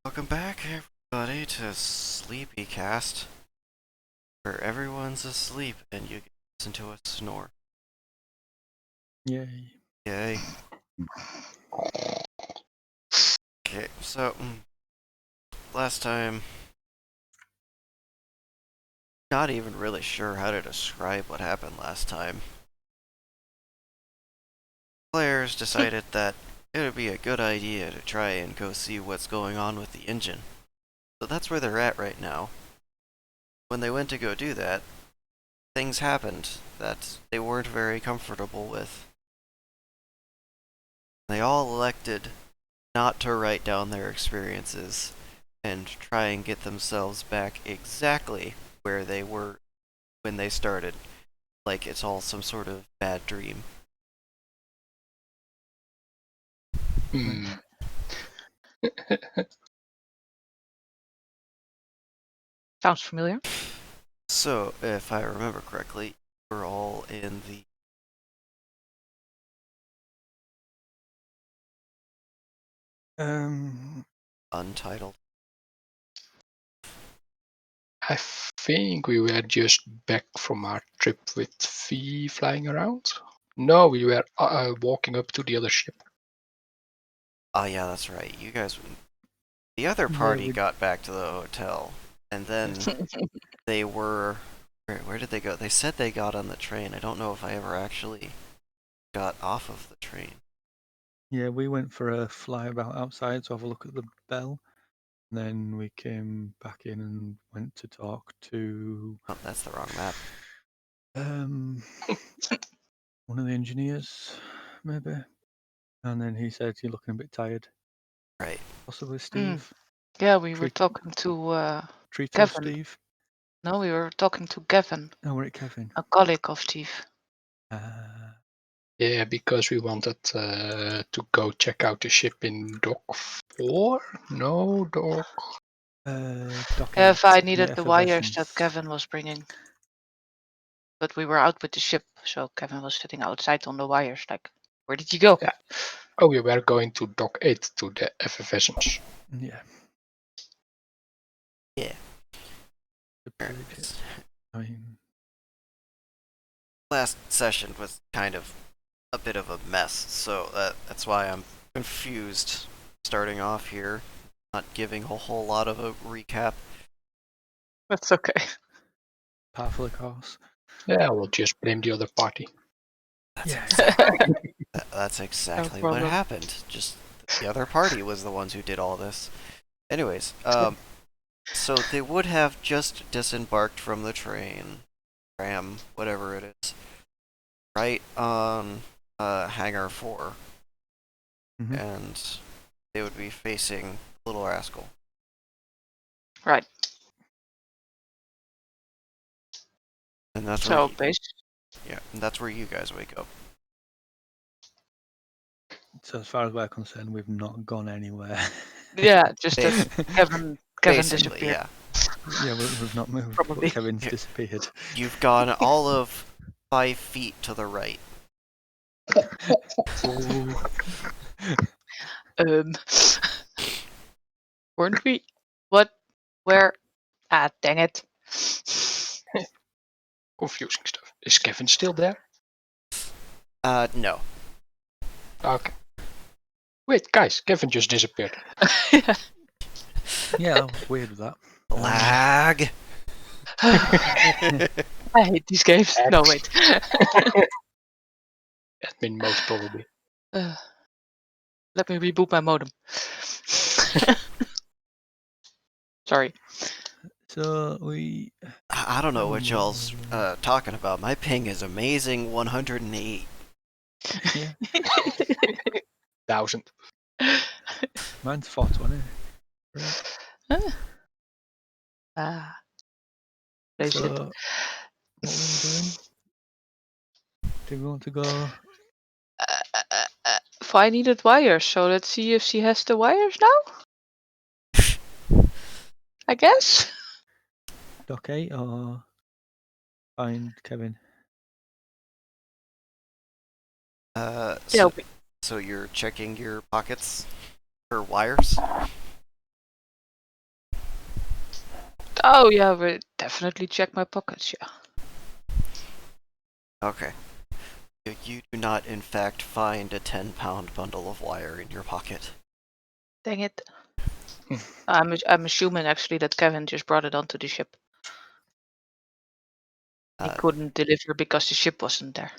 Welcome back, everybody, to Sleepy Cast, where everyone's asleep and you can listen to us snore. Yay. Yay. Okay, so, last time, not even really sure how to describe what happened last time. Players decided that it would be a good idea to try and go see what's going on with the engine. So that's where they're at right now. When they went to go do that, things happened that they weren't very comfortable with. They all elected not to write down their experiences and try and get themselves back exactly where they were when they started, like it's all some sort of bad dream. Hmm. Sounds familiar. So, if I remember correctly, we're all in the untitled. I think we were just back from our trip with V flying around. No, we were walking up to the other ship. Oh yeah, that's right. You guys, the other party got back to the hotel, and then they were. Where did they go? They said they got on the train. I don't know if I ever actually got off of the train. Yeah, we went for a flyabout outside to have a look at the bell. And then we came back in and went to talk to Oh, that's the wrong map. one of the engineers, maybe. And then he said, "You're looking a bit tired." Right. Possibly Steve. Yeah, we were talking to Treat of Kevin. Steve. No, we were talking to Gavin, Oh, we're at Kevin. a colleague of Steve. Yeah, because we wanted to go check out the ship in Dock 4? No, Dock. Dock If 8, I needed the wires effervescence. that Kevin was bringing. But we were out with the ship, so Kevin was sitting outside on the wires, like, where did you go? Yeah. Oh, we were going to Dock 8 to the effervescence. Yeah. Yeah. I mean, last session was kind of a bit of a mess, so that's why I'm confused starting off here, not giving a whole lot of a recap. That's okay. par for the course. Yeah, we'll just blame the other party. That's exactly No what problem. happened. Just the other party was the ones who did all this. Anyways, so they would have just disembarked from the train, tram, whatever it is, right on Hangar 4. Mhm. And they would be facing Little Rascal. Right. And that's So, where and that's where you guys wake up. So as far as we're concerned, we've not gone anywhere. yeah, just that Kevin Basically, disappeared. yeah. Yeah, we've not moved, Probably. but Kevin's disappeared. You've gone all of 5 feet to the right. Weren't we? What? Where? Ah, dang it. Confusing stuff. Is Kevin still there? No. Okay. Wait, guys, Kevin just disappeared. Yeah, I was weird with that. Lag! I hate these games. No, wait. Admin mode, probably. Let me reboot my modem. Sorry. So we... I don't know what y'all's talking about. My ping is amazing 108. Yeah. 1000. Mine's 420. Right. So, what were we doing? Do we want to go? I needed wires, so let's see if she has the wires now. I guess. Dock 8 or find Kevin? So you're checking your pockets for wires? Oh yeah, we definitely check my pockets. Yeah. Okay. You do not, in fact, find a 10-pound bundle of wire in your pocket. Dang it. I'm assuming actually that Kevin just brought it onto the ship. He Uh, couldn't deliver because the ship wasn't there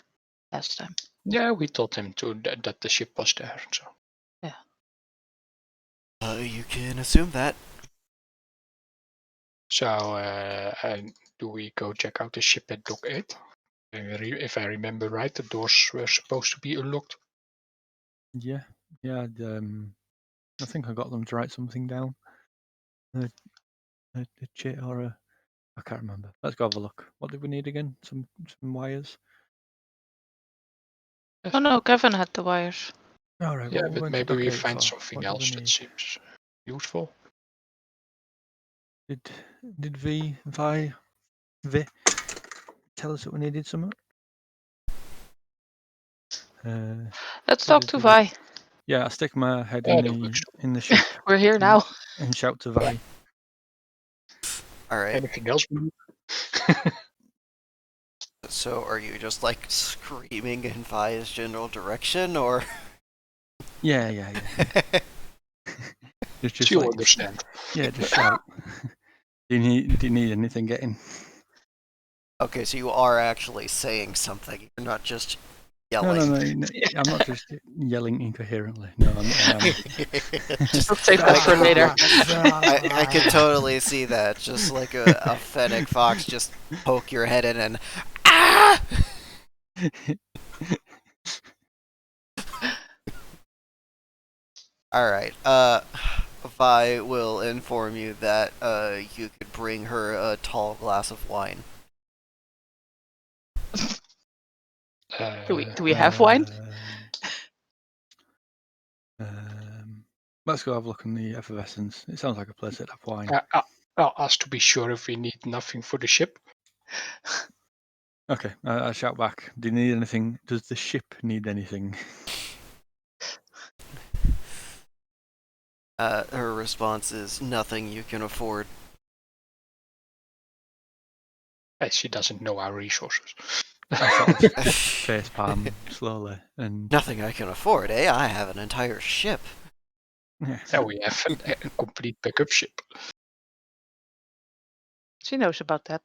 last time. Yeah, we told him to that the ship was there. So you can assume that. and do we go check out the ship at dock 8? If I remember right, the doors were supposed to be unlocked. Yeah, yeah. I think I got them to write something down. A chit or a. I can't remember. Let's go have a look. What did we need again? Some wires. Oh no, Kevin had the wires. All right. Yeah, What we but went to maybe dock we 8 find for? something What did we else that need? seems useful. Did Vi tell us that we needed something? Let's talk to Vi. Yeah, I stick my head Yeah, in that works. the ship We're here now. and shout to Vi. Alright, Anything else? so are you just like screaming in Vi's general direction, or? Yeah. just She'll like understand. yeah, just shout. Do you need anything getting? Okay, so you are actually saying something. You're not just yelling. No. I'm not just yelling incoherently. No, I am. Just, We'll save that for later. I can totally see that. Just like a fennec fox, just poke your head in and ah! Alright, Vi will inform you that you could bring her a tall glass of wine. Do we have wine? Let's go have a look in the effervescence. It sounds like a place that have wine. I'll ask to be sure if we need nothing for the ship. Okay, I shout back. Do you need anything? Does the ship need anything? Her response is nothing you can afford. She doesn't know our resources. I sort of face palm slowly and Nothing I can afford, eh? I have an entire ship. yeah. Yeah, we have a complete backup ship. She knows about that.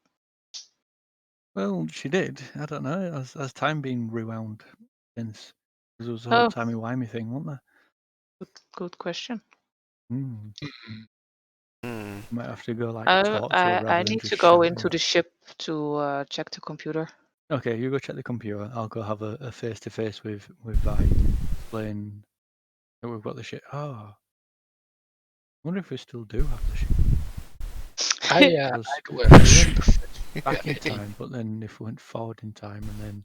Well, she did. I don't know. Has time been rewound since? Because there was a whole Oh, timey-wimey thing, wasn't there? good question. Hmm. Hmm. Might have to go like talk to her I rather than need just to go shout into her. the ship to check the computer. Okay, you go check the computer. I'll go have a face-to-face with Vi. Explain that we've got the shit. Oh, I wonder if we still do have the shit. I Because do if have a we went super back in ability. time, but then if we went forward in time, and then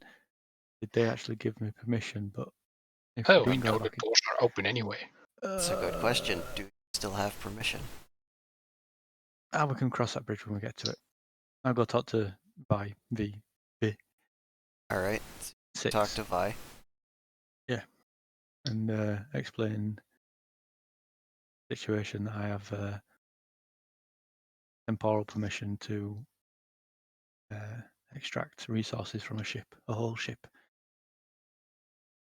did they actually give me permission? But if we Oh, didn't and go now the back in, doors are open anyway. That's a good question. Do you still have permission? we can cross that bridge when we get to it. I'll go talk to Vi. Alright, talk 6. to Vi. Yeah, and explain the situation that I have temporal permission to extract resources from a ship, a whole ship.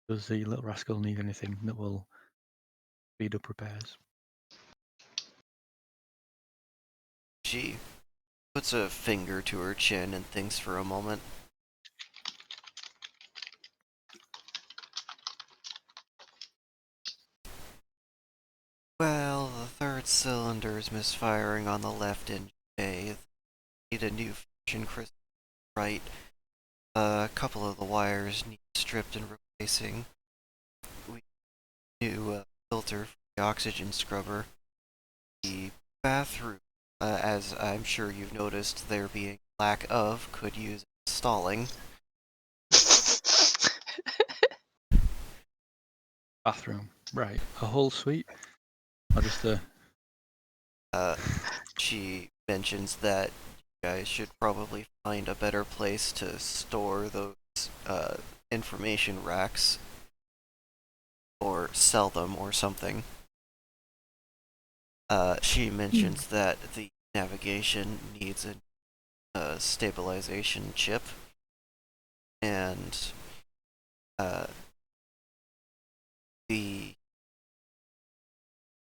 Does the little rascal need anything that will speed up repairs? She puts a finger to her chin and thinks for a moment. Well, the third cylinder is misfiring on the left engine bay. Need a new fusion crystal right. A couple of the wires need stripped and replacing. We need a new filter for the oxygen scrubber. The bathroom, as I'm sure you've noticed there being lack of, could use installing. Bathroom, right? A whole suite, or just a? She mentions that you guys should probably find a better place to store those information racks or sell them or something. She mentions that the navigation needs a stabilization chip, and the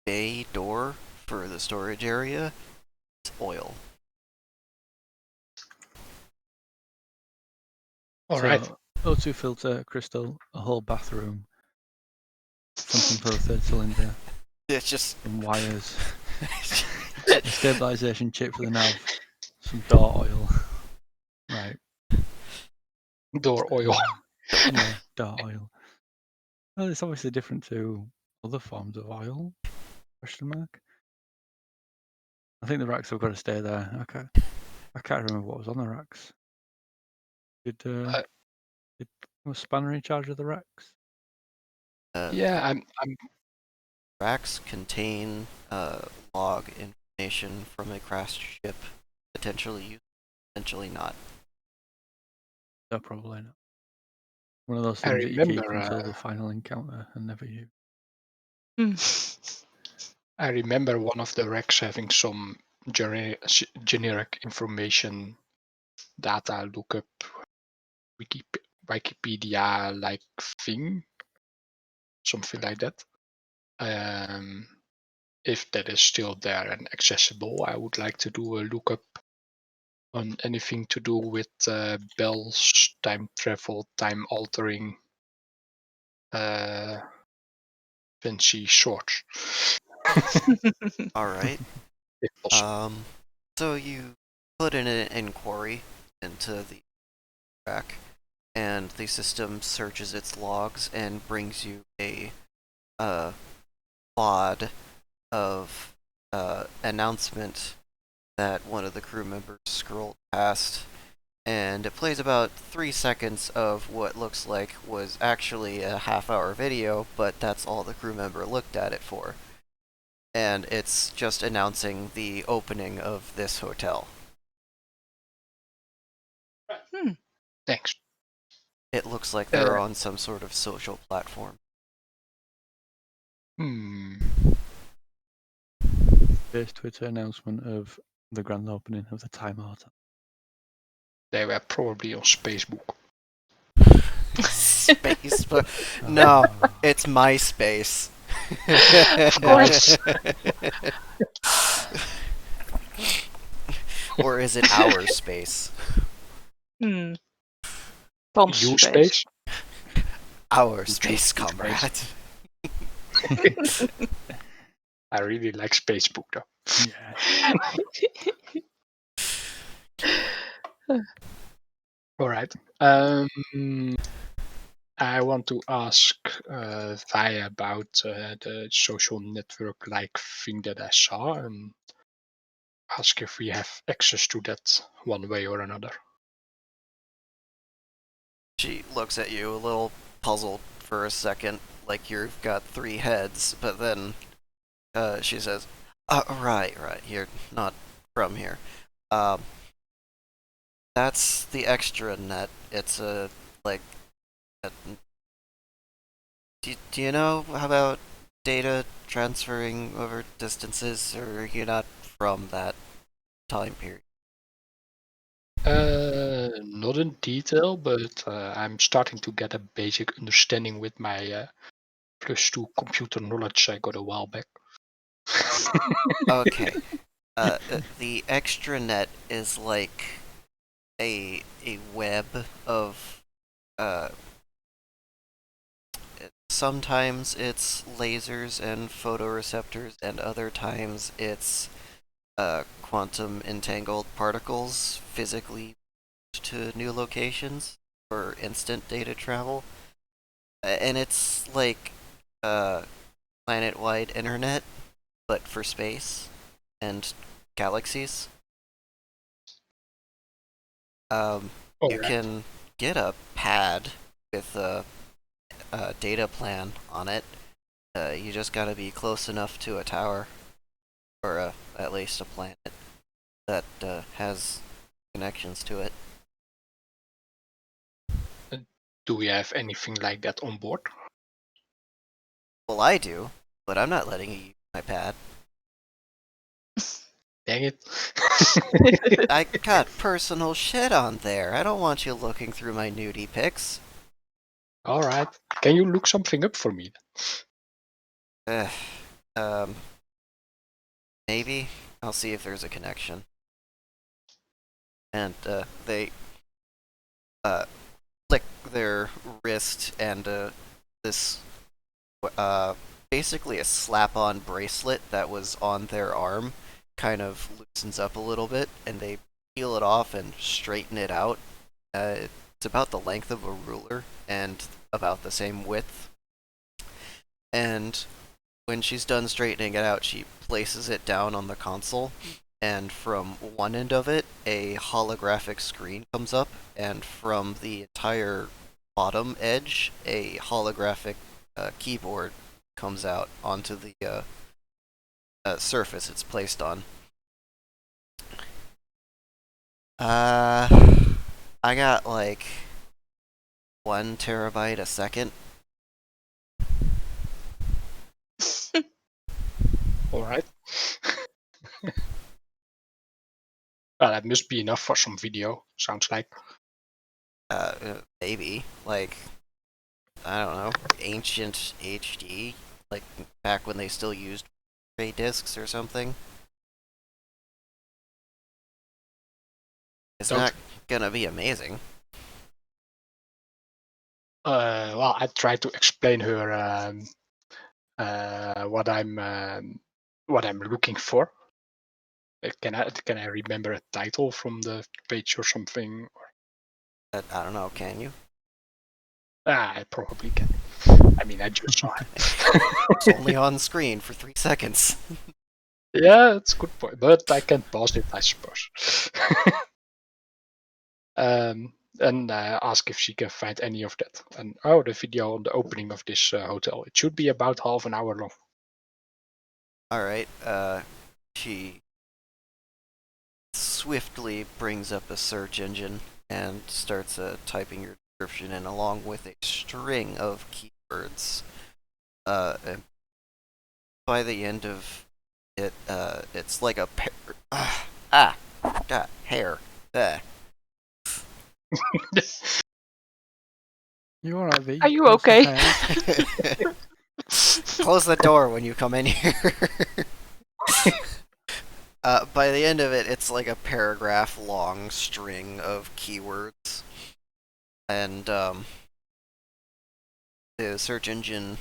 bay door for the storage area is oil. All right. So O2 filter, crystal, a whole bathroom, something for a third cylinder, It's just some wires, a stabilization chip for the nav, some door oil. Right. Door oil. Yeah, door oil. Well, it's obviously different to other forms of oil. Question mark. I think the racks have got to stay there. I can't remember what was on the racks. Was Spanner in charge of the racks? Yeah, I'm racks contain log information from a crashed ship, potentially used, potentially not. No, probably not. One of those I things that you keep remember until the final encounter and never use. I remember one of the racks having some generic information, data lookup, Wikipedia like thing, something like that. If that is still there and accessible, I would like to do a lookup on anything to do with bells, time travel, time altering, fancy swords. All right. If possible. So you put in an inquiry into the rack, and the system searches its logs and brings you a plod of announcement that one of the crew members scrolled past, and it plays about 3 seconds of what looks like was actually a half-hour video, but that's all the crew member looked at it for. And it's just announcing the opening of this hotel. Thanks. It looks like they're on some sort of social platform. Today's Twitter announcement of the grand opening of the Time Hotel. They were probably on Facebook. Facebook? No, it's MySpace. Of course. Or is it our space? Tom's You space. space? Our space, comrade. I really like Facebook though. Yeah. All right. I want to ask Vaya about the social network-like thing that I saw, and ask if we have access to that one way or another. She looks at you a little puzzled for a second, like you've got 3 heads, but then she says, right, you're not from here. That's the extra net. It's do you know about data transferring over distances, or are you not from that time period? Not in detail, but I'm starting to get a basic understanding with my +2 computer knowledge I got a while back. Okay. The extranet is like a web of sometimes it's lasers and photoreceptors, and other times it's quantum entangled particles physically to new locations for instant data travel. And it's like planet-wide internet, but for space and galaxies. You can get a pad with a data plan on it. You just gotta be close enough to a tower, or at least a planet that has connections to it. Do we have anything like that on board? Well, I do, but I'm not letting you use my pad. Dang it. I got personal shit on there. I don't want you looking through my nudie pics. Alright. Can you look something up for me? Ugh. Maybe. I'll see if there's a connection. And, they, flick their wrist and, this, basically a slap-on bracelet that was on their arm kind of loosens up a little bit, and they peel it off and straighten it out. It's about the length of a ruler and about the same width. And when she's done straightening it out, she places it down on the console, and from one end of it, a holographic screen comes up, and from the entire bottom edge, a holographic keyboard comes out onto the surface it's placed on. I got like 1 terabyte a second. Alright. Well, that must be enough for some video, sounds like. Maybe. Like, I don't know, ancient HD? Like, back when they still used Blu-ray discs or something? It's Don't- not gonna be amazing. Well, I tried to explain her what I'm looking for. Can I remember a title from the page or something? I don't know, can you? I probably can. I mean, I just saw it. It's only on screen for 3 seconds. Yeah, that's a good point, but I can pause it, I suppose. And ask if she can find any of that. And the video on the opening of this hotel. It should be about half an hour long. Alright, she swiftly brings up a search engine and starts typing your description in along with a string of keywords. And by the end of it, it's like a hair. You alright, V? Are you Got some okay? hair? Close the door when you come in here. By the end of it, it's like a paragraph long string of keywords. And, the search engine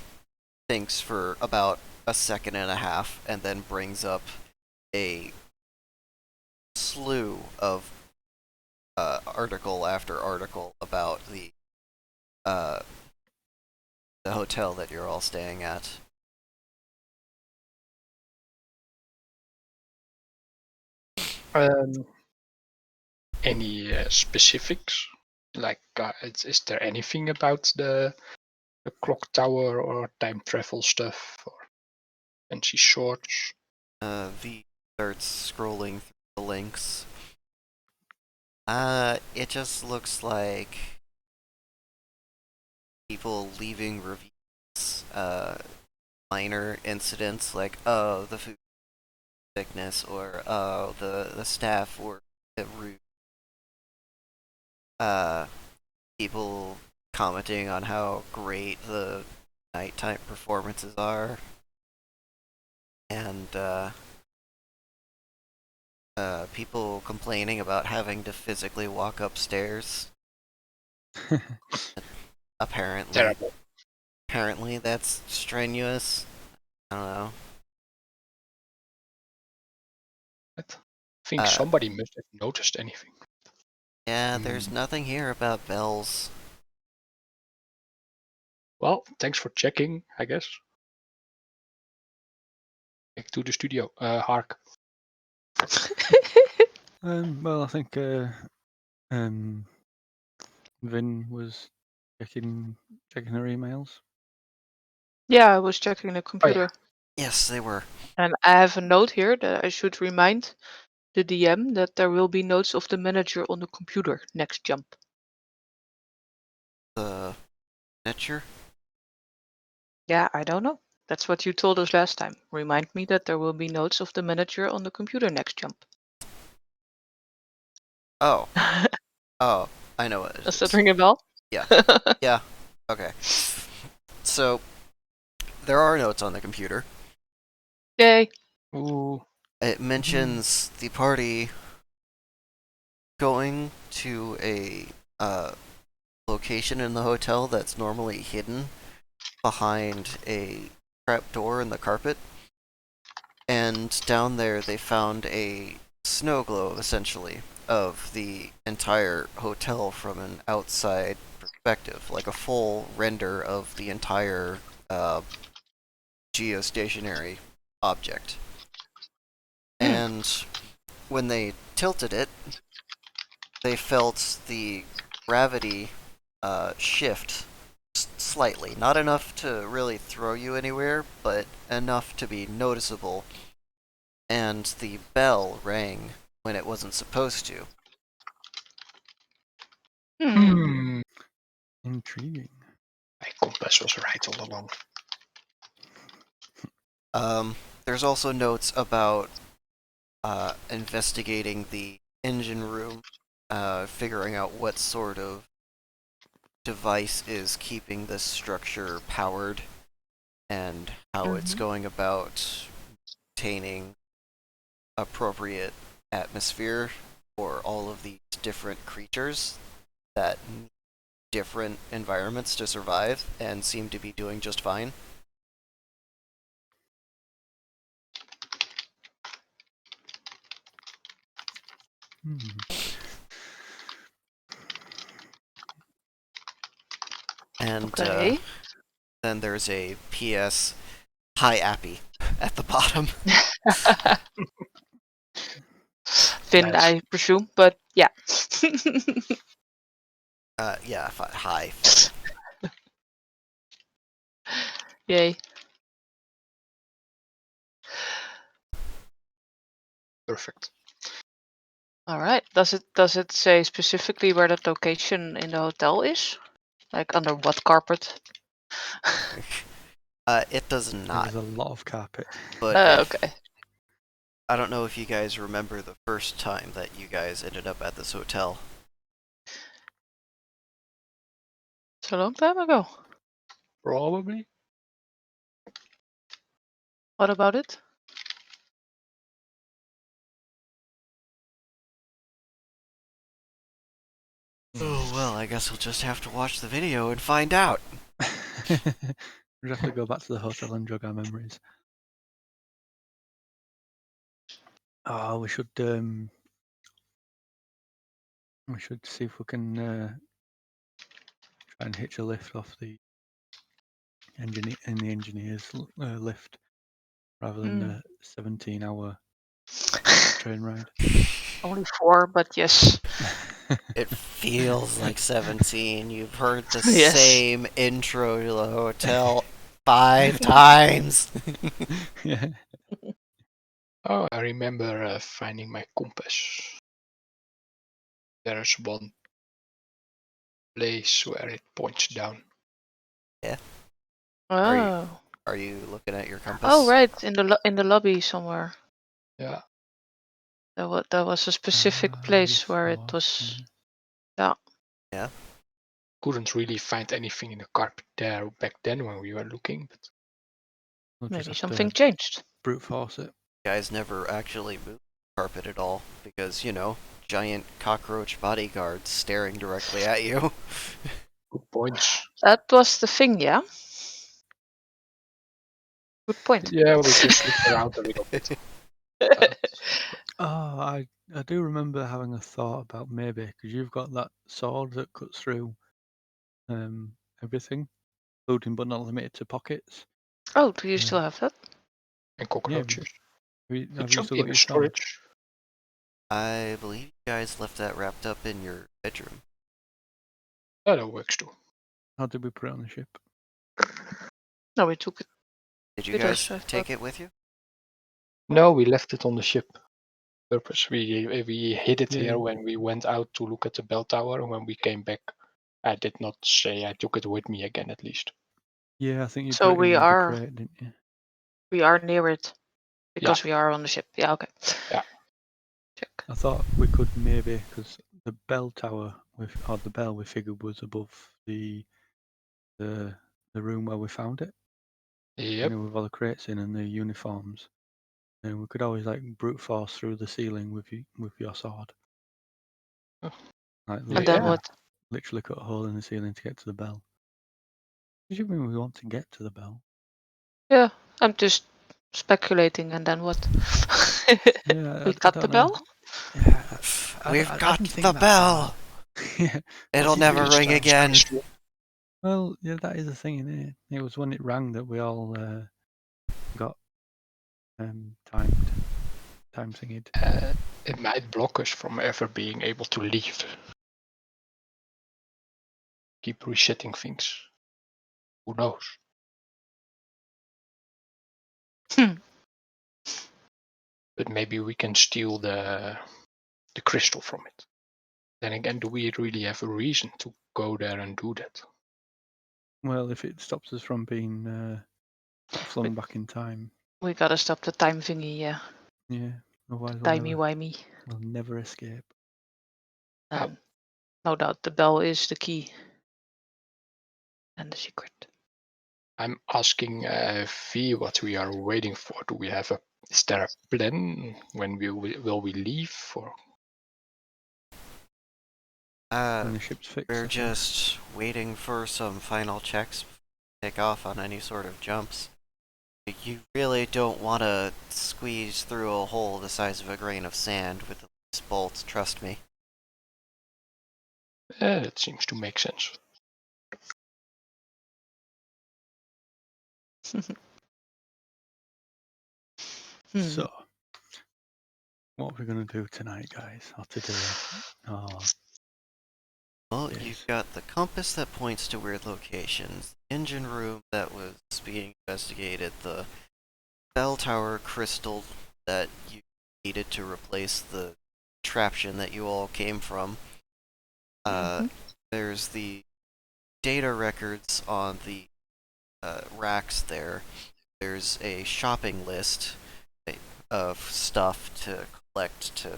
thinks for about a second and a half and then brings up a slew of article after article about the hotel that you're all staying at. Any specifics? Like, is there anything about the clock tower or time travel stuff or fancy swords? V starts scrolling through the links. It just looks like people leaving reviews, minor incidents like, oh, the food sickness, or oh, the staff were rude. People commenting on how great the nighttime performances are, and people complaining about having to physically walk upstairs. Apparently, Terrible. apparently that's strenuous. I don't know. I think somebody must have noticed anything. Yeah, there's nothing here about bells. Well, thanks for checking, I guess. Back to the studio. Hark. Well, I think Vin was checking her emails. Yeah, I was checking the computer. Yes, they were. And I have a note here that I should remind the DM that there will be notes of the manager on the computer next jump. The miniature? Yeah, I don't know. That's what you told us last time. Remind me that there will be notes of the manager on the computer next jump. Oh, oh, I know what it Does that is. ring a bell? Yeah. Yeah. Okay. So there are notes on the computer. Yay. Ooh. It mentions the party going to a location in the hotel that's normally hidden behind a trap door in the carpet. And down there they found a snow globe, essentially, of the entire hotel from an outside perspective, like a full render of the entire geostationary object. And when they tilted it, they felt the gravity shift slightly. Not enough to really throw you anywhere, but enough to be noticeable. And the bell rang when it wasn't supposed to. Hmm. Intriguing. My compass was right all along. There's also notes about investigating the engine room, figuring out what sort of device is keeping this structure powered, and how it's going about obtaining appropriate atmosphere for all of these different creatures that need different environments to survive and seem to be doing just fine. Hmm. And Okay. then there's a PS Hi Appy at the bottom. Finn, Nice. I presume, but yeah. Yeah, hi, Finn. Yay. Perfect. All right. Does it say specifically where that location in the hotel is? Like under what carpet? It does not. There's a lot of carpet. But if, Okay. I don't know if you guys remember the first time that you guys ended up at this hotel. It's a long time ago. Probably. What about it? Oh well, I guess we'll just have to watch the video and find out. We have to go back to the hotel and jog our memories. Oh, we should see if we can try and hitch a lift off the engineer's lift rather than the 17-hour train ride. Only 4, but yes. It feels like 17. You've heard the Yes. same intro to the hotel 5 times. Yeah. Oh, I remember finding my compass. There's one place where it points down. Oh. Are you looking at your compass? Oh, right. In the lobby somewhere. Yeah. There was a specific place Yes, where there it was, was. Yeah. Couldn't really find anything in the carpet there back then when we were looking, but We'll just Maybe have something to changed. brute force it. You guys never actually moved the carpet at all because, giant cockroach bodyguards staring directly at you. good points. That was the thing, yeah? Good point. Yeah, we just looked around a little bit. Oh, I do remember having a thought about maybe because you've got that sword that cuts through everything, including but not limited to pockets. Oh, do you still have that? And cockroaches. Have It you should still be got in your the sword? storage. I believe you guys left that wrapped up in your bedroom. Yeah, that works too. How did we put it on the ship? No, we took it. Did you With guys us, I take thought. it with you? No, we left it on the ship. Purpose. We hid it Yeah, here yeah. when we went out to look at the bell tower, and when we came back, I did not say I took it with me again, at least. Yeah, I think you So put it in we with the are crate, didn't you? near it because we are on the ship. Yeah, okay. Yeah. Check. I thought we could maybe, because the bell tower, or the bell we figured was above the room where we found it. Yep. With all the crates in and the uniforms. And we could always like brute force through the ceiling with your sword. Oh. Like And then Yeah. what? literally cut a hole in the ceiling to get to the bell. What do you mean we want to get to the bell? Yeah, I'm just speculating. And then what? Yeah, We I got the don't know. bell? Yeah, We've I got didn't think the that bell. far. Yeah. It'll What's it never do? ring again. Well, yeah, that is the thing, isn't it? It was when it rang that we all got time thingied. It might block us from ever being able to leave. Keep resetting things. Who knows? Hmm. But maybe we can steal the crystal from it. Then again, do we really have a reason to go there and do that? Well, if it stops us from being flung back in time, We gotta stop the time thingy, yeah. yeah. Otherwise, Timey-wimey. we'll never escape. And no doubt the bell is the key. And the secret. I'm asking V what we are waiting for. Do we have is there a plan when will we leave? Or When the ship's fixed, I We're think. just waiting for some final checks to take off on any sort of jumps. You really don't want to squeeze through a hole the size of a grain of sand with these bolts, trust me. that seems to make sense. So, what are we going to do tonight, guys? Or today? Oh, Well, yes. you've got the compass that points to weird locations, the engine room that was being investigated, the bell tower crystal that you needed to replace the contraption that you all came from. There's the data records on the racks there. There's a shopping list of stuff to collect to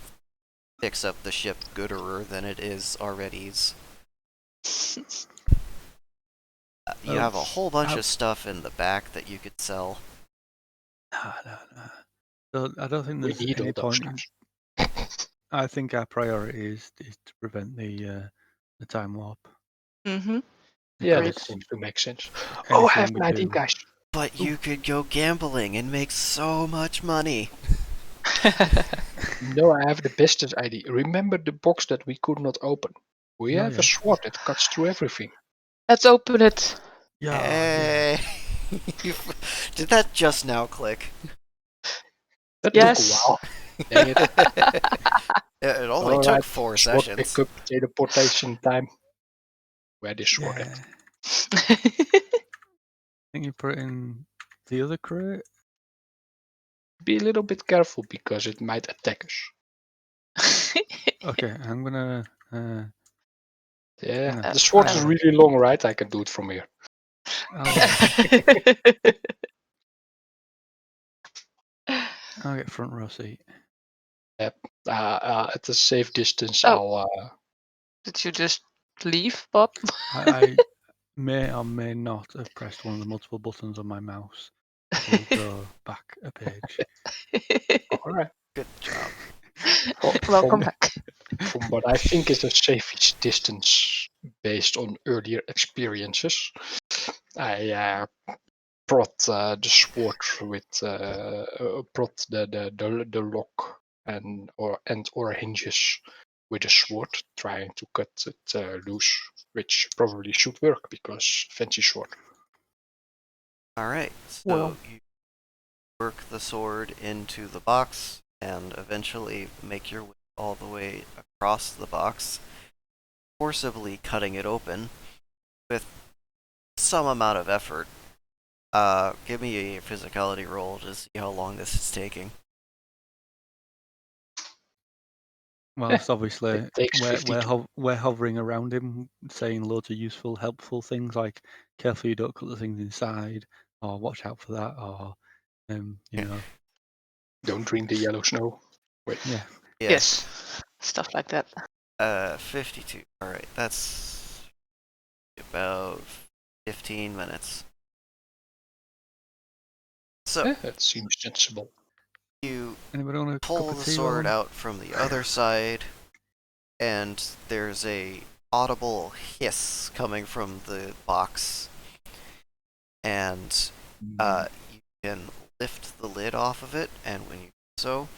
fix up the ship gooder than it is already's. You have a whole bunch of stuff in the back that you could sell. Nah. So I don't think We there's need any all those point. stuff. I think our priority is to prevent the time warp. Mm-hmm. Yeah, Agreed. that seems to make sense. Anything I have we an idea, do- guys. But you could go gambling and make so much money. No, I have the bestest idea. Remember the box that we could not open? We Oh, have yeah. a sword that cuts through everything. Let's open it. Yeah, Hey. Did that just now click? That Yes. took a while. Dang it. It only took 4 sword sessions. pickup, teleportation time. Where this sword yeah. at? I think you put it in the other crate. Be a little bit careful because it might attack us. Okay, I'm gonna. Yeah, No, the sword is I'll- really long, right? I can do it from here. I'll get front row seat. At a safe distance, Oh. I'll. Did you just leave, Bob? I may or may not have pressed one of the multiple buttons on my mouse to go back a page. All right. Good job. Welcome back. From what I think is a safe distance based on earlier experiences, I prod the sword with prod the lock or hinges with a sword, trying to cut it loose, which probably should work because fancy sword. Alright, so Well. you work the sword into the box and eventually make your way all the way across the box, forcibly cutting it open with some amount of effort. Give me a physicality roll to see how long this is taking. Whilst obviously It takes we're 52. we're hovering around him, saying loads of useful, helpful things like "careful you don't cut the things inside," or "watch out for that," or you know, Don't drink the yellow snow. Wait. yeah. Yeah. Yes. Stuff like that. 52. Alright, that's about 15 minutes. So, That seems sensible. you Anybody want a cup pull of the tea while sword I'm... out from the other side, and there's a audible hiss coming from the box, and you can lift the lid off of it, and when you do so,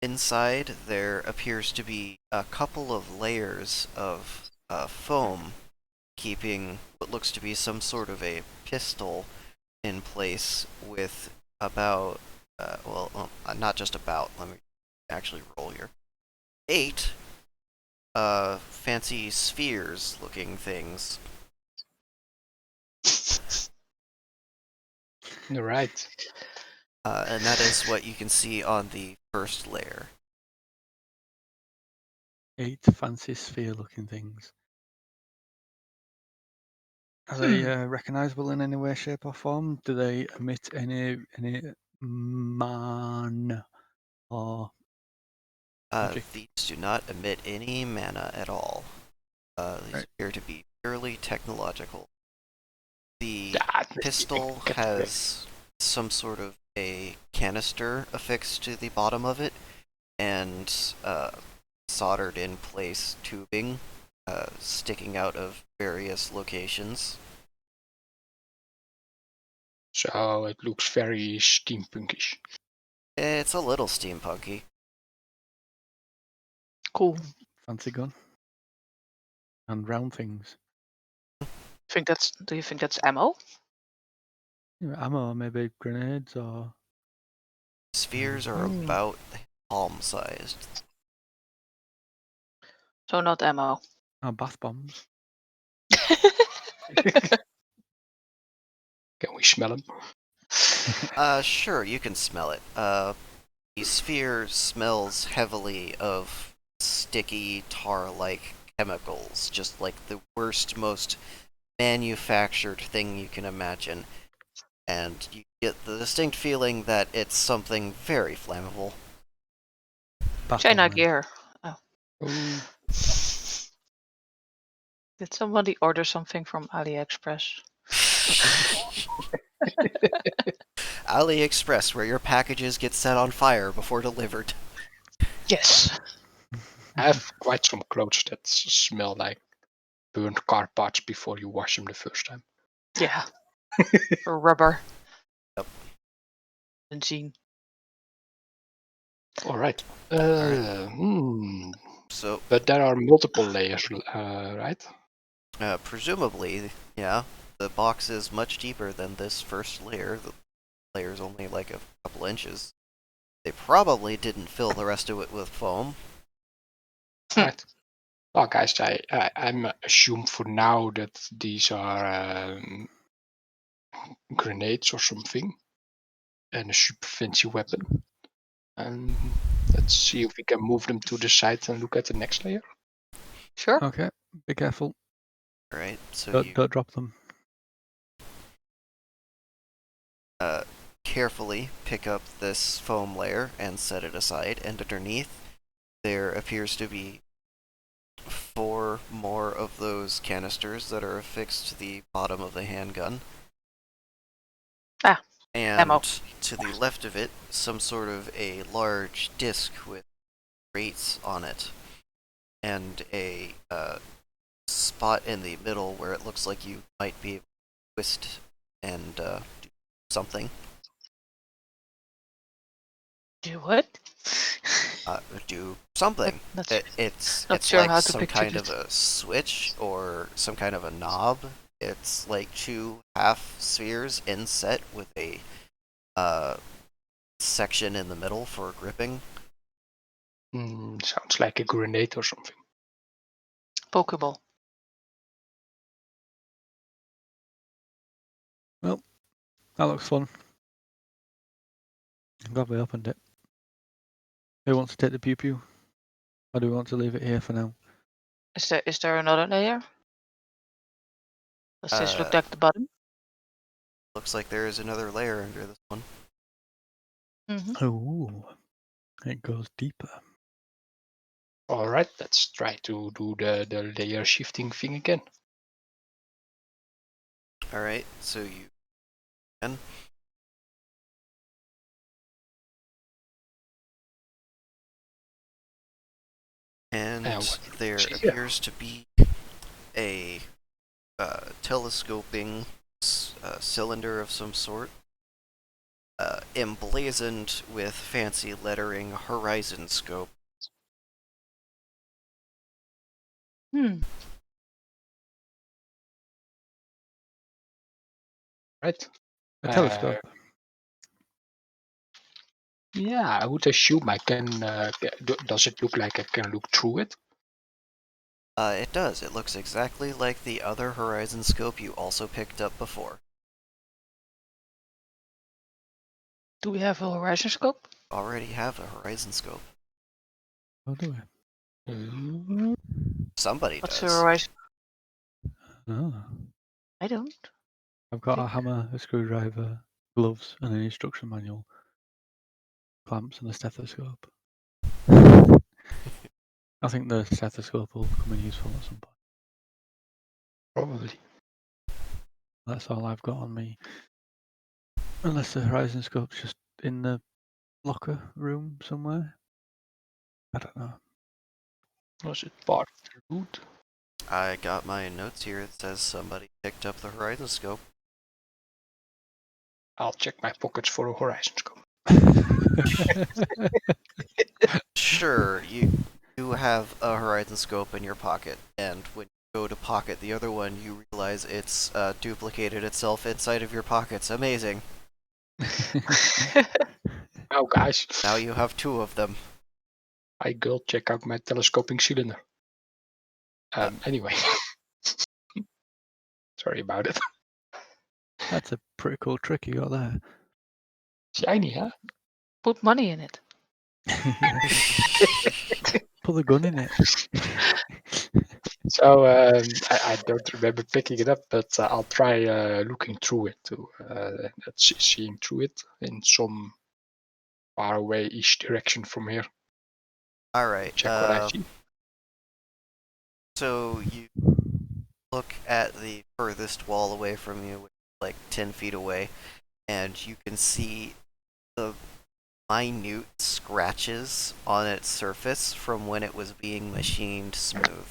inside there appears to be a couple of layers of foam keeping what looks to be some sort of a pistol in place with about, not just about, let me actually roll here. 8 fancy spheres looking things. Right. And that is what you can see on the first layer. 8 fancy sphere-looking things. Are they recognizable in any way, shape, or form? Do they emit any man or magic? These do not emit any mana at all. These Right. appear to be purely technological. The Yeah, pistol has some sort of a canister affixed to the bottom of it, and soldered in place tubing sticking out of various locations. So it looks very steampunkish. It's a little steampunky. Cool. Fancy gun. And round things. Do you think that's ammo? Ammo, maybe grenades or... Spheres are Hmm. about palm-sized. So not ammo. bath bombs. Can we smell them? Sure, you can smell it. The sphere smells heavily of sticky, tar-like chemicals, just like the worst, most manufactured thing you can imagine. And you get the distinct feeling that it's something very flammable. Bath China bomb, then. gear. Oh. Ooh. Did somebody order something from AliExpress? AliExpress, where your packages get set on fire before delivered. Yes. I have quite some clothes that smell like burnt car parts before you wash them the first time. Yeah. Or rubber. Yep. Benzine. All right. So, But there are multiple layers, right? presumably, yeah, the box is much deeper than this first layer. The layer's only like a couple inches. They probably didn't fill the rest of it with foam. Right. Well, guys, I'm assume for now that these are grenades or something, and a super fancy weapon. And let's see if we can move them to the side and look at the next layer. Sure. Okay, be careful. Right, so Don't, you don't drop them. carefully pick up this foam layer and set it aside, and underneath there appears to be 4 more of those canisters that are affixed to the bottom of the handgun. Ah, and ammo. to the left of it, some sort of a large disc with grates on it, and a spot in the middle where it looks like you might be able to twist and do something. Do what? Do something. Not It's sure like how to some picture kind this. of a switch or some kind of a knob. It's like 2 half spheres inset with a section in the middle for gripping. Sounds like a grenade or something. Pokeball. Well, that looks fun. I'm glad we opened it. Who wants to take the pew pew? Or do we want to leave it here for now? Is there another layer? Does this look Uh, like the bottom? Looks like there is another layer under this one. Mm-hmm. Oh, it goes deeper. Alright, let's try to do the layer shifting thing again. Alright, so you can. And what do there you see here? appears to be a telescoping cylinder of some sort, emblazoned with fancy lettering Horizon Scope. Hmm. Right. A telescope. Yeah, I would assume I can. Does it look like I can look through it? It does. It looks exactly like the other Horizon Scope you also picked up before. Do we have a horizon scope? Already have a Horizon Scope. Oh, do we? Somebody What's a does. horizon? Oh. I don't. I've got a think. hammer, a screwdriver, gloves, and an instruction manual, clamps, and a stethoscope. I think the stethoscope will come in useful at some point. Probably. That's all I've got on me. Unless the horizon scope's just in the locker room somewhere. I don't know. Was it part of the loot? I got my notes here. It says somebody picked up the Horizon Scope. I'll check my pockets for a horizon scope. Sure, you have a Horizon Scope in your pocket, and when you go to pocket the other one, you realize it's duplicated itself inside of your pockets. Amazing. Now, guys, Now you have two of them. I go check out my telescoping cylinder. Anyway. Sorry about it. That's a pretty cool trick you got there. Shiny, huh? Put money in it. Yeah. Put the gun in it. So I don't remember picking it up, but I'll try looking through it too, seeing through it in some far away-ish direction from here. Alright, Check what I see. so you look at the furthest wall away from you, which is like 10 feet away, and you can see the minute scratches on its surface from when it was being machined smooth.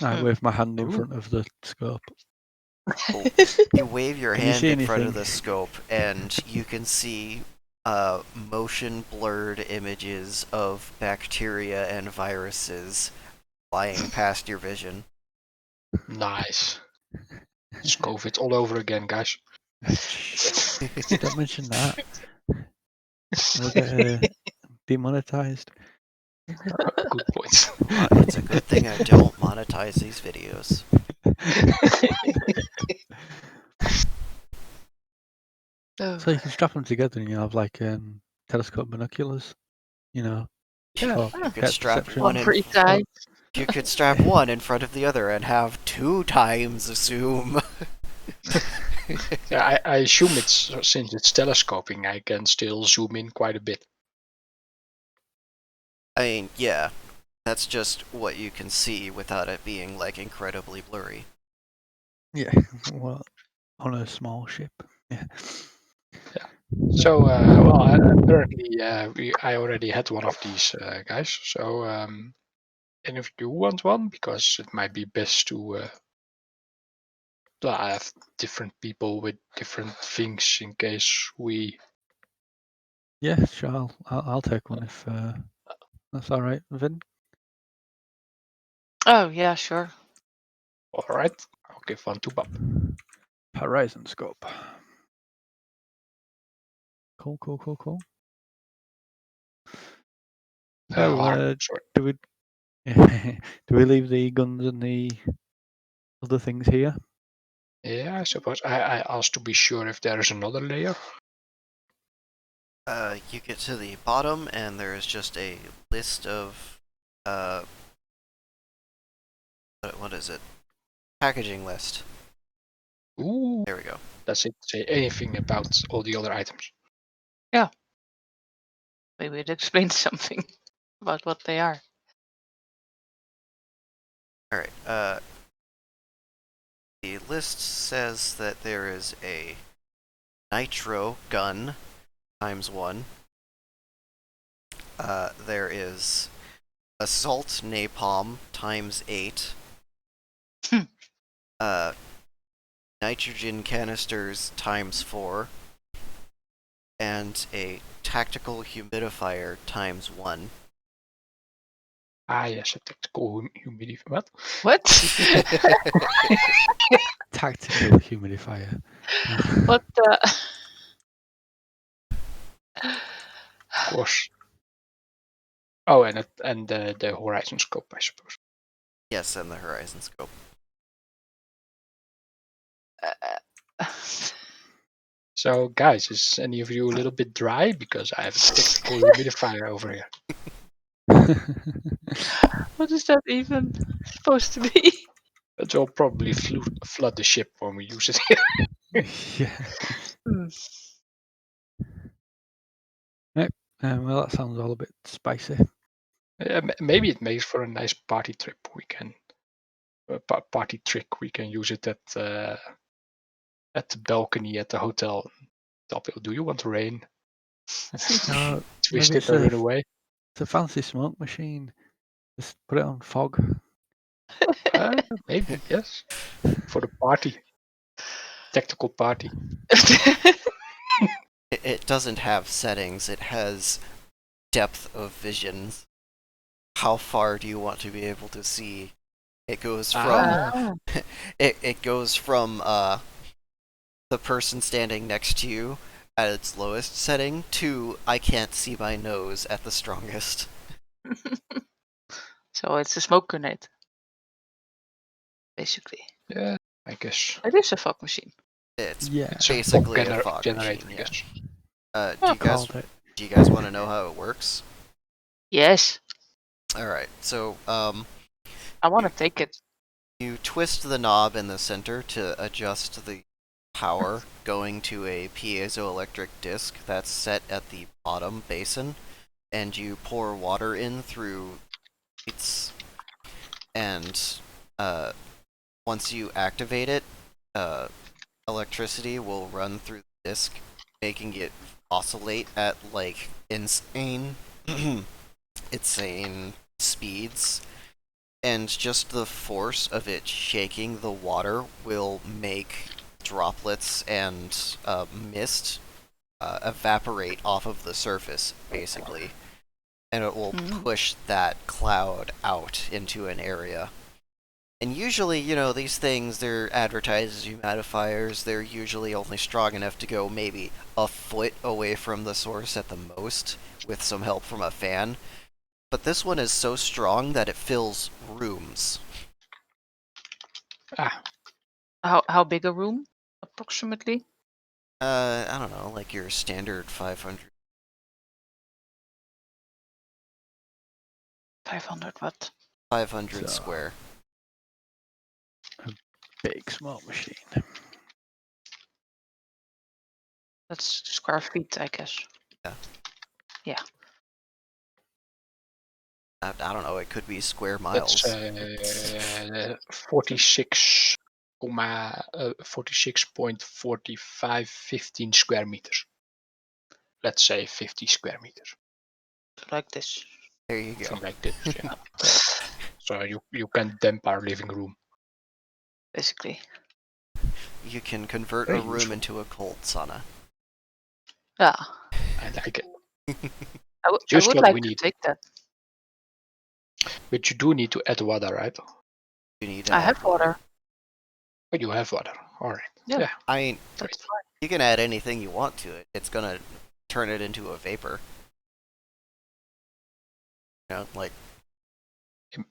I Hmm. wave my hand in Ooh. front of the scope. You wave your Can you hand see in front of anything? the scope, and you can see motion blurred images of bacteria and viruses flying past your vision. Nice. It's COVID all over again, guys. Don't mention that. We'll get demonetized. Good point. It's a good thing I don't monetize these videos. Oh. So you can strap them together and you have like telescope binoculars, you know, Yeah. for You could depth strap perception. one One for in. each side. You could strap one in front of the other and have 2 times zoom. Yeah, I assume it's since it's telescoping, I can still zoom in quite a bit. I mean, yeah, that's just what you can see without it being like incredibly blurry. Yeah, well, on a small ship. Yeah. So, well, apparently I already had one of these guys. So, and if you want one, because it might be best to have different people with different things in case we. Yeah, sure. I'll take one if that's all right, Vin. Oh yeah, sure. All right, I'll give one to Bob. Horizon scope. Cool, cool, cool, cool. So, Sorry. do we do we leave the guns and the other things here? Yeah, I suppose I asked to be sure if there is another layer. You get to the bottom, and there is just a list of what is it? Packaging list. Ooh, There we go. does it say anything about all the other items? Maybe it explains something about what they are. All right. The list says that there is a nitro gun ×1. There is assault napalm ×8. Hmm. Nitrogen canisters ×4. And a tactical humidifier ×1. Ah, yes, a tactical humidifier. What? What? Tactical humidifier. What the? Of course. Oh, and the horizon scope, I suppose. Yes, and the horizon scope. So, guys, is any of you a little bit dry? Because I have a tactical humidifier over here. What is that even supposed to be? It will probably flood the ship when we use it here. Yeah. Hmm. Well, that sounds all a bit spicy. Maybe it makes for a nice party trip. We can party trick. We can use it at the balcony at the hotel. Tell people, do you want rain? Twist Maybe it and run away. it's a fancy smoke machine. Just put it on fog. Maybe, yes. For the party. Tactical party. It doesn't have settings, it has depth of vision. How far do you want to be able to see? It goes from Ah. it goes from the person standing next to you at its lowest setting to I can't see my nose at the strongest. So it's a smoke grenade, basically. Yeah, I guess. It is a fog machine. It's Yeah. It's a basically fog a fog generator, machine. I guess. Yeah. Oh. Called it. Do you guys want to know how it works? Yes, All right. So I want to take it. you twist the knob in the center to adjust the power going to a piezoelectric disc that's set at the bottom basin, and you pour water in through its, and once you activate it, electricity will run through the disc, making it oscillate at like insane speeds, and just the force of it shaking the water will make droplets and mist evaporate off of the surface, basically. And it will push that cloud out into an area. And usually, these things, they're advertised as humidifiers. They're usually only strong enough to go maybe a foot away from the source at the most, with some help from a fan. But this one is so strong that it fills rooms. Ah, How big a room, approximately? I don't know, like your standard 500. 500 watt. 500 So- square. Big smoke machine. That's square feet, I guess. I don't know, it could be square that's miles. 46.4515 square meters. Let's say 50 square meters. Like this. There you go. Something like this, yeah. So you can damp our living room. Basically. You can convert Very a room useful. into a cold sauna. Yeah. I like it. I Just would what like we to need. take that. But you do need to add water, right? You need I have water. Oh, you have water. All right. Yeah. I mean, That's Great. fine. you can add anything you want to it. It's gonna turn it into a vapor. Like,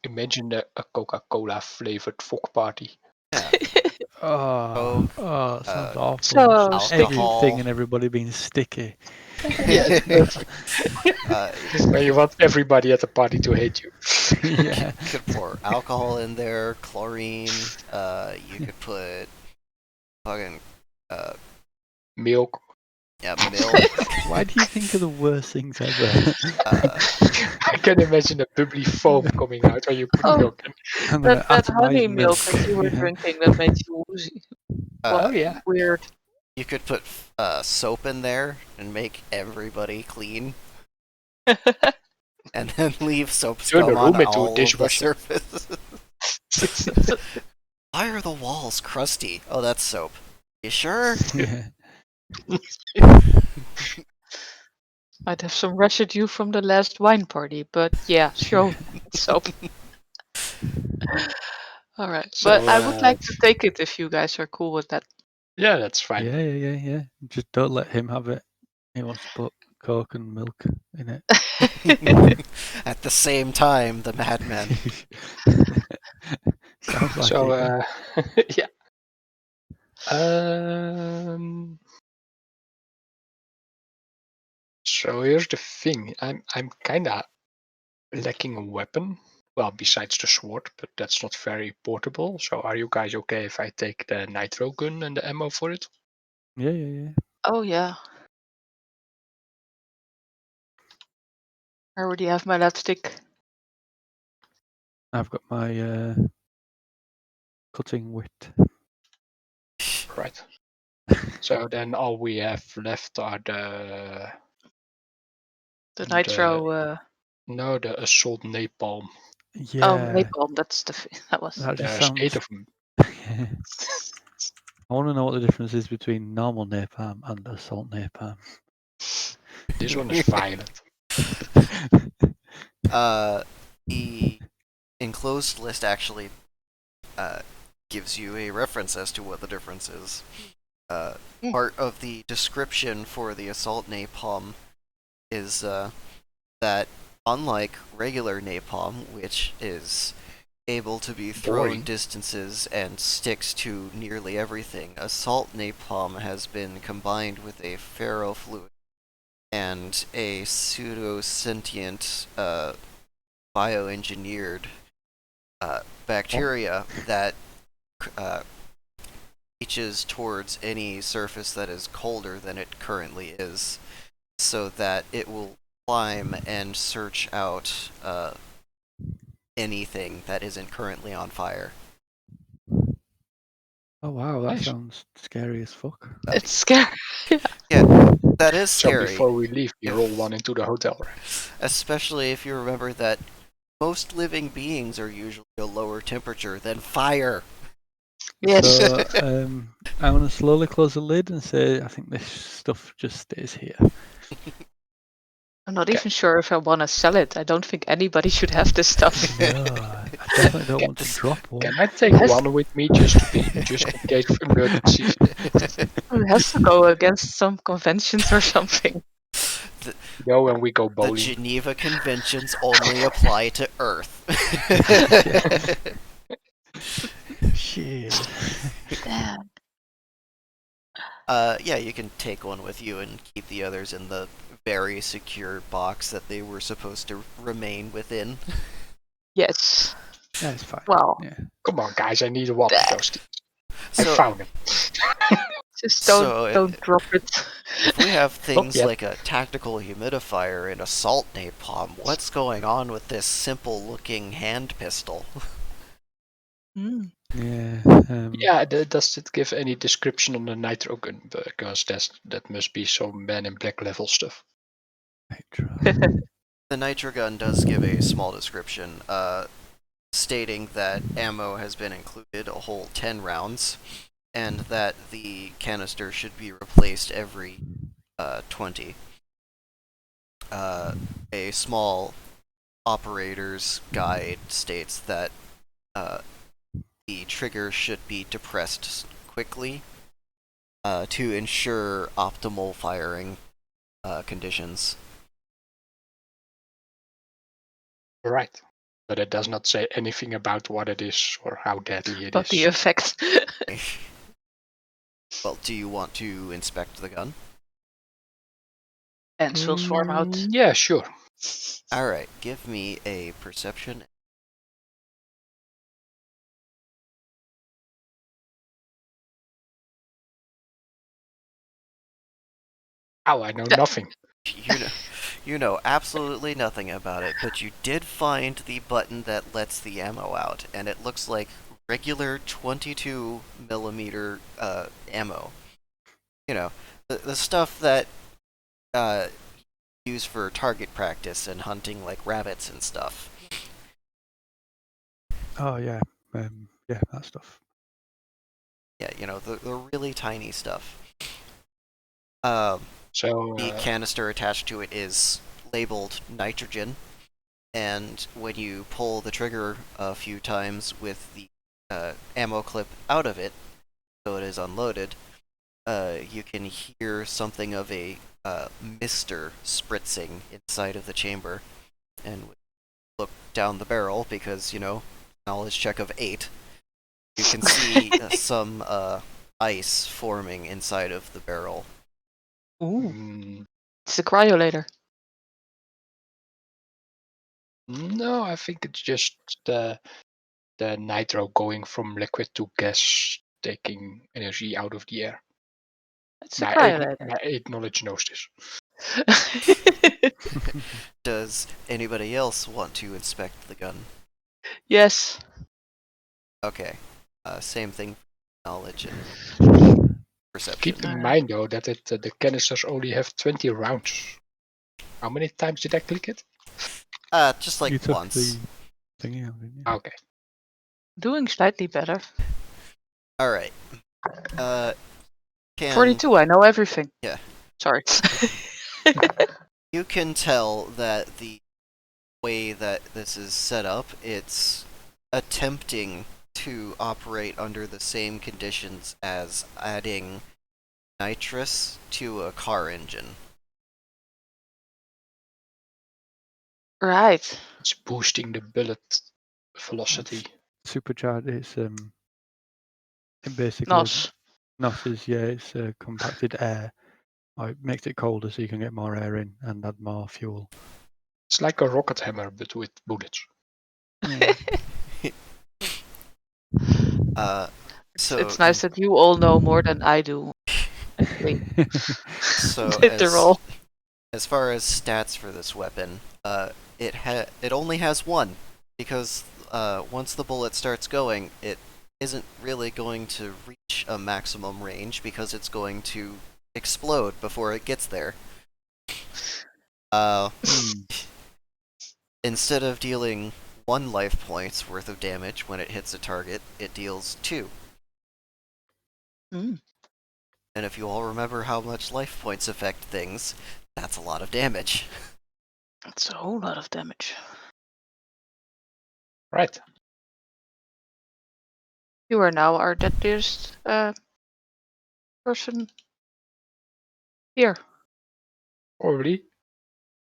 Imagine a Coca-Cola flavored fog party. yeah. Oh, Coke, it sounds awful. So Just sticky. alcohol. everything and everybody being sticky. Yeah, it's perfect. uh, When you want everybody at the party to hate you. Yeah. could pour alcohol in there, chlorine. You could put fucking Milk. milk. Why do you think of the worst things ever? I can imagine a bubbly foam coming out when you put Oh, milk in. I'm gonna that atomize honey milk. milk that you were Yeah. drinking that made you woozy. Uh, Oh yeah. Weird. You could put soap in there and make everybody clean, and then leave soap Turn the scum on room into a all of the dishwasher. surface. Why are the walls crusty? Oh, that's soap. You sure? Yeah. Might have some residue from the last wine party, but yeah, sure. Soap. All right. So But I would like to take it if you guys are cool with that. yeah, that's fine. Yeah. Just don't let him have it. He wants to put Coke and milk in it. At the same time, the madman. Sounds like So it. Yeah. yeah. So here's the thing. I'm kinda lacking a weapon. Well, besides the sword, but that's not very portable. So are you guys okay if I take the nitro gun and the ammo for it? Yeah. Oh yeah. I already have my lab stick. I've got my cutting wit. Right. So then all we have left are The the nitro. no, the assault napalm. Oh, Yeah, napalm. That's that was. that just There's 8 sounds. of them. I want to know what the difference is between normal napalm and assault napalm. This one is violent. The enclosed list actually gives you a reference as to what the difference is. Part of the description for the assault napalm is that unlike regular napalm, which is able to be thrown Boring. distances and sticks to nearly everything, assault napalm has been combined with a ferrofluid and a pseudo-sentient bioengineered bacteria that reaches towards any surface that is colder than it currently is, so that it will climb and search out anything that isn't currently on fire. Oh wow, that Nice. sounds scary as fuck. It's scary. Yeah, that is So scary. before we leave, we If- roll one into the hotel, right? Especially if you remember that most living beings are usually a lower temperature than fire. Yes. So I'm gonna slowly close the lid and say, I think this stuff just stays here. I'm not Okay. even sure if I want to sell it. I don't think anybody should have this stuff. No, I definitely don't want to drop one. Can I take Yes. one with me just in case of emergencies? It has to go against some conventions or something. When we go The bowling. Geneva Conventions only apply to Earth. Shit. Damn. Yeah, you can take one with you and keep the others in the very secure box that they were supposed to remain within. Yes. That's fine. Well, Yeah. Come on, guys, I need one of those things. I So, found him. just So, don't drop it. if we have things yet. like a tactical humidifier and assault napalm, what's going on with this simple-looking hand pistol? Yeah. Yeah, does it give any description on the nitro gun? Because that must be some Man in Black level stuff. Nitro. The nitro gun does give a small description, stating that ammo has been included, a whole 10 rounds, and that the canister should be replaced every 20. A small operator's guide states that the trigger should be depressed quickly to ensure optimal firing conditions. Right. But it does not say anything about what it is or how deadly it But the is. effect. Well, do you want to inspect the gun? Ants will swarm out. Yeah, sure. Alright, give me a perception. Ow, I know nothing. You know absolutely nothing about it, but you did find the button that lets the ammo out, and it looks like regular 22 millimeter ammo. You know, the stuff that use for target practice and hunting like rabbits and stuff. Oh yeah, yeah, that stuff. Yeah, you know, the really tiny stuff. So, The canister attached to it is labeled nitrogen, and when you pull the trigger a few times with the ammo clip out of it, so it is unloaded, you can hear something of a mister spritzing inside of the chamber, and look down the barrel because, you know, knowledge check of 8. You can see some ice forming inside of the barrel. Ooh, mm, it's the cryolator. no, I think it's just the nitro going from liquid to gas, taking energy out of the air. It's the My cryolator. 8 knowledge knows this. Does anybody else want to inspect the gun? Yes. Okay. Same thing, knowledge and perception. Keep in mind though that the canisters only have 20 rounds. How many times did I click it? Just like you took once. the thingy out, didn't you? Okay. Doing slightly better. Alright. Can 42, I know everything. Yeah. Sorry. you can tell that the way that this is set up, it's attempting to operate under the same conditions as adding nitrous to a car engine. Right. It's boosting the bullet velocity. Supercharged. It's it basically NOS. NOS is it's compacted air. It makes it colder so you can get more air in and add more fuel. It's like a rocket hammer but with bullets. Yeah. So It's nice that you all know more than I do. Actually. So Did the roll. as far as stats for this weapon, it only has 1 because once the bullet starts going, it isn't really going to reach a maximum range because it's going to explode before it gets there. Instead of dealing 1 life point's worth of damage when it hits a target, it deals 2. Mm. And if you all remember how much life points affect things, that's a lot of damage. That's a whole lot of damage. Right. You are now our deadliest person here. Already.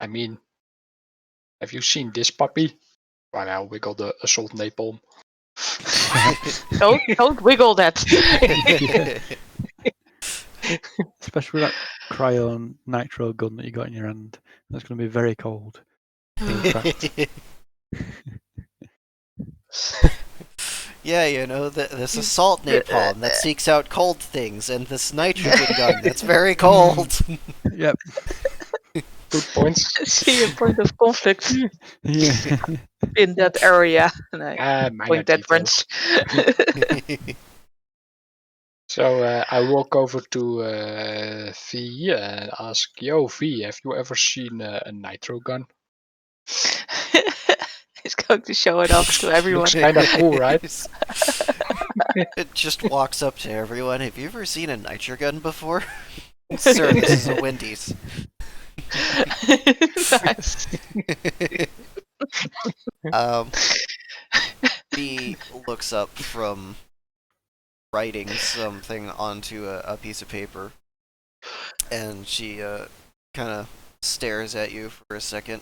I mean, have you seen this puppy? Well, I'll wiggle the assault napalm. Don't wiggle that. Especially with that cryo nitro gun that you got in your hand. That's going to be very cold. Being trapped. Yeah, you know, this assault napalm that seeks out cold things, and this nitrogen gun that's very cold. Yep. Good points. See a point of conflict Yeah. in that area. And I Minor point at details. Prince. So I walk over to V and ask, "Yo, V, have you ever seen a nitro gun? He's going to show it off to everyone. Looks kind of cool, right?" It just walks up to everyone. Have you ever seen a nitro gun before? Sir, this is a Wendy's. Nice. He looks up from writing something onto a piece of paper, and she kind of stares at you for a second.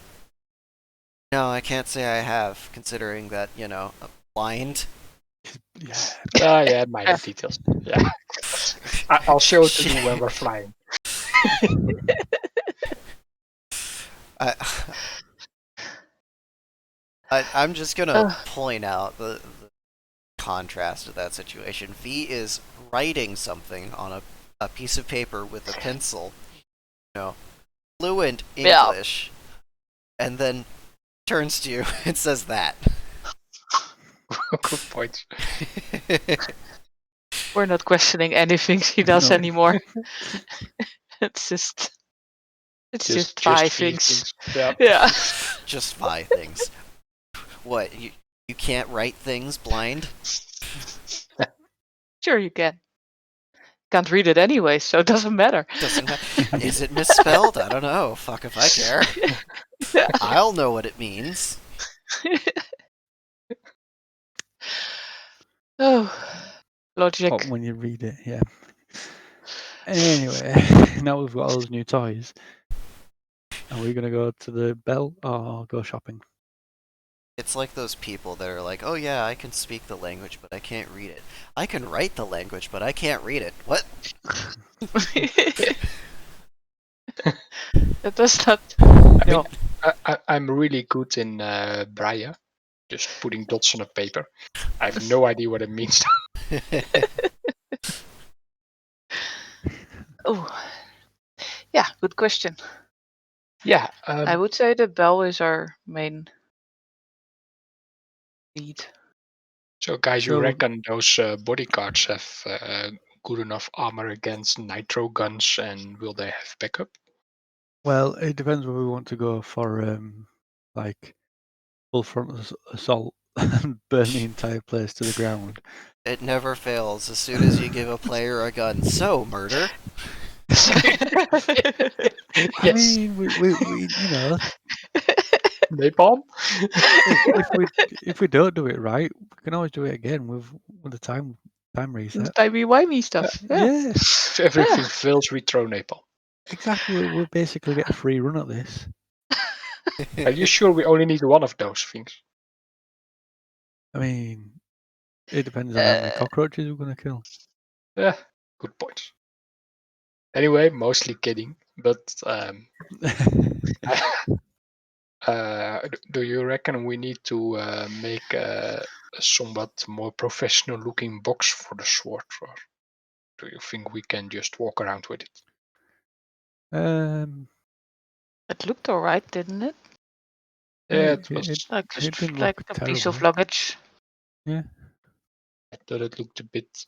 No, I can't say I have, considering that, you know, blind. Yeah. Yeah, minor details. Yeah. I'll show it to you when we're flying. I, I'm just gonna Ugh. point out the contrast of that situation. V is writing something on a piece of paper with a pencil, fluent Yeah. English, and then turns to you and says that. Good point. We're not questioning anything she does No. anymore. It's just Just five few things. Yeah. Yeah. Just 5 things. What, you can't write things blind? Sure you can. Can't read it anyway, so it doesn't matter. Doesn't matter. Is it misspelled? I don't know. Fuck if I care. I'll know what it means. Oh, logic. What, when you read it, yeah. Anyway, now we've got all those new toys. Are we gonna go to the Bell or go shopping? It's like those people that are like, oh yeah, I can speak the language, but I can't read it. I can write the language, but I can't read it. What? That does not. I No. mean, I'm really good in Braille, just putting dots on a paper. I have no idea what it means. Oh, yeah. Good question. Yeah. I would say the bell is our main lead. So, guys, you So- reckon those bodyguards have good enough armor against nitro guns, and will they have backup? Well, it depends where we want to go for like full front assault and burn the entire place to the ground. It never fails as soon as you give a player a gun. So, murder? I Yes. mean, we you know, Napalm? if we don't do it right, we can always do it again with the time reset. Timey-wimey stuff. Yeah. Yeah, If everything fails, we throw napalm. exactly. We'll basically get a free run at this. Are you sure we only need one of those things? I mean, it depends on how many Uh, cockroaches we're gonna kill. Yeah, good point. Anyway, mostly kidding. But do you reckon we need to make a somewhat more professional-looking box for the sword, or do you think we can just walk around with it? um, It looked alright, didn't it? Yeah, it, it, Like it just didn't like look a piece of terrible. luggage. Yeah, I thought it looked a bit.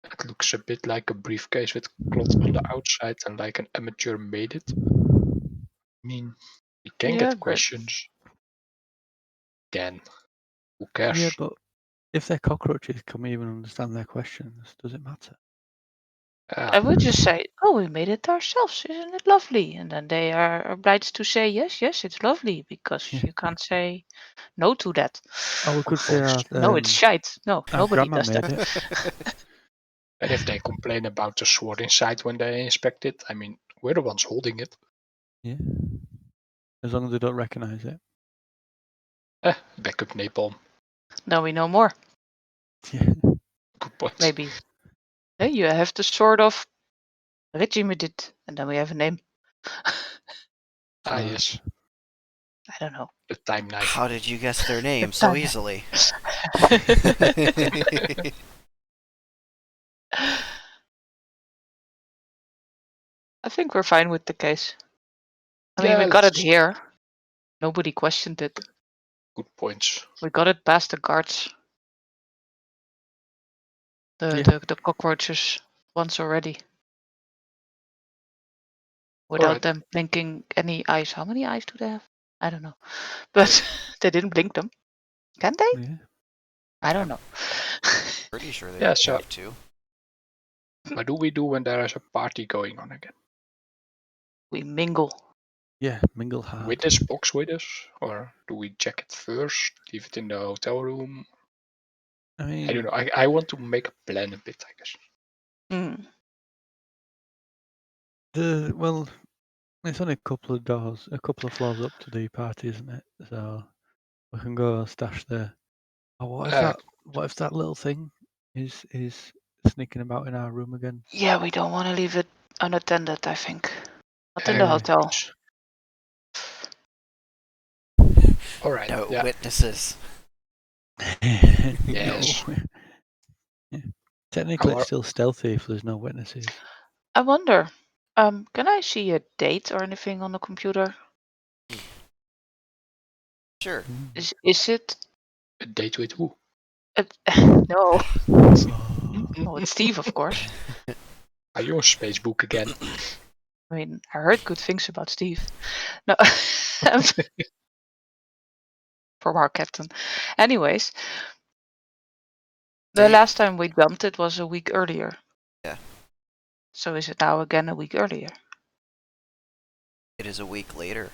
It looks a bit like a briefcase with cloth on the outside and like an amateur made it. I mean, we can Yeah, get but questions. Can. Who cares? yeah, but if they're cockroaches, can we even understand their questions? Does it matter? I would just say, "Oh, we made it ourselves. Isn't it lovely?" And then they are obliged to say, "Yes, yes, it's lovely," because Yeah. you can't say no to that. Or we could say No, it's shite. No, our nobody grandma does made that. it. And if they complain about the sword inside when they inspect it, I mean, we're the ones holding it. Yeah, as long as they don't recognize it. Backup napalm. Now we know more. Yeah. Good point. Maybe. Hey, you have to sort of regiment it, and then we have a name. Yes. I don't know. The time knife. How did you guess their name so Time. easily? I think we're fine with the case. I mean, Yeah, we got it let's- here. Nobody questioned it. Good points. We got it past the guards. The cockroaches once already. Without Alright. them blinking any eyes. How many eyes do they have? I don't know. But they didn't blink them. Can they? Yeah. I don't know. Pretty sure they Yeah, so have to. what do we do when there is a party going on again? We mingle. Yeah, mingle hard. With this box with us? Or do we check it first? Leave it in the hotel room? I mean, I don't know. I want to make a plan a bit, I guess. Mm. well, it's only a couple of floors up to the party, isn't it? So we can go stash there. Oh, what if Uh, that? What if that little thing is sneaking about in our room again. Yeah, we don't want to leave it unattended, I think. Not in the hotel. All right. No Yeah. witnesses. Yes. No. Yeah. Technically, Our- it's still stealthy if there's no witnesses. I wonder, can I see a date or anything on the computer? Sure. Mm. Is it? A date with who? No. Oh. Oh, it's Steve, of course. Are you on Facebook again? I mean, I heard good things about Steve. No, from our captain. Anyways, the Date? last time we dumped it was a week earlier. Yeah. So is it now again a week earlier? It is a week later.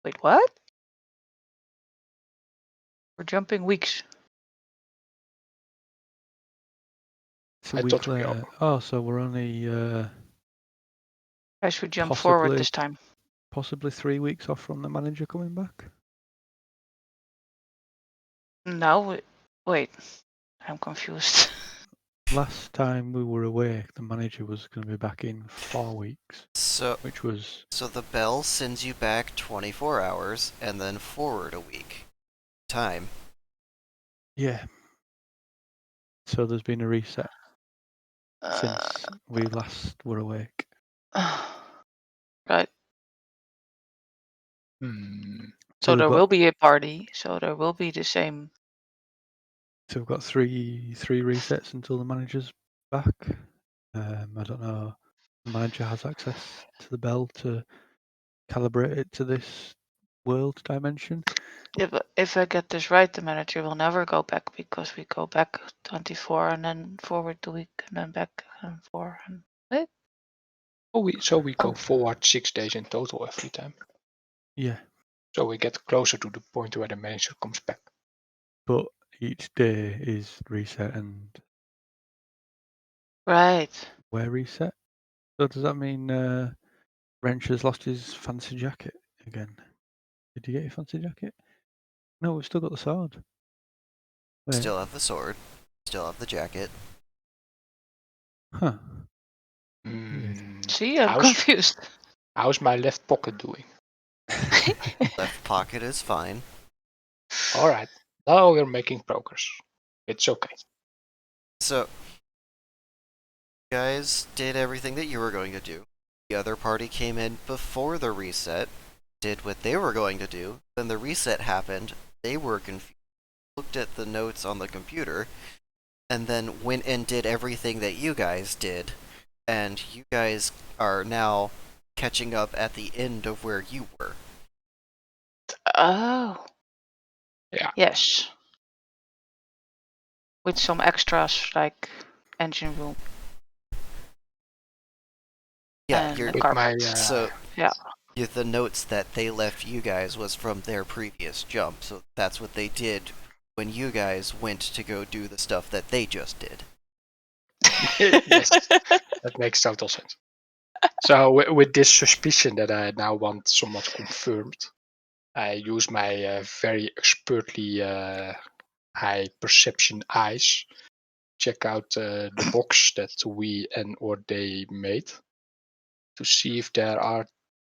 Wait, what? We're jumping weeks. It's a I week thought we later. Oh, so we're only I should jump forward Possibly. this time. possibly 3 weeks off from the manager coming back. No, wait. I'm confused. Last time we were away, the manager was going to be back in 4 weeks, So which was the bell sends you back 24 hours and then forward a week. Time. yeah. So there's been a reset since we last were awake. Right. Hmm. So we've there got will be a party. So there will be the same. So we've got three resets until the manager's back. I don't know. The manager has access to the bell to calibrate it to this world dimension. Yeah, but if I get this right, the manager will never go back because we go back 24 and then forward the week and then back and 4 and what? So we go Oh. forward 6 days in total every time. Yeah, So we get closer to the point where the manager comes back. but each day is reset and Right. we're reset. So does that mean Wrench has lost his fancy jacket again? Did you get your fancy jacket? No, we've still got the sword. Wait, Still have the sword. Still have the jacket. huh? See, I'm How's, confused. how's my left pocket doing? Left pocket is fine. All right. Now we're making progress. It's okay. So, you guys did everything that you were going to do. The other party came in before the reset, did what they were going to do. Then the reset happened. They were confused, looked at the notes on the computer, and then went and did everything that you guys did. And you guys are now catching up at the end of where you were. Oh. Yeah. Yes. With some extras like engine room. Yeah, and you're the With my carpets. so Yeah. the notes that they left you guys was from their previous jump, so that's what they did when you guys went to go do the stuff that they just did. yes, that makes total sense. So with this suspicion that I now want somewhat confirmed, I use my very expertly high perception eyes, check out the box that we and or they made to see if there are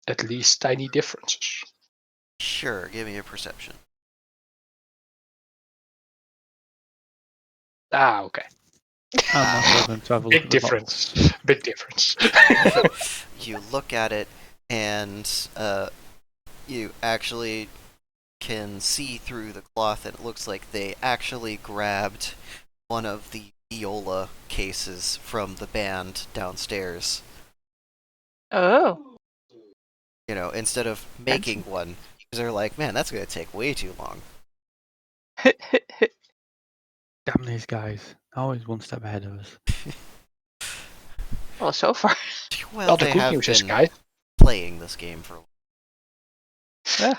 at least tiny differences. Sure, give me a perception. Ah, okay. I'm also going to have a look Big at the difference. box. Big difference. You look at it, and you actually can see through the cloth, and it looks like they actually grabbed one of the viola cases from the band downstairs. Oh. You know, instead of making one, because they're like, man, that's going to take way too long. Damn these guys! Always one step ahead of us. Well, so far. Well, The they good have news is, been guys, playing this game for a while.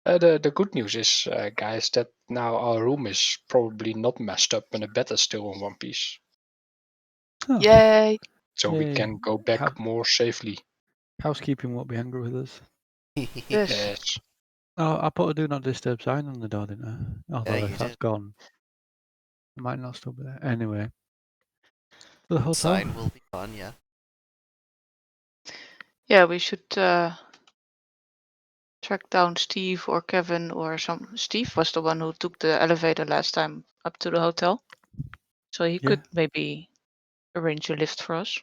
the good news is, guys, that now our room is probably not messed up and the bed is still in one piece. Oh, Yay. So we Yay. can go back How- more safely. Housekeeping won't be angry with us. Yes. Yes. Oh, I put a do not disturb sign on the door, didn't I? Although you if that's did. gone, it might not still be there. Anyway, the hotel. Sign will be on, yeah. Yeah, we should track down Steve or Kevin or some. Steve was the one who took the elevator last time up to the hotel, so he Yeah. could maybe arrange a lift for us,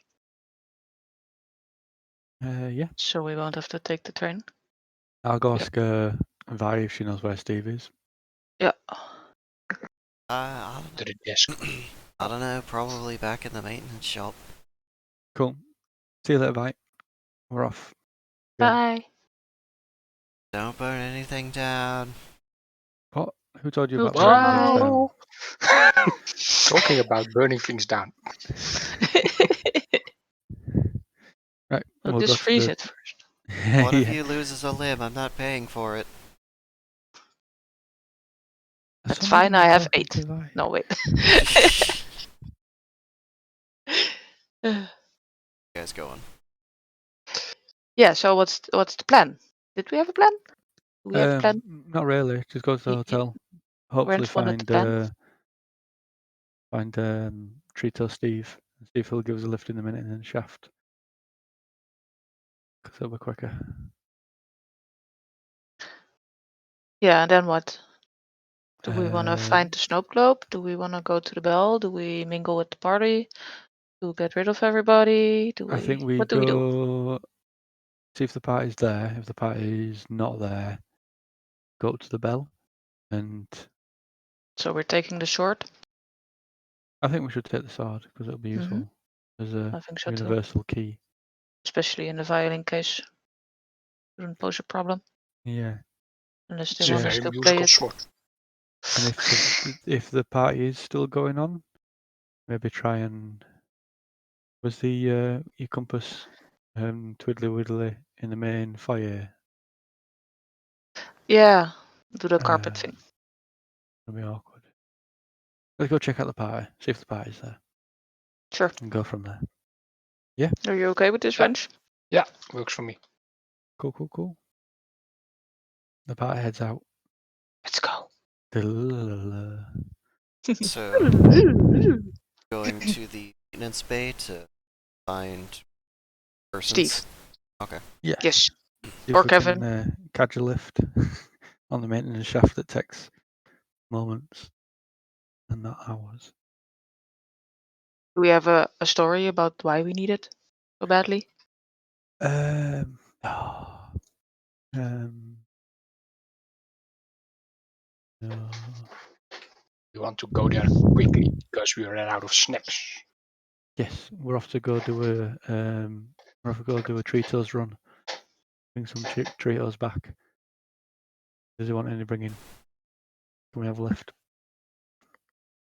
Yeah. so we won't have to take the train. I'll go Yep. ask Vi if she knows where Steve is. Yeah. I To the desk. I don't know, probably back in the maintenance shop. Cool. See you later, Vi. We're off. Bye. Don't burn anything down. What? Who told you We'll about burning things try. down? Talking about burning things down. Right. We'll We'll go just to freeze the. it first. One of Yeah. you loses a limb, I'm not paying for it. That's Someone fine. I have talking 8. to Vi. No, wait. You guys going? Yeah. So what's the plan? Did we have a plan? Do we have a plan? Not really. Just go to the hotel. Hopefully Rent wanted to plan. find Trito Steve and see if he'll give us a lift in a minute and then shaft. Because it'll be quicker. Yeah. And then what? Do we want to find the snow globe? Do we want to go to the bell? Do we mingle with the party? Do we get rid of everybody? I think we What do we do? go see if the party's there. If the party's not there, go up to the bell. And So we're taking the short. I think we should take the sword because it'll be useful as a I think so too. universal key. Especially in the violin case. Shouldn't pose a problem Yeah. unless they It's a want to very still play musical it. sword. And if the party is still going on, maybe try and was the your compass twiddly widdly in the main foyer. Yeah. Do the carpet thing. It'll be awkward. Let's go check out the party. See if the party's there. Sure. And go from there. Are you okay with this, Yeah. Wrench? Yeah, works for me. Cool. The party heads out. Let's go. So, going to the maintenance bay to find persons? Steve. Okay. Yeah. Yes. See Or if we Kevin. can catch a lift on the maintenance shaft that takes moments and not hours. Do we have a story about why we need it so badly? No. We want to go there quickly because we ran out of snacks. Yes, we're off to go do a Tritos run. Bring some Tritos back. Does he want any bringing? Can we have a lift?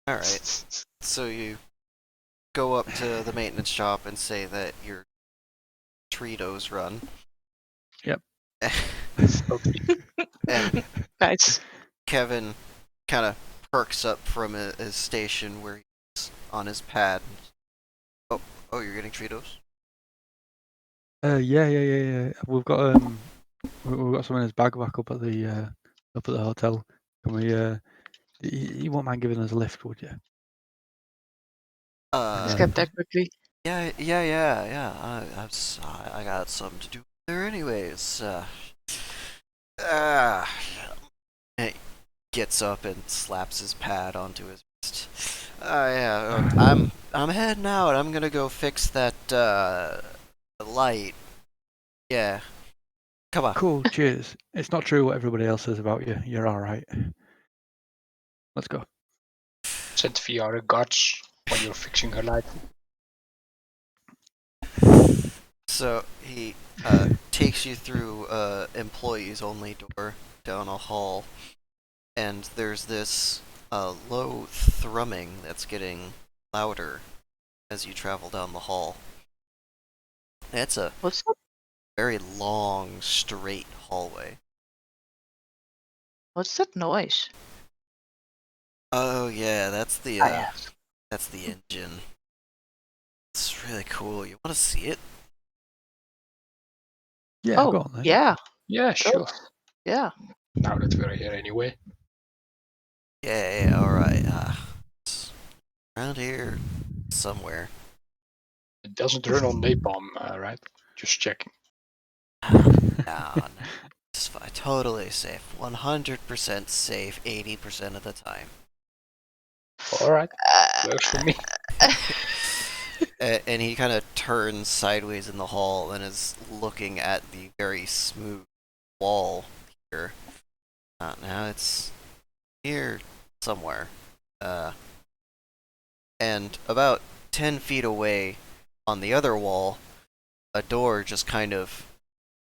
Alright. So you go up to the maintenance shop and say that your Tritos run. Yep. And Nice. Kevin kind of perks up from his station where he's on his pad. Oh, you're getting Tritos? Yeah. We've got some in his bag back up at the hotel. Can we? You won't mind giving us a lift, would you? Let's get there quickly. Yeah. I got something to do there anyways. He gets up and slaps his pad onto his wrist. I'm heading out. I'm gonna go fix that light. Yeah. Come on. Cool. Cheers. It's not true what everybody else says about you. You're all right. Let's go. Send VR guards when you're fixing her light. So he takes you through employees only door down a hall, and there's this low thrumming that's getting louder as you travel down the hall. It's a What's that? very long, straight hallway. What's that noise? Oh yeah, that's the engine. It's really cool. You want to see it? Yeah, go on then. Yeah. Yeah, sure. Yeah. now that we're here anyway. Yeah, alright. It's around here somewhere. It doesn't run on napalm, right? Just checking. No. It's fine. Totally safe. 100% safe 80% of the time. Alright, works for me. And he kind of turns sideways in the hall and is looking at the very smooth wall here. Now it's here somewhere. And about 10 feet away on the other wall, a door just kind of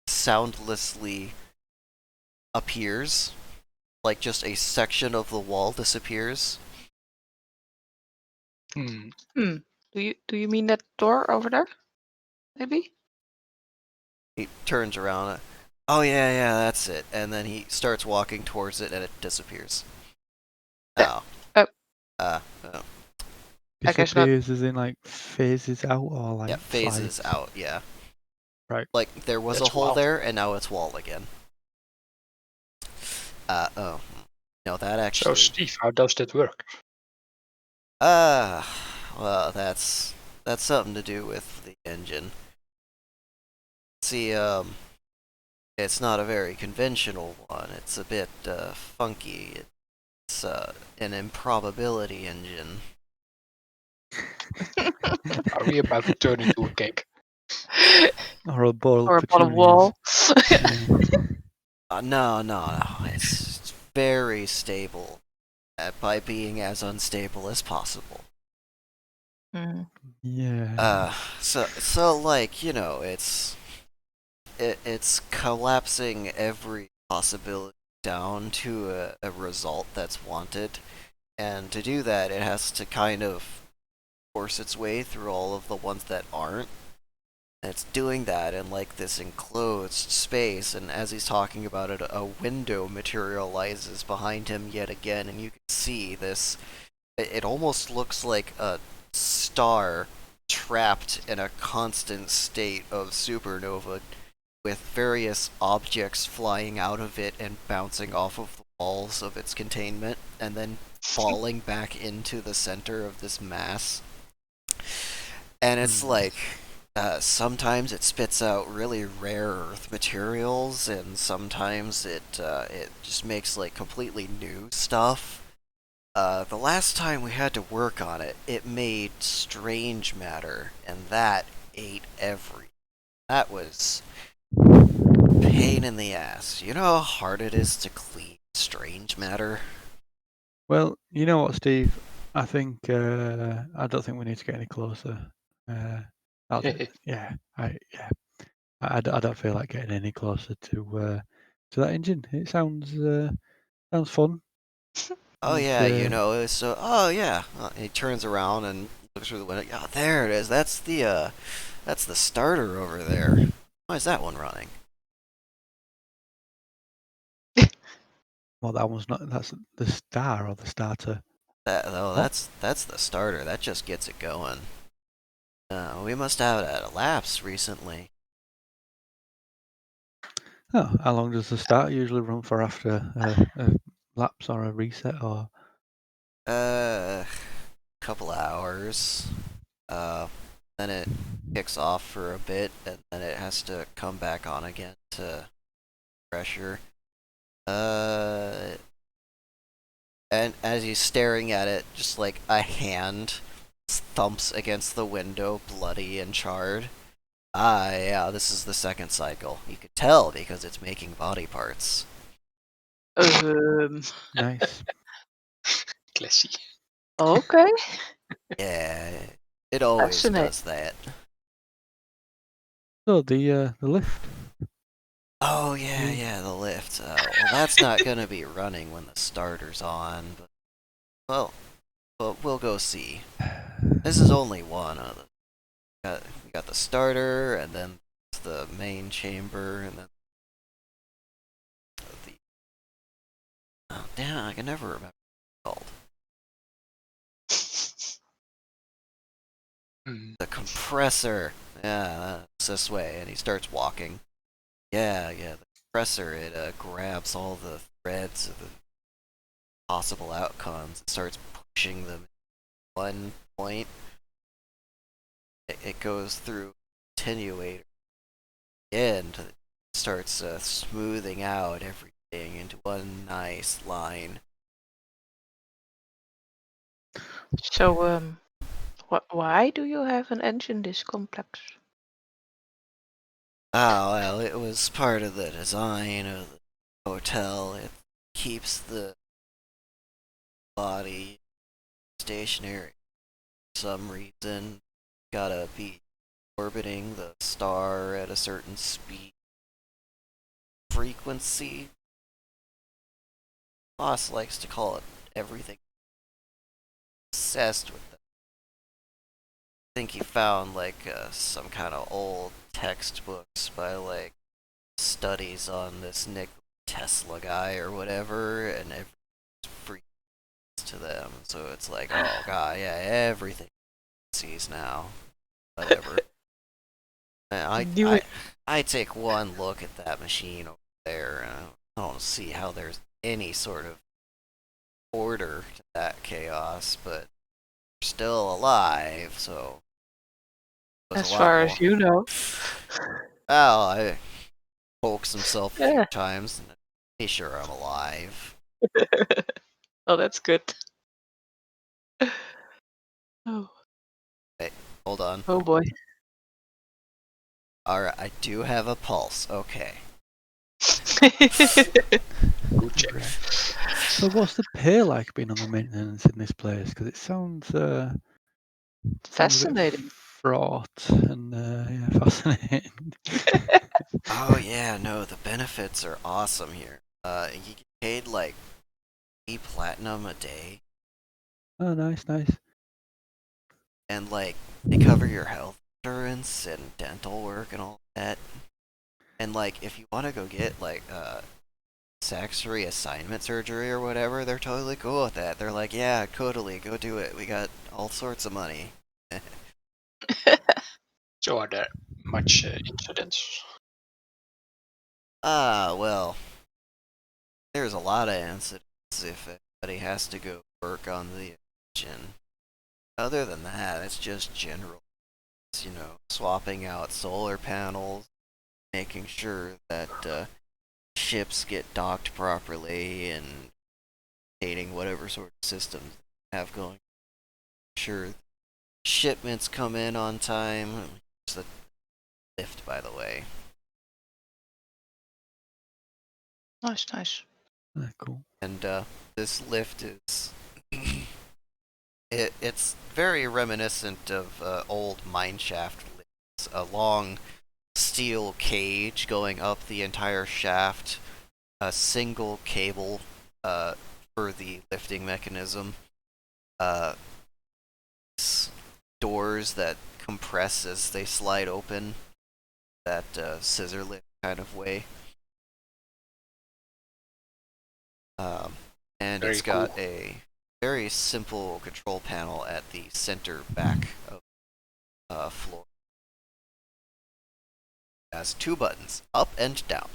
soundlessly appears. Like just a section of the wall disappears. Hmm. Do you mean that door over there? Maybe? He turns around. Oh yeah, that's it. And then he starts walking towards it, and it disappears. Oh. Oh. Oh. I guess not. Disappears as in like phases out or like Yeah, phases slides? out. Yeah. Right. Like there was That's a hole wild. there, and now it's wall again. Oh. No, that So, actually. Steve, how does that work? Well, that's something to do with the engine. See, it's not a very conventional one. It's a bit funky. It's an improbability engine. Are we about to turn into a cake? Or a ball Or of a pot of petunias? wall. Yeah. No. It's very stable by being as unstable as possible. Hmm. Yeah. So like it's collapsing every possibility down to a result that's wanted, and to do that, it has to kind of force its way through all of the ones that aren't. And it's doing that in like this enclosed space, and as he's talking about it, a window materializes behind him yet again, and you can see this. It almost looks like a star trapped in a constant state of supernova, with various objects flying out of it and bouncing off of the walls of its containment, and then falling back into the center of this mass. And it's like, sometimes it spits out really rare earth materials, and sometimes it just makes like completely new stuff. The last time we had to work on it, it made strange matter, and that ate every. That was pain in the ass. You know how hard it is to clean strange matter? Well, you know what, Steve? I think I don't think we need to get any closer. Yeah, I don't feel like getting any closer to that engine. It sounds fun. Oh And, yeah, it was so. Oh yeah. He turns around and looks through the window. Yeah, there it is. That's the starter over there. Why is that one running? well, that one's not. That's the star or the starter. That's the starter. That just gets it going. We must have had a lapse recently. Oh, how long does the starter usually run for after a lapse or a reset or? Couple hours. Then it kicks off for a bit, and then it has to come back on again to pressure. And as he's staring at it, just like a hand thumps against the window, bloody and charred. Ah, yeah, this is the second cycle. You could tell because it's making body parts. Nice. Classy. Okay. Yeah, it always Fascinating. does that. So the lift. Oh yeah, the lift. Well, that's not gonna be running when the starter's on, but we'll go see. This is only one of the. We got the starter, and then the main chamber, and then the. Oh damn! I can never remember what it's called. Hmm. The compressor. Yeah, that's this way, and he starts walking. Yeah, the compressor. It grabs all the threads of the possible outcomes. It starts pushing them at one point. It goes through attenuator and starts smoothing out everything into one nice line. So, why do you have an engine this complex? Oh, well, it was part of the design of the hotel. It keeps the body stationary for some reason. Gotta be orbiting the star at a certain speed. Frequency. Boss likes to call it everything. Obsessed with it. I think he found like some kind of old textbooks by like studies on this Nikola Tesla guy or whatever, and everything's freaks to them. So it's like, oh god, yeah, everything sees now. Whatever. Do it. I take one look at that machine over there, and I don't see how there's any sort of order to that chaos, but we're still alive, so it was As a lot far more. as you know. Well, I pokes himself a few Yeah. times and be sure I'm alive. Oh, that's good. Oh, Hold on. oh boy. Alright, I do have a pulse. Okay. Good check. Right. So what's the pay like being on the maintenance in this place? Because it sounds a bit Fascinating. fraught and yeah, fascinating. Oh yeah, no, the benefits are awesome here. You get paid like 8 platinum a day, Oh, nice, nice. and like they cover your health insurance and dental work and all that. And like if you want to go get like sex reassignment surgery or whatever, they're totally cool with that. They're like, yeah, totally, go do it. We got all sorts of money. So are there much incidents? Well, there's a lot of incidents if anybody has to go work on the engine. Other than that, it's just general, swapping out solar panels, making sure that ships get docked properly, and maintaining whatever sort of systems they have going. Sure, shipments come in on time. It's the lift, by the way. Nice, nice. Cool. And this lift is it's very reminiscent of old mineshaft lifts. A long steel cage going up the entire shaft, a single cable for the lifting mechanism, uh, doors that compress as they slide open, that scissor lift kind of way. And Very it's got cool. a very simple control panel at the center back of floor. It has 2 buttons, up and down.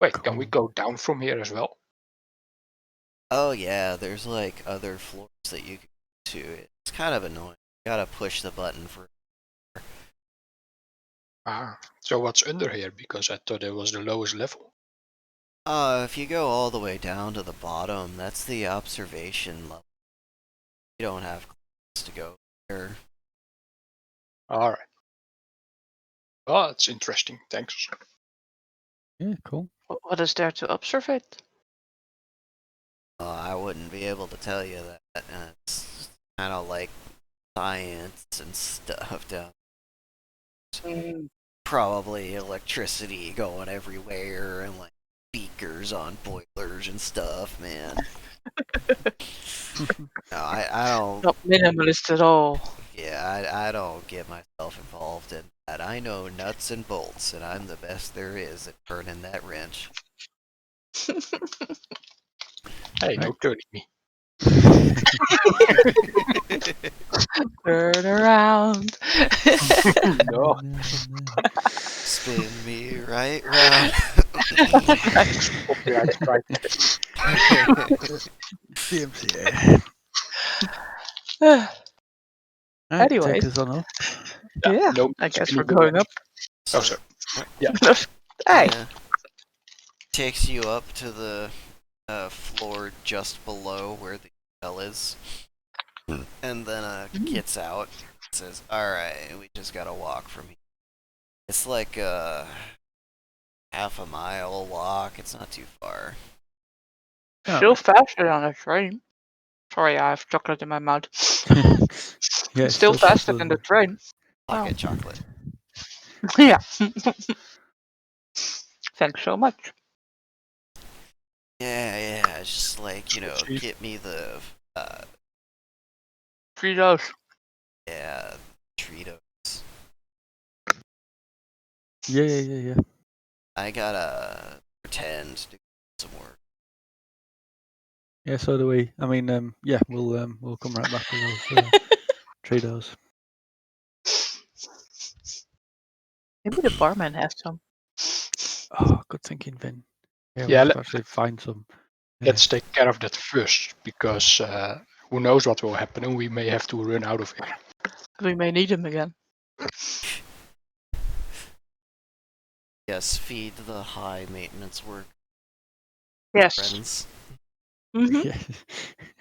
Wait, can we Cool. go down from here as well? Oh yeah, there's like other floors that you can go to. It's kind of annoying. You gotta push the button for. Ah, so what's under here? Because I thought it was the lowest level. If you go all the way down to the bottom, that's the observation level. You don't have class to go there. Alright. Oh, that's interesting. Thanks. Yeah, cool. What is there to observe? I wouldn't be able to tell you that. It's kind of like science and stuff down. Probably electricity going everywhere and like beakers on boilers and stuff, man. No, I don't. Not minimalist at all. Yeah, I don't get myself involved in that. I know nuts and bolts, and I'm the best there is at turning that wrench. Hey, Right. no turning me. Turn around. No. Spin me right round. Copyright strike. DMCA. Right, Anyway. take us on up. Yeah, No, I guess spinning we're going already. up. Oh, sorry. Yeah. Hey. Yeah. Takes you up to the floor just below where the bell is, and then gets out. Says, "All right, we just gotta walk from here. It's like a half a mile walk. It's not too far." Still faster than a train. Sorry, I have chocolate in my mouth. Yeah, it's Still faster faster than the train. Pocket Wow. chocolate. Yeah. Thanks so much. Yeah. It's just like, Cheese. get me the 3 those. yeah, Cheetos. Yeah. I gotta pretend to do some work. Yeah, so do we. I mean, yeah, we'll come right back with those Tritos. Maybe the barman has some. Oh, good thinking, Vin. Yeah, we Yeah, have to actually find some. let's take care of that first, because who knows what will happen, and we may have to run out of here. We may need him again. Yes, feed the high maintenance work Yes. friends. Mm-hmm. Yeah.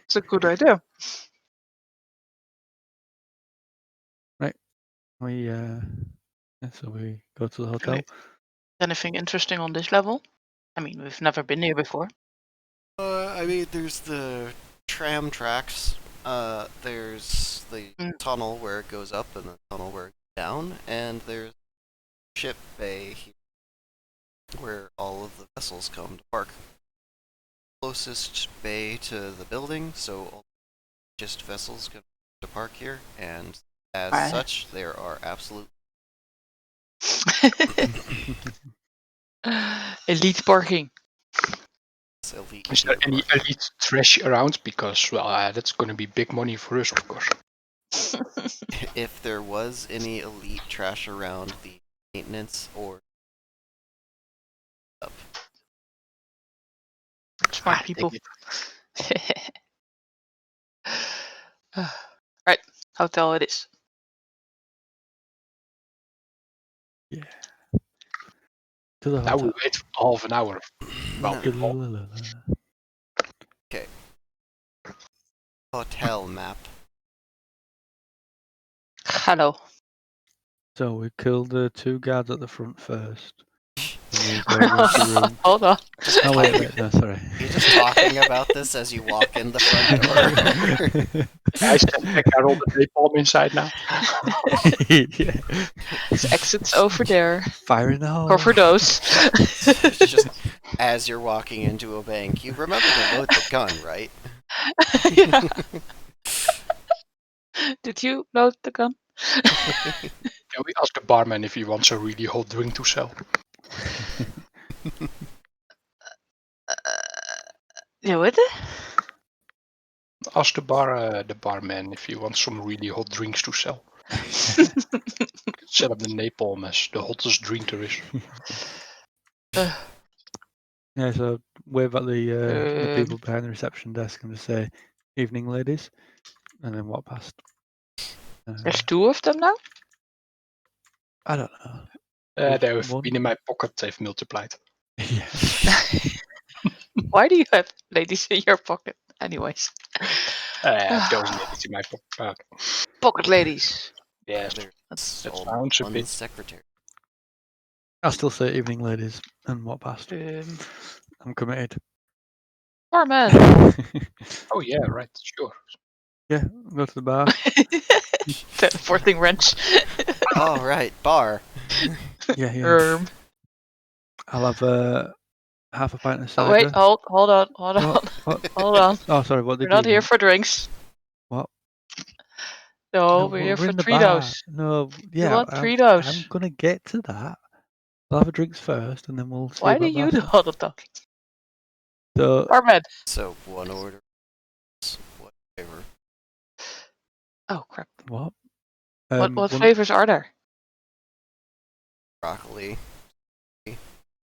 It's a good idea. So we go to the hotel. Anything interesting on this level? I mean, we've never been here before. I mean, there's the tram tracks. There's the tunnel where it goes up and the tunnel where it goes down, and there's ship bay here, where all of the vessels come to park. Closest bay to the building, so all just vessels come to park here, and as Right. such, there are absolute Elite parking. elite. Is there indoor any parking. elite trash around? Because, well, that's going to be big money for us, of course. If there was any elite trash around the maintenance or up, Smart Ah, people. take it. Right, hotel it is. Yeah. To the Now hotel. we wait for half an hour. Well, No. Hotel map. Hello. So we killed the 2 guards at the front first. And we go room to room. Hold on. Just Oh wait, no, sorry. You're just talking about this as you walk in the front door. I stand back. I roll the napalm inside now. Yeah. His exit's over there. Fire in the hole. Cover those. It's just as you're walking into a bank, you remember to load the gun, right? Yeah. Did you load the gun? Can we ask the barman if he wants a really hot drink to sell? You with it? Ask the barman if he wants some really hot drinks to sell. Set up the napalm as the hottest drink there is. Yeah, so wave at the people behind the reception desk and just say, "Evening, ladies," and then walk past. There's 2 of them now? I don't know. They have One? been in my pocket. They've multiplied. Yeah. Why do you have ladies in your pocket? Anyways. Those ladies in my pocket. Pocket ladies. Yes, There's that all sounds a one bit. secretary. I'll still say evening, ladies, and walk past. I'm committed. Barman. Oh yeah, right, sure. Yeah, go to the bar. Teleporting wrench. Oh, right, bar. Yeah. I'll have half a pint of cider. Wait, hold on. What? Hold on. Oh, sorry. What We're did not you here want? for drinks. What? No, No, we're here we're for in the bar. Tritos. No, You yeah, want I'm Tritos. gonna get to that. I'll have a drinks first, and then we'll see Why do about you do that. all the talking? So, Barman. So one order. Whatever. Oh crap. what? What one- flavors are there? Broccoli.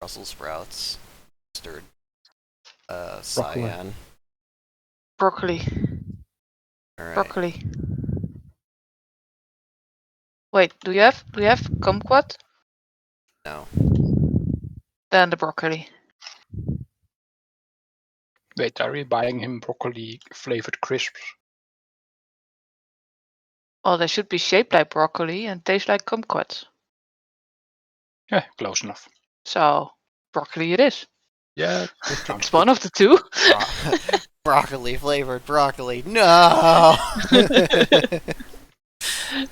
Brussels sprouts, mustard, Broccoli. cyan. Broccoli. All right. Broccoli. Wait, do you have kumquat? No. Then the broccoli. Wait, are we buying him broccoli flavored crisps? Well, they should be shaped like broccoli and taste like kumquat. Yeah, close enough. So, broccoli it is. Yeah, sounds It's one of the two. Broccoli flavored broccoli. No.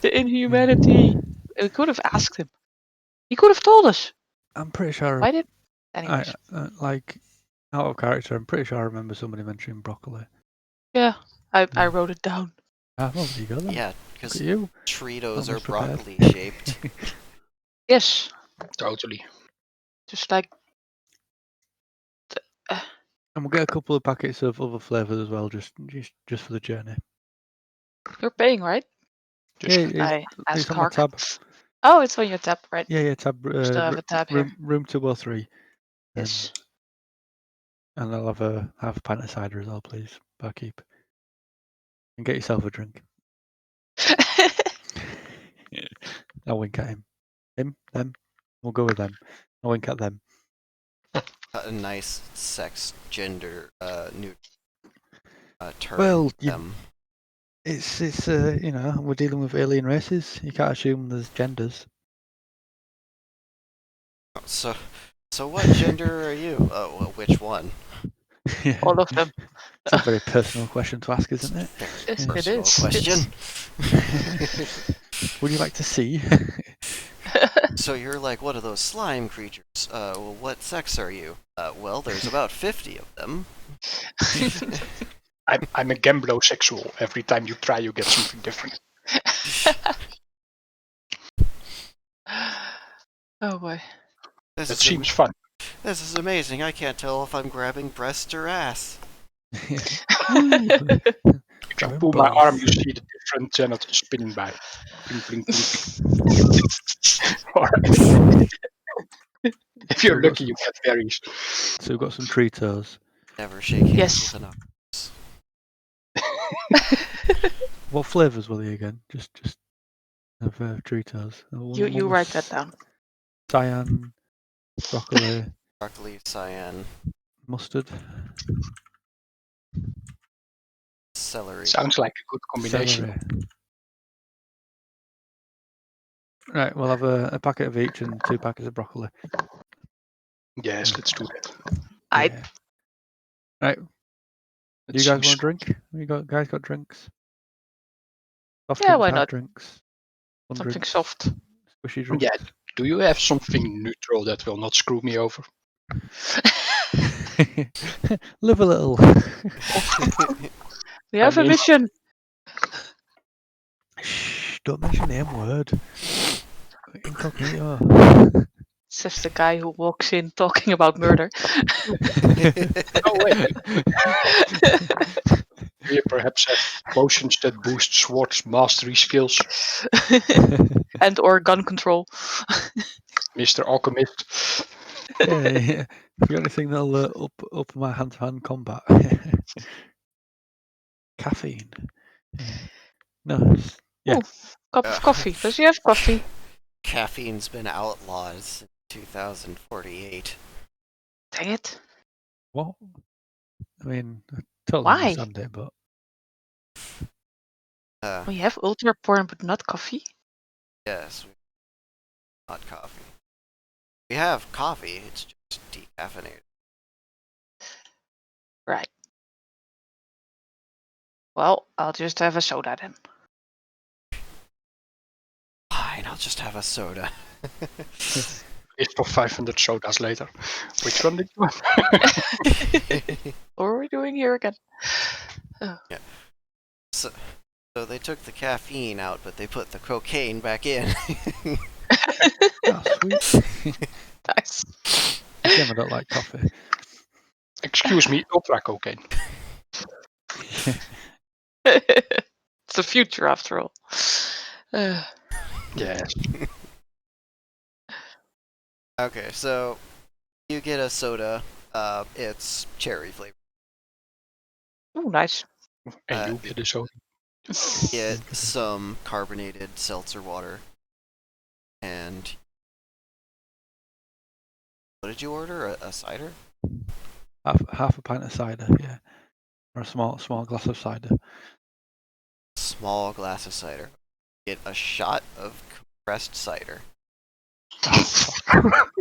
The inhumanity. We could have asked him. He could have told us. I'm pretty sure. Why did? Anyways. Like, out of character, I'm pretty sure I remember somebody mentioning broccoli. Yeah, I wrote it down. Ah, well, there you go then. Yeah, Look because at you. Cheetos Not are much prepared. broccoli shaped. Yes, totally. just like And we'll get a couple of packets of other flavours as well, just for the journey. you're paying, right? Just I It's asked on my Hark. tab. Oh, it's on your tab, right? Yeah, tab. Still have a tab here. room 203. Yes. And I'll have a pint of cider as well, please, barkeep. And get yourself a drink. I'll wink at him. Them. We'll go with them. I'll wink at them. A nice sex gender new term. Well, them. It's we're dealing with alien races. You can't assume there's genders. So what gender are you? Oh, well, which one? Yeah. All of them. It's a very personal question to ask, isn't it? Very Yes, it personal is. question. Would you like to see? So you're like one of those slime creatures. Well, what sex are you? Well, there's about 50 of them. I'm a gamblosexual. Every time you try, you get something different. Oh boy. This That is seems fun. This is amazing. I can't tell if I'm grabbing breast or ass. If you Grab pull my both. arm, you see the different genitals spinning by. Bling, bling, bling. Or if you're lucky, you get berries. So we've got some tree toes. Never shake hands Yes. with an octopus. What flavours were they again? Just of tree toes. You write that down. Cyan, broccoli, Broccoli, cyan, mustard, celery. Sounds like a good combination. celery. Right, we'll have a packet of each and 2 packets of broccoli. Yes, let's do that. I Right, That you guys want seems- a drink? Guys got drinks? Soft Yeah, drinks, why hard not? drinks, fun something drinks, soft. squishy drinks. Yeah. Do you have something neutral that will not screw me over? Live a little. We have I a mean- mission. Shh, don't mention the M word. Incognito. Says the guy who walks in talking about murder. Oh, wait. Do you perhaps have potions that boost Swords mastery skills? And or gun control. Mr. Alchemist. Yeah. You got anything that'll up my hand-to-hand combat? Caffeine. No. Yeah. Cup of coffee. Does he have coffee? Caffeine's been outlawed since 2048. Dang it. What? I mean, I totally Why? understand it, but We have ultra porn but not coffee? Yes, not coffee. We have coffee, it's just decaffeinated. Right. Well, I'll just have a soda then. Fine, I'll just have a soda. List of 500 sodas later. Which one did you want? What are we doing here again? So they took the caffeine out, but they put the cocaine back in. oh, sweet. Nice. Shame I don't like coffee. Excuse me, ultra cocaine. It's the future after all. Yes. Okay, so You get a soda. It's cherry flavor. Oh, nice. And you get a soda. Get some carbonated seltzer water. And what did you order? A cider? Half a pint of cider, yeah, or a small glass of cider. Small glass of cider. Get a shot of compressed cider. Oh, fuck.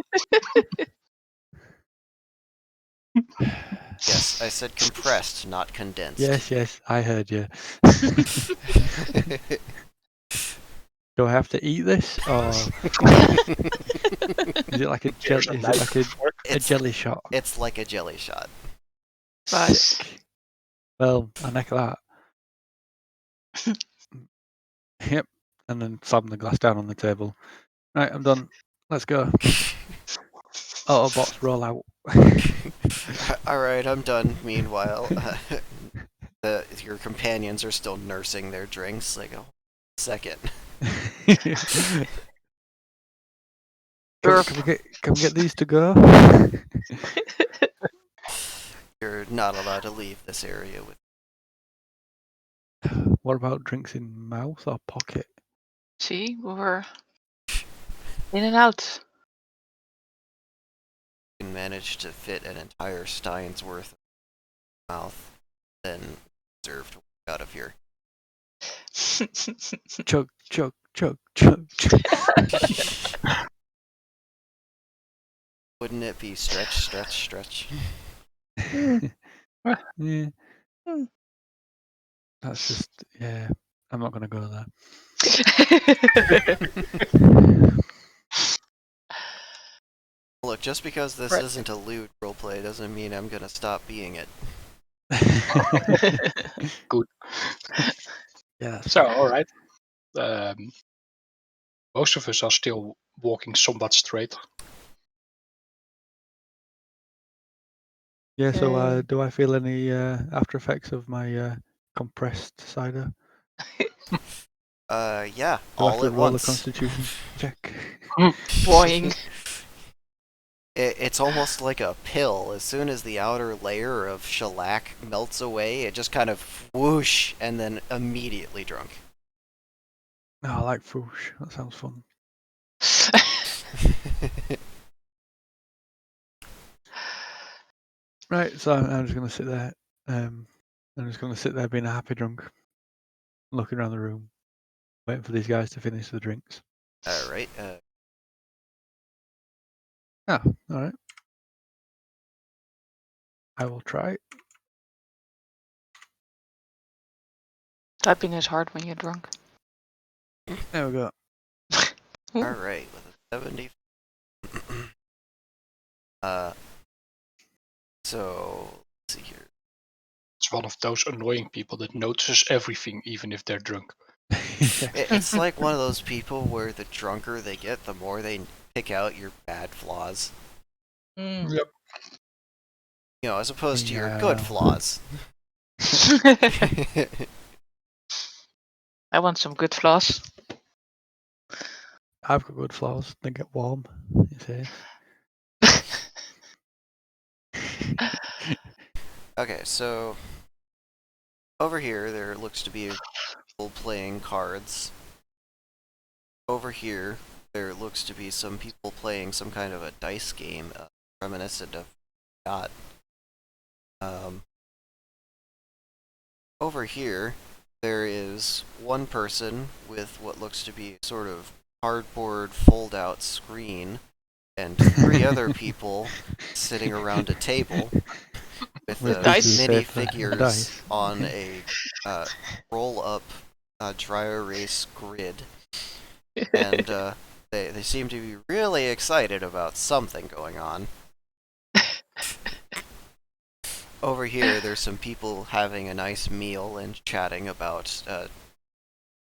Yes, I said compressed, not condensed. Yes, I heard you. Do I have to eat this, or is it like a Here's jelly? Is it knife like and a fork. jelly shot? It's like a jelly shot. Nice. Sick. Well, I neck that. Yep, and then slam the glass down on the table. Right, I'm done. Let's go. Autobots roll out. Alright, I'm done. Meanwhile, your companions are still nursing their drinks. Like, oh, second. Can we get these to go? You're not allowed to leave this area with. What about drinks in mouth or pocket? See, we were in and out. You can manage to fit an entire Stein's worth of mouth, then deserve to walk out of here. Chug, chug, chug, chug, chug. Wouldn't it be stretch? Yeah. Hmm. That's just, yeah, I'm not going to go there. Look, just because this Right. isn't a lewd roleplay doesn't mean I'm gonna stop being it. Good. Yeah, that's So, fine. all right. Most of us are still walking somewhat straight. Yeah, so Okay. do I feel any after effects of my compressed cider? Yeah, Do I have all to at roll a once. constitution check? Boing. It's almost like a pill. As soon as the outer layer of shellac melts away, it just kind of whoosh, and then immediately drunk. Oh, I like foosh. That sounds fun. Right, so I'm just going to sit there. I'm just going to sit there being a happy drunk, looking around the room, waiting for these guys to finish the drinks. Alright, Oh, all right. I will try. Typing is hard when you're drunk. There we go. alright, with a 70. So, let's see here. It's one of those annoying people that notices everything, even if they're drunk. It's like one of those people where the drunker they get, the more they pick out your bad flaws. Mm. Yep. You know, as opposed to your Yeah, good well. flaws. I want some good floss. I've got good flaws. They get warm. It says. Okay, so over here there looks to be people playing cards. Over here there looks to be some people playing some kind of a dice game reminiscent of Yacht. Over here there is one person with what looks to be sort of cardboard fold-out screen and three other people sitting around a table with With dice. pieces of mini paper and figures dice. on a roll-up dry erase grid, and they seem to be really excited about something going on. Over here, there's some people having a nice meal and chatting about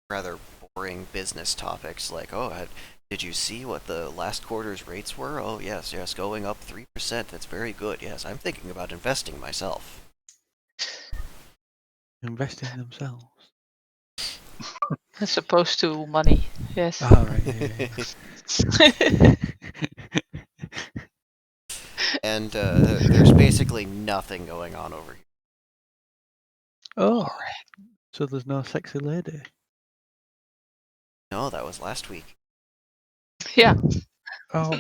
rather boring business topics like, oh, did you see what the last quarter's rates were? Oh, yes, going up 3%. That's very good. Yes, I'm thinking about investing myself. Invest in themselves. As opposed to money. Yes. All right. Yeah. and there's basically nothing going on over here. Oh, so there's no sexy lady. No, that was last week. Yeah. Oh,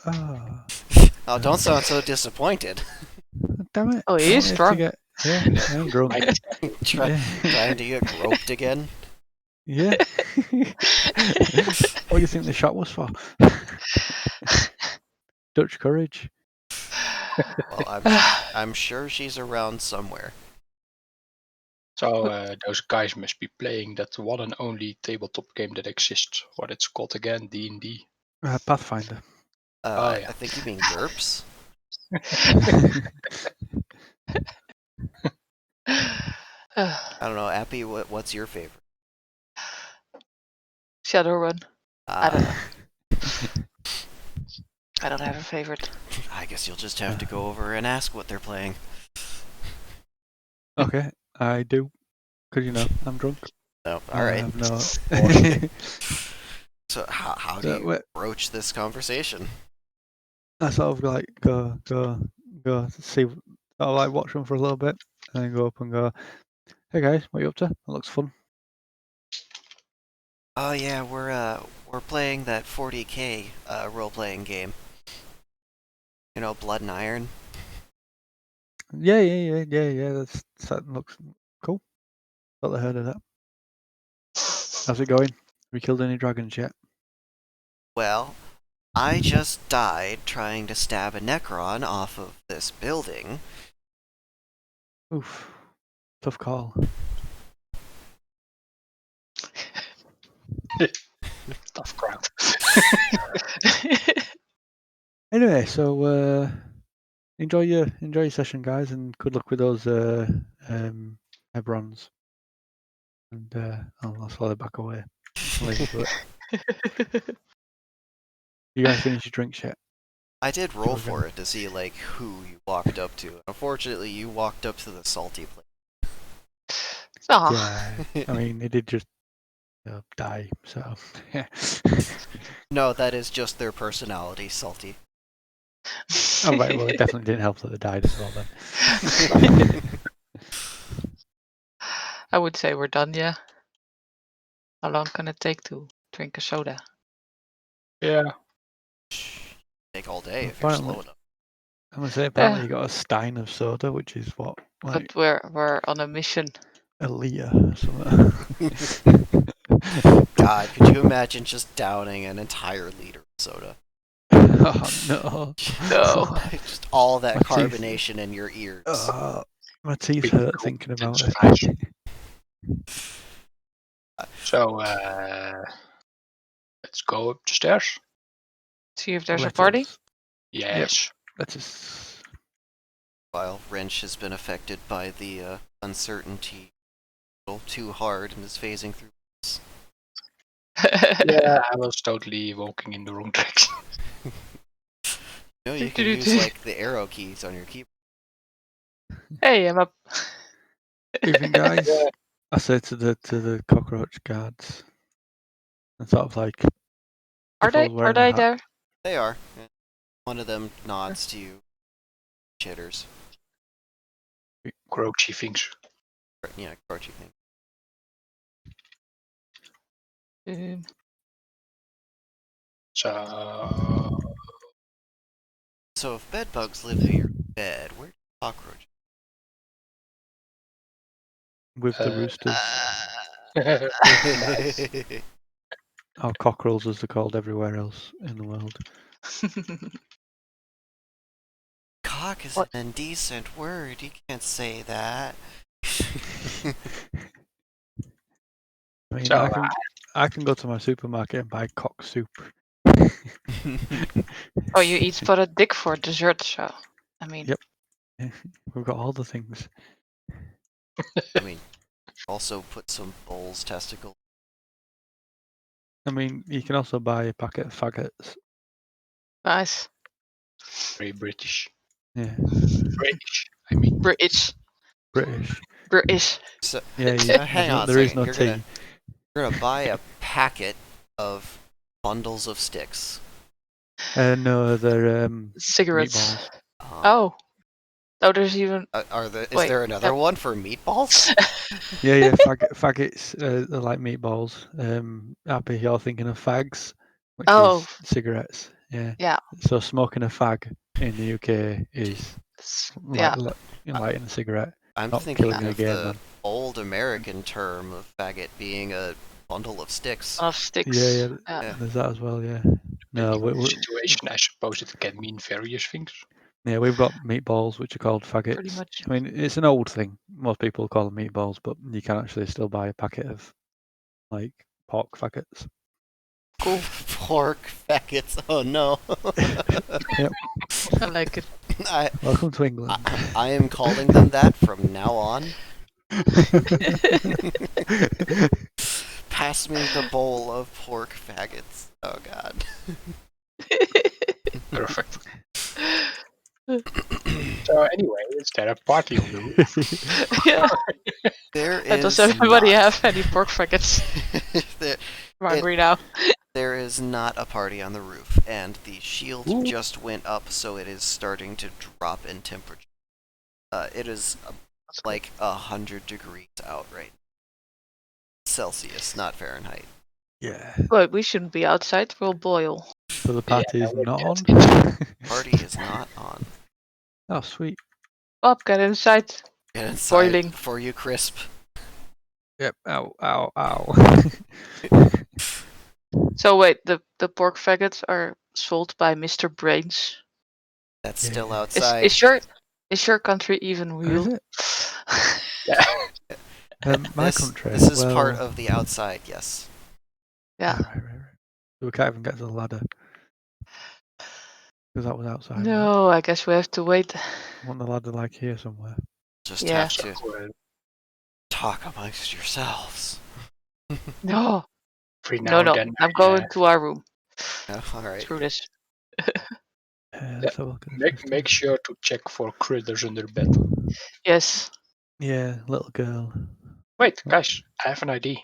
oh, Oh, don't sound so disappointed. damn it! Oh, I he is wanted to drunk. get- Yeah, I am drunk. Trying to get groped again. Yeah. What do you think the shot was for? Dutch courage. Well, I'm sure she's around somewhere. So those guys must be playing that one and only tabletop game that exists. What it's called again? D&D. Pathfinder. Oh, yeah. I think you mean GURPS. I don't know, Appy. What's your favorite? Shadowrun. I don't know. Uh, I don't have a favorite. I guess you'll just have to go over and ask what they're playing. Okay, I do. Because, you know, I'm drunk. No, I all right. have no... So how do So, you broach this conversation? I sort of like go see, sort of like watch them for a little bit, and then go up and go, "Hey guys, what are you up to? That looks fun." Oh yeah, we're playing that 40K role-playing game. You know, Blood and Iron. Yeah. That looks cool. Thought I heard of that. How's it going? Have we killed any dragons yet? Well, I just died trying to stab a Necron off of this building. Oof, tough call. Tough crowd. Anyway, so enjoy your session, guys, and good luck with those Hebrons. And I'll slowly back away. I'll leave you to it. You guys finish your drinks yet? I did roll We're for gonna- it to see like who you walked up to. Unfortunately, you walked up to the salty place. Aw. Yeah, I mean, it did just die, so yeah. No, that is just their personality, salty. Oh, right, well, it definitely didn't help that they died as well then. I would say we're done, yeah. How long can it take to drink a soda? Yeah. Take all day if Apparently. you're slow enough. I'm gonna say apparently you got a stein of soda, which is what, like But we're on a mission. a liter or something. God, could you imagine just downing an entire liter of soda? Oh no. No. Just all that My teeth. carbonation in your ears. My teeth People hurt go thinking about it. intensification. So let's go up the stairs. See if there's a Let party. us- Yes. Let us. While Wrench has been affected by the uncertainty a little too hard and is phasing through. Yeah, I was totally walking in the wrong direction. No, you can use like the arrow keys on your keyboard. Hey, I'm up. Evening, guys. Yeah. I say to the cockroach guards, and sort of like, Are if I they was wearing a hat- there? They are. One of them nods to you. Chitters. Crouchy things. Yeah, Crouchy thing. So So if bedbugs live in your bed, where do cockroaches? with the roosters, nice. or cockerels as they're called everywhere else in the world. Cock is What? an indecent word. You can't say that. I mean, So I can go to my supermarket and buy cock soup. Oh, you eat spotted dick for dessert, so I mean. Yep. We've got all the things. I mean, also put some bull's testicle. I mean, you can also buy a packet of faggots. Nice. very British. Yeah, British, I mean. British. British. So, Yeah, hang on a there is second. no tea. You're gonna buy a packet of bundles of sticks. No, they're Cigarettes. meatballs. Oh. Oh, there's even. Is Wait, there another yep. one for meatballs? Yeah, faggots are like meatballs. Happy you're thinking of fags, which Oh, is cigarettes. Yeah. yeah. So smoking a fag in the UK is Yeah. lighting a cigarette, I'm not thinking killing a of gay the man. old American term of faggot being a bundle of sticks. Of sticks. Yeah, Yeah. there's that as well. Yeah. No, Depending on the situation, I suppose it can mean various things. yeah, we've got meatballs which are called faggots. Pretty much. I mean, it's an old thing. Most people call them meatballs, but you can actually still buy a packet of like pork faggots. Cool. Pork faggots. Oh no. Yep. I like it. Welcome to England. I am calling them that from now on. Pass me the bowl of pork faggots. Oh god. Perfect. So anyway, is there a party on the roof? Yeah. There Does is everybody not. have any pork faggots? there, I'm hungry now. there is not a party on the roof, and the shield Ooh. just went up, so it is starting to drop in temperature. It is like 100 degrees out right now. Celsius, not Fahrenheit. Yeah. But we shouldn't be outside. We'll boil. So the party is we'll not on. get Party is not on. Oh, sweet. Up, get inside. Get inside Boiling. before you crisp. Yep. Ow, ow, ow. So wait, the pork faggots are sold by Mr. Brains. That's Yeah. still Is outside. is your country even Oh, real? is it? Yeah. My this, country. This is well, part of the outside, yes. Yeah. Right. So we can't even get to the ladder because that was outside. wasn't it? No, I guess we have to wait. I want the ladder like here somewhere. Just Yeah. have to So, talk amongst yourselves. No, every now no. and then, I'm going to our room. Oh, alright. Screw this. Let's have a look at this make list. sure to check for critters under bed. Yes. Yeah, little girl. Wait, Oh. guys, I have an idea.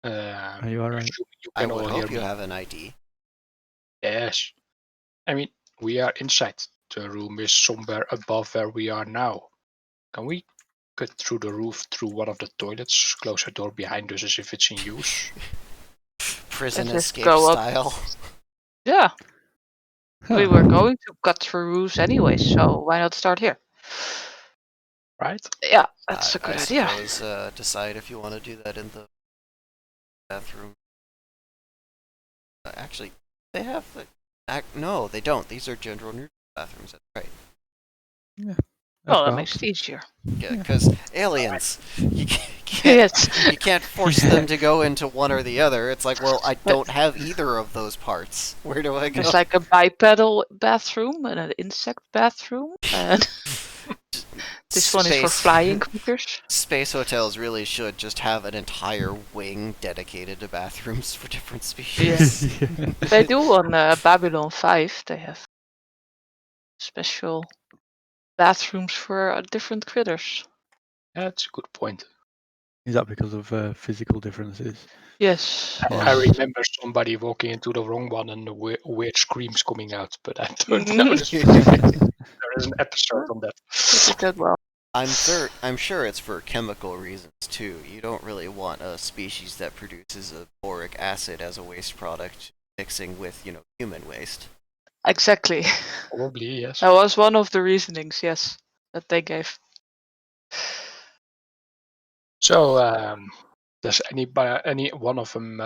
Are you alright? You I can would all hear hope you me. have an ID. Yes. I mean, we are inside. The room is somewhere above where we are now. Can we cut through the roof through one of the toilets, close a door behind us as if it's in use? Prison Let's just escape go up. style. Yeah. We Huh. were going to cut through roofs anyway, so why not start here? Right? Yeah, that's a good I idea. suppose decide if you want to do that in the bathroom. Actually, they have the... no, they don't. These are general neutral bathrooms. That's right. Well, that That's makes it easier. Yeah, because aliens, you can't, Yes. you can't force them to go into one or the other. It's like, well, I don't have either of those parts. Where do I go? There's like a bipedal bathroom and an insect bathroom, and this one is for flying creatures. Space hotels really should just have an entire wing dedicated to bathrooms for different species. Yeah. They do on Babylon 5. They have special bathrooms for different critters. That's a good point. Is that because of physical differences? Yes. I Yes. remember somebody walking into the wrong one and the weird screams coming out, but I don't know. Mhm. There is an episode on that. They did that well. I'm sure it's for chemical reasons too. You don't really want a species that produces a boric acid as a waste product mixing with, human waste. Exactly. Probably, yes. That was one of the reasonings, yes, that they gave. So, does any one of them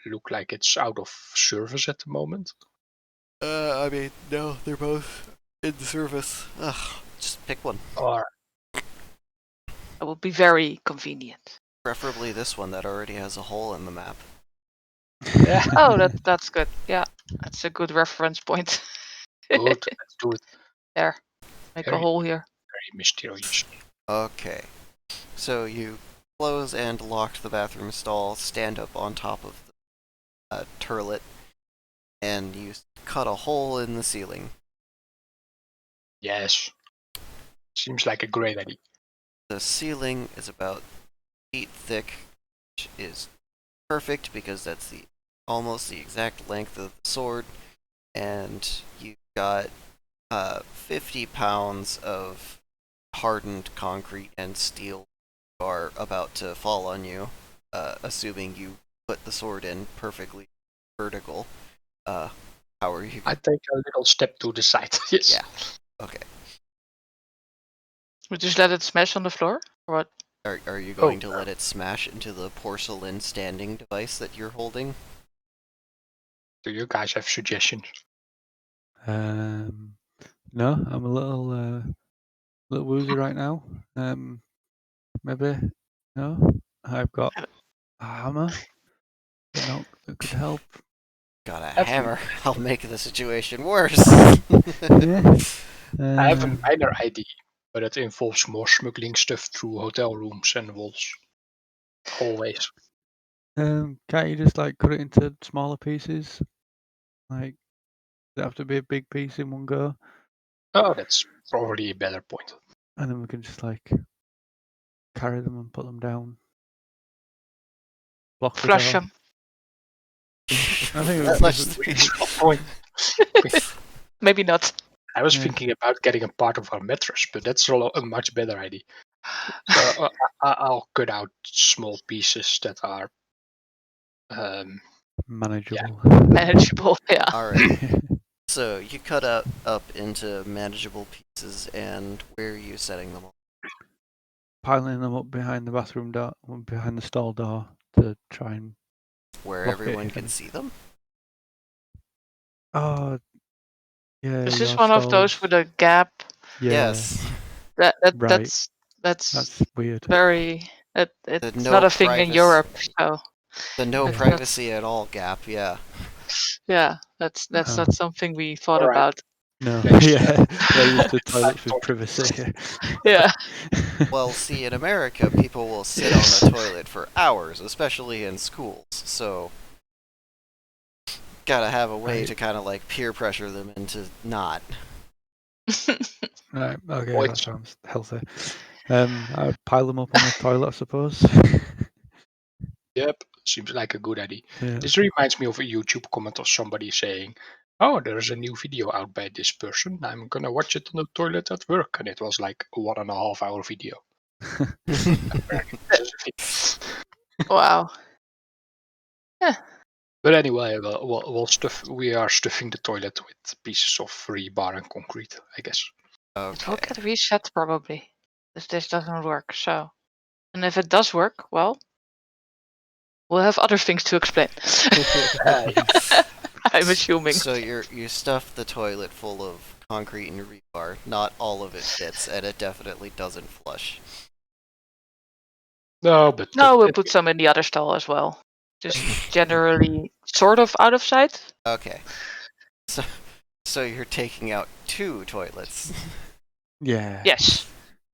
look like it's out of service at the moment? I mean, no, they're both in service. Ugh, just pick one. Or That would be very convenient. Preferably this one that already has a hole in the map. yeah, Oh, that's good. Yeah, that's a good reference point. good. Let's do it. There, make a Very, hole here. very mysterious. Okay. So you close and lock the bathroom stall, stand up on top of the turlet, and you cut a hole in the ceiling. Yes. Seems like a great idea. The ceiling is about 8 thick, which is perfect because that's almost the exact length of the sword, and you've got 50 pounds of hardened concrete and steel are about to fall on you, assuming you put the sword in perfectly vertical. How are you? I take a little step to the side. Yes. Yeah. Okay. We just let it smash on the floor? Or what? Are you going to let it smash into the porcelain standing device that you're holding? Do you guys have suggestions? No, I'm a little woozy right now. Maybe no. I've got a hammer. That could help. Got a Have hammer. I'll make the situation worse. Yeah. I have a minor idea, but it involves more smuggling stuff through hotel rooms and walls. Always. Can't you just like cut it into smaller pieces? Like, does it have to be a big piece in one go? Oh, that's probably a better point. And then we can just like carry them and put them down. Block the Flush door. them. I think That Flush was the- a reasonable point. Maybe not. I was Yeah. thinking about getting a part of our mattress, but that's a much better idea. So I'll cut out small pieces that are Manageable. Manageable, yeah. Alright. So you cut up into manageable pieces, and where are you setting them up? Piling them up behind the bathroom door, behind the stall door to try and. Where Block it everyone if can any- see them? Oh, yeah. Is your this one of those stalls. with a gap? Yeah. Yes. Right. That's That's weird. very The it's no not a thing in privacy- Europe, so The no That's- privacy at all gap, yeah. yeah, that's Oh. not something we thought Alright. about. No. Next. Yeah. We're used to toilets with thought- privacy. Yeah. Well, see, in America, people will sit on the toilet for hours, especially in schools, so gotta have a way Right. to kind of like peer pressure them into not. Right. Okay. Point. That sounds healthy. I'd pile them up on the toilet, I suppose. Yep, seems like a good idea. Yeah. This reminds me of a YouTube comment of somebody saying, "Oh, there's a new video out by this person. I'm gonna watch it on the toilet at work," and it was like a 1.5 hour video. Wow. But anyway, we are stuffing the toilet with pieces of rebar and concrete, I guess. It will Okay. get reset probably. If this doesn't work, so. And if it does work, well, we'll have other things to explain. I'm assuming. So you stuff the toilet full of concrete and rebar. Not all of it fits, and it definitely doesn't flush. No, but No, we'll put some in the other stall as well. Just generally sort of out of sight. Okay. So you're taking out 2 toilets. Yeah. Yes.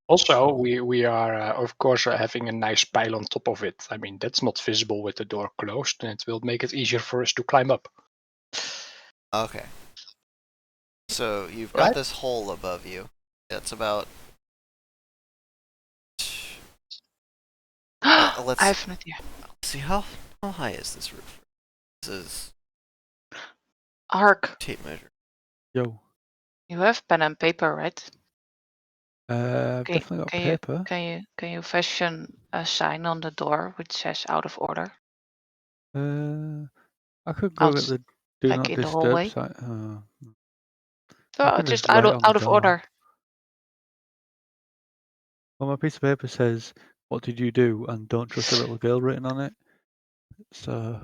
also we are of course having a nice pile on top of it. I mean, that's not visible with the door closed, and it will make it easier for us to climb up. Okay. So you've got Right. this hole above you. It's about. Let's I have an idea. see how high is this roof? This is Hark, tape measure. Yo. you have pen and paper, right? I've Can, definitely got can paper. you can you fashion a sign on the door which says out of order? I could go at Outs- the do like not in the disturb hallway? sign. So I can just just write it on the out of door. order. Well, my piece of paper says, "What did you do?" and "Don't trust a little girl" written on it. So,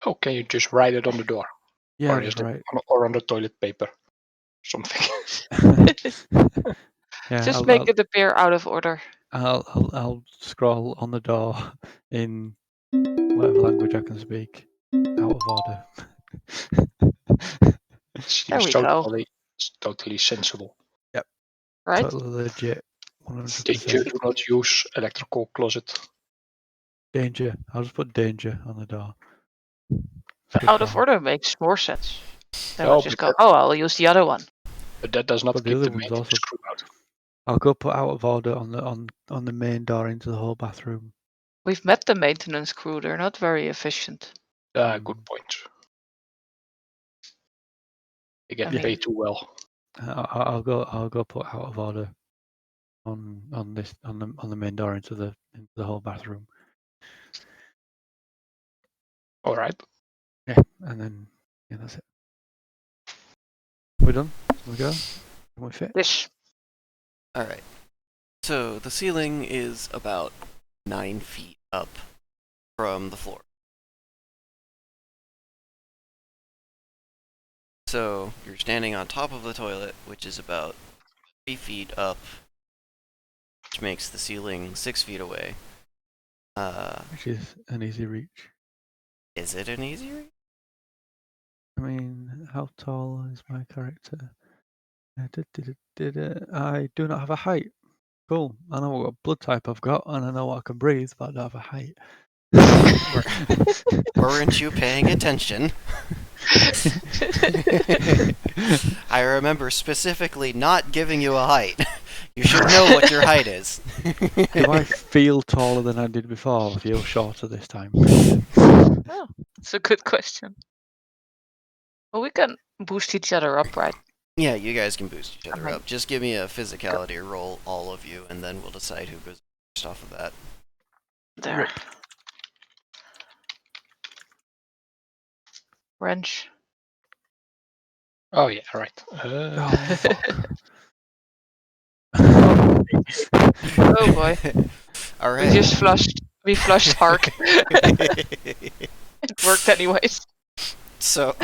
Oh, can you just write it on the door, yeah, or I'll is just it write. or on the toilet paper, something? Yeah, Just make it appear out of order. I'll scroll on the door in whatever language I can speak. Out of order. There Seems we go. totally sensible. Right? Totally legit. Danger, 100%. do not use electrical closet. Danger. I'll just put danger on the door. But out of order makes more sense. Then No, we'll just but go, oh, I'll use the other one. But that does not But the keep other the one's maintenance also. screw out. I'll go put out of order on the main door into the whole bathroom. We've met the maintenance crew. They're not very efficient. Good point. They get I mean- paid too well. I'll go put out of order on the main door into the whole bathroom. All right. Yeah, and then that's it. We're done. Can we go? Can we fit? Dish. Alright. So the ceiling is about 9 feet up from the floor. So you're standing on top of the toilet, which is about 3 feet up, which makes the ceiling 6 feet away. Which is an easy reach. Is it an easy reach? I mean, how tall is my character? I do not have a height. Cool. I know what blood type I've got, and I know what I can breathe, but I don't have a height. Weren't you paying attention? I remember specifically not giving you a height. You should know what your height is. Do I feel taller than I did before, or feel shorter this time? Oh, that's a good question. Well, we can boost each other up, right? Yeah, you guys can boost each other Alright. up. Just give me a physicality roll, all of you, and then we'll decide who goes first off of that. There. Rip. Wrench. Oh yeah, right. Oh fuck! Oh boy. All We right. just flushed. We flushed Hark. It worked anyways. So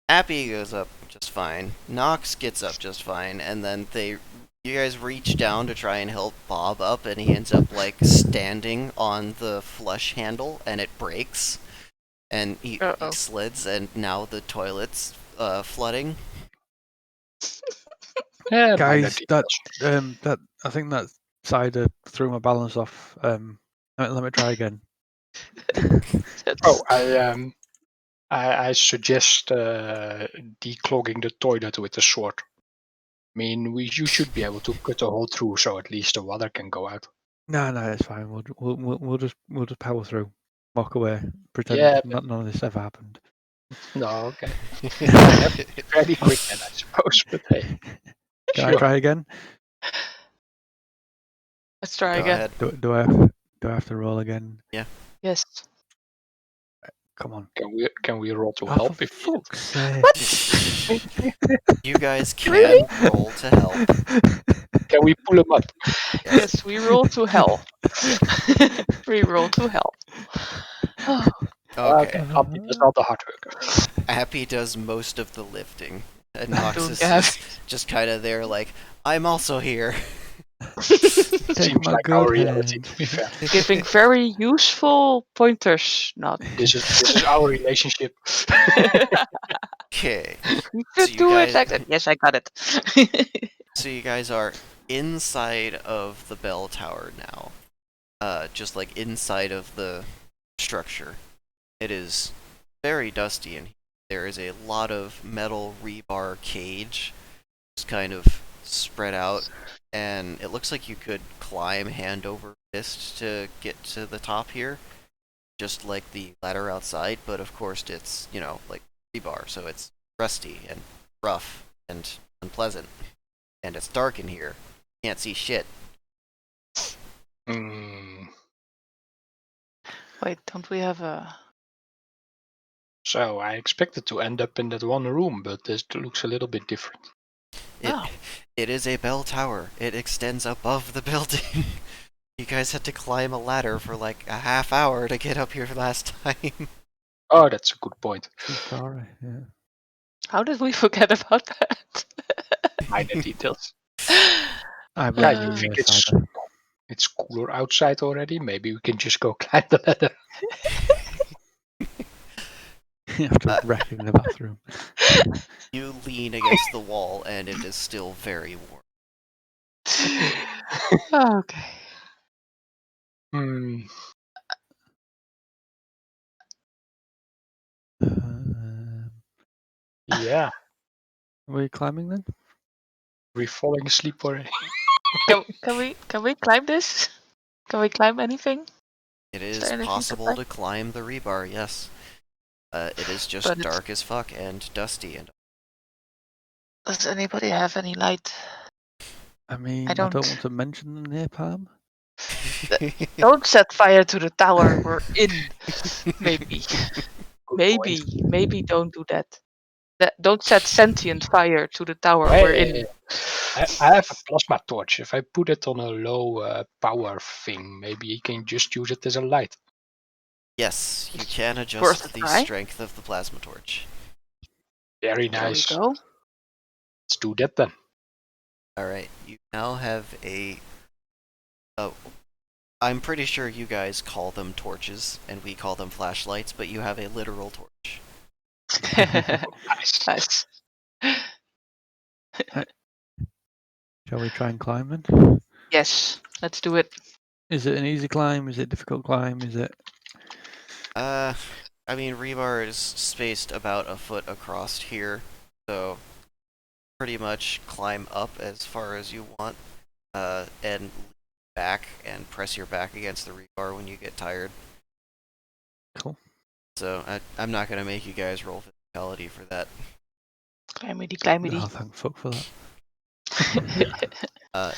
Appy goes up just fine. Nox gets up just fine, and then you guys reach down to try and help Bob up, and he ends up like standing on the flush handle, and it breaks, and he slids, and now the toilet's flooding. Yeah, minor Guys, that details. I think that cider threw my balance off. Let me try again. Oh, I suggest declogging the toilet with a sword. I mean, you should be able to cut a hole through, so at least the water can go out. No, it's fine. We'll just power through, walk away, pretend Yeah, none of this ever happened. No, okay. Fairly quick then, I suppose. But hey, Can I sure. try again? Let's try Go again. ahead. Do I have to roll again? Yes. Come on. Can we roll to Oh, help for if needed? fuck's sake! You guys can Really? roll to help. Can we pull him up? Yes, we roll to hell. We roll to hell. Oh, Okay. Appy does all the hard work. Appy does most of the lifting, and I Nox don't is have- just kind of there, like, I'm also here. Take Seems my like good our reality, hand. to be fair. Giving very useful pointers. Not. This is our relationship. Okay. You So should you do guys- it like that. Yes, I got it. So you guys are inside of the bell tower now. Just like inside of the structure. It is very dusty in here. There is a lot of metal rebar cage just kind of spread out, and it looks like you could climb hand over fist to get to the top here, just like the ladder outside, but of course it's, like rebar, so it's rusty and rough and unpleasant. And it's dark in here. Can't see shit. Hmm. Wait, don't we have a? So I expected to end up in that one room, but this looks a little bit different. It is a bell tower. It extends above the building. You guys had to climb a ladder for like a half hour to get up here last time. Oh, that's a good point. True story. Yeah. How did we forget about that? Minor details. I Yeah, blame you you, think cider. it's cooler outside already? Maybe we can just go climb the ladder. After wrecking the bathroom. You lean against the wall and it is still very warm. Okay. Hmm. Yeah. Are we climbing then? We're falling asleep already. Can we climb this? Can we climb anything? It Is is there anything to possible climb? to climb the rebar, yes. It is just But it's- dark as fuck and dusty and Does anybody have any light? I mean, I I don't don't. want to mention the napalm. Don't set fire to the tower we're in. Maybe. Good Maybe don't do that. Don't set sentient fire to the tower point. we're in. I have a plasma torch. If I put it on a low power thing, maybe you can just use it as a light. Yes, you can Worth adjust a the try. strength of the plasma torch. Very There we nice. go. Let's do that then. Alright, you now have a... Oh, I'm pretty sure you guys call them torches, and we call them flashlights, but you have a literal torch. Nice. Nice. Shall we try and climb then? Yes, let's do it. Is it an easy climb? Is it a difficult climb? Is it? I mean, rebar is spaced about a foot across here, so pretty much climb up as far as you want, and back and press your back against the rebar when you get tired. Cool. So I'm not gonna make you guys roll physicality for that. Climbity. Oh, thank fuck for that.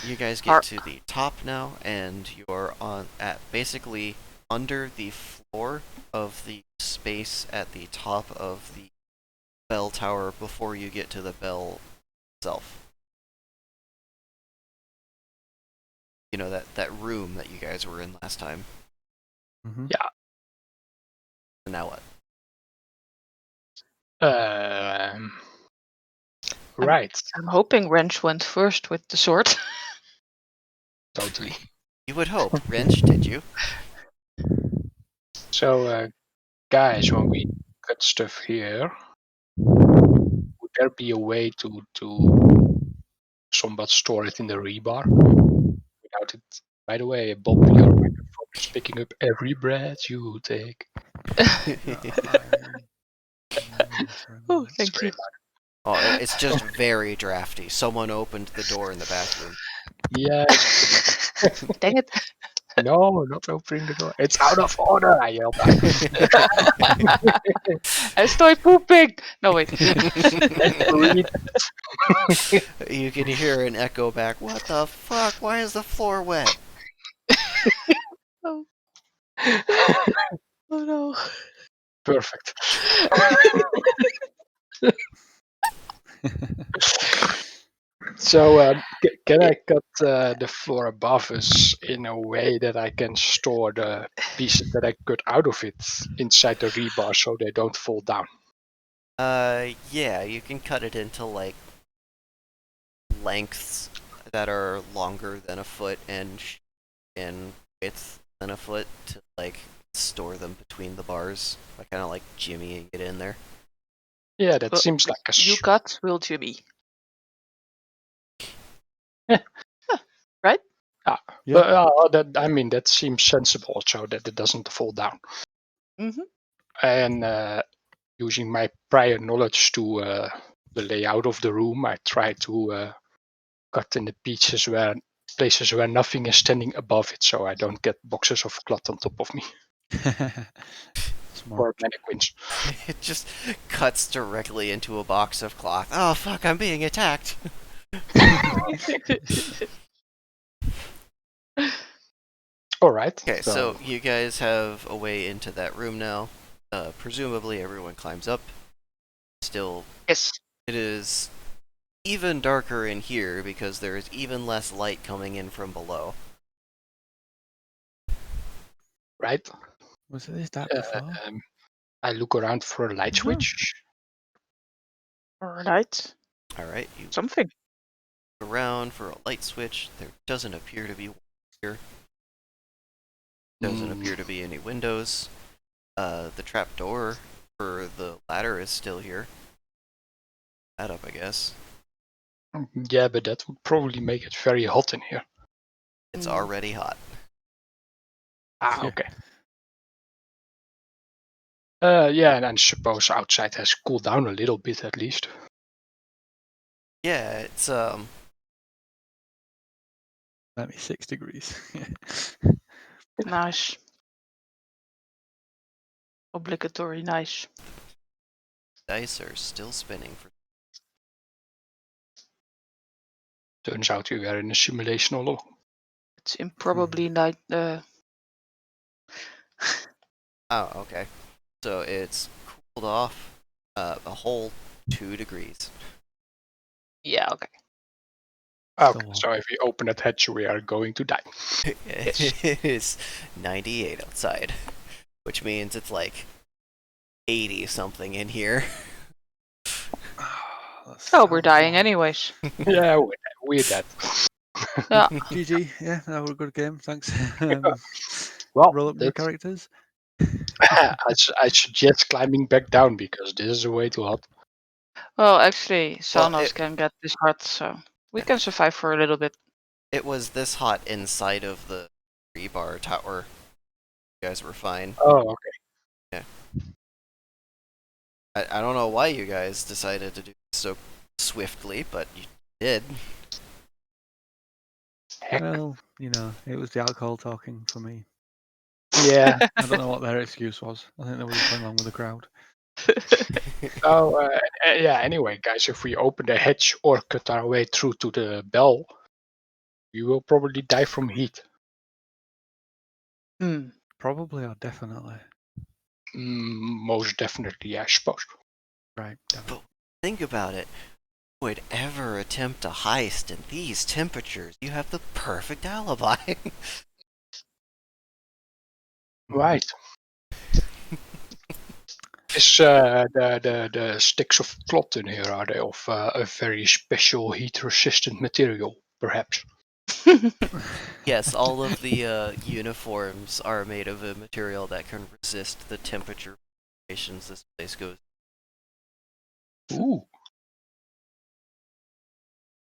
You guys Har- get to the top now, and you're at basically under the floor of the space at the top of the bell tower before you get to the bell itself. You know, that room that you guys were in last time. Mm-hmm. And now what? Right. I'm hoping Wrench went first with the sword. Totally. You would hope. Wrench, did you? So, guys, when we cut stuff here, would there be a way to somewhat store it in the rebar without it? By the way, Bob, your microphone is picking up every breath you take. Oh, It's thank very you. loud. Oh, it's just very drafty. Someone opened the door in the bathroom. Yes. Dang it. No, not opening the door. It's out of order, I yelled out. Estoy pooping. No, wait. Read. You can hear an echo back. What the fuck? Why is the floor wet? Oh. Oh no. Perfect. So, can I cut the floor above us in a way that I can store the pieces that I cut out of it inside the rebar so they don't fall down? Yeah, you can cut it into, like, lengths that are longer than a foot and in width than a foot to, like, store them between the bars by kind of, like, jimmying it in there. Yeah, that Well, seems like a You cut, will Jimmy. Yeah. Right? Yeah. But I mean, that seems sensible so that it doesn't fall down. Mm-hmm. And using my prior knowledge to the layout of the room, I try to cut in the places where nothing is standing above it, so I don't get boxes of cloth on top of me Smart. or mannequins. It just cuts directly into a box of cloth. Oh fuck, I'm being attacked. All right. Okay, so you guys have a way into that room now. Presumably everyone climbs up. Still, Yes. it is even darker in here because there is even less light coming in from below. Right. Was it that before? I look around for a light Mhm. switch. Alright. Alright, you Something. look around for a light switch. There doesn't appear to be one here. Doesn't appear to be any windows. The trap door for the ladder is still here. That up, I guess. Yeah, but that would probably make it very hot in here. It's Mm. already hot. Ah, Yeah. okay. Yeah, and I suppose outside has cooled down a little bit at least. Yeah, it's 96 degrees. Nice. Obligatory nice. dice are still spinning for Turns out we were in a simulation all along. It's improbably like Oh, okay. So it's cooled off a whole 2 degrees. yeah, okay. Okay, warm. so if we open that hatch, we are going to die. It is 98 outside, which means it's like 80 something in here. Oh, we're dying anyways. Yeah, we're dead. Yeah. GG, yeah, that was a good game, thanks. Well, Roll up your that's- characters. I suggest climbing back down because this is way too hot. Well, actually, Well, Sanos can get this hot, so we can survive for a little bit. It was this hot inside of the rebar tower. You guys were fine. Oh, okay. I don't know why you guys decided to do this so swiftly, but you did. Heck. Well, you know, it was the alcohol talking for me. Yeah. I don't know what their excuse was. I think they were just playing along with the crowd. Oh, yeah. Anyway, guys, if we open the hatch or cut our way through to the bell, we will probably die from heat. Probably or definitely. Most definitely, I suppose. Right, definitely. Think about it. Who would ever attempt a heist in these temperatures? You have the perfect alibi. Right. Is the sticks of cloth in here, are they of a very special heat-resistant material, perhaps? Yes, all of the uniforms are made of a material that can resist the temperature variations this place goes. Ooh.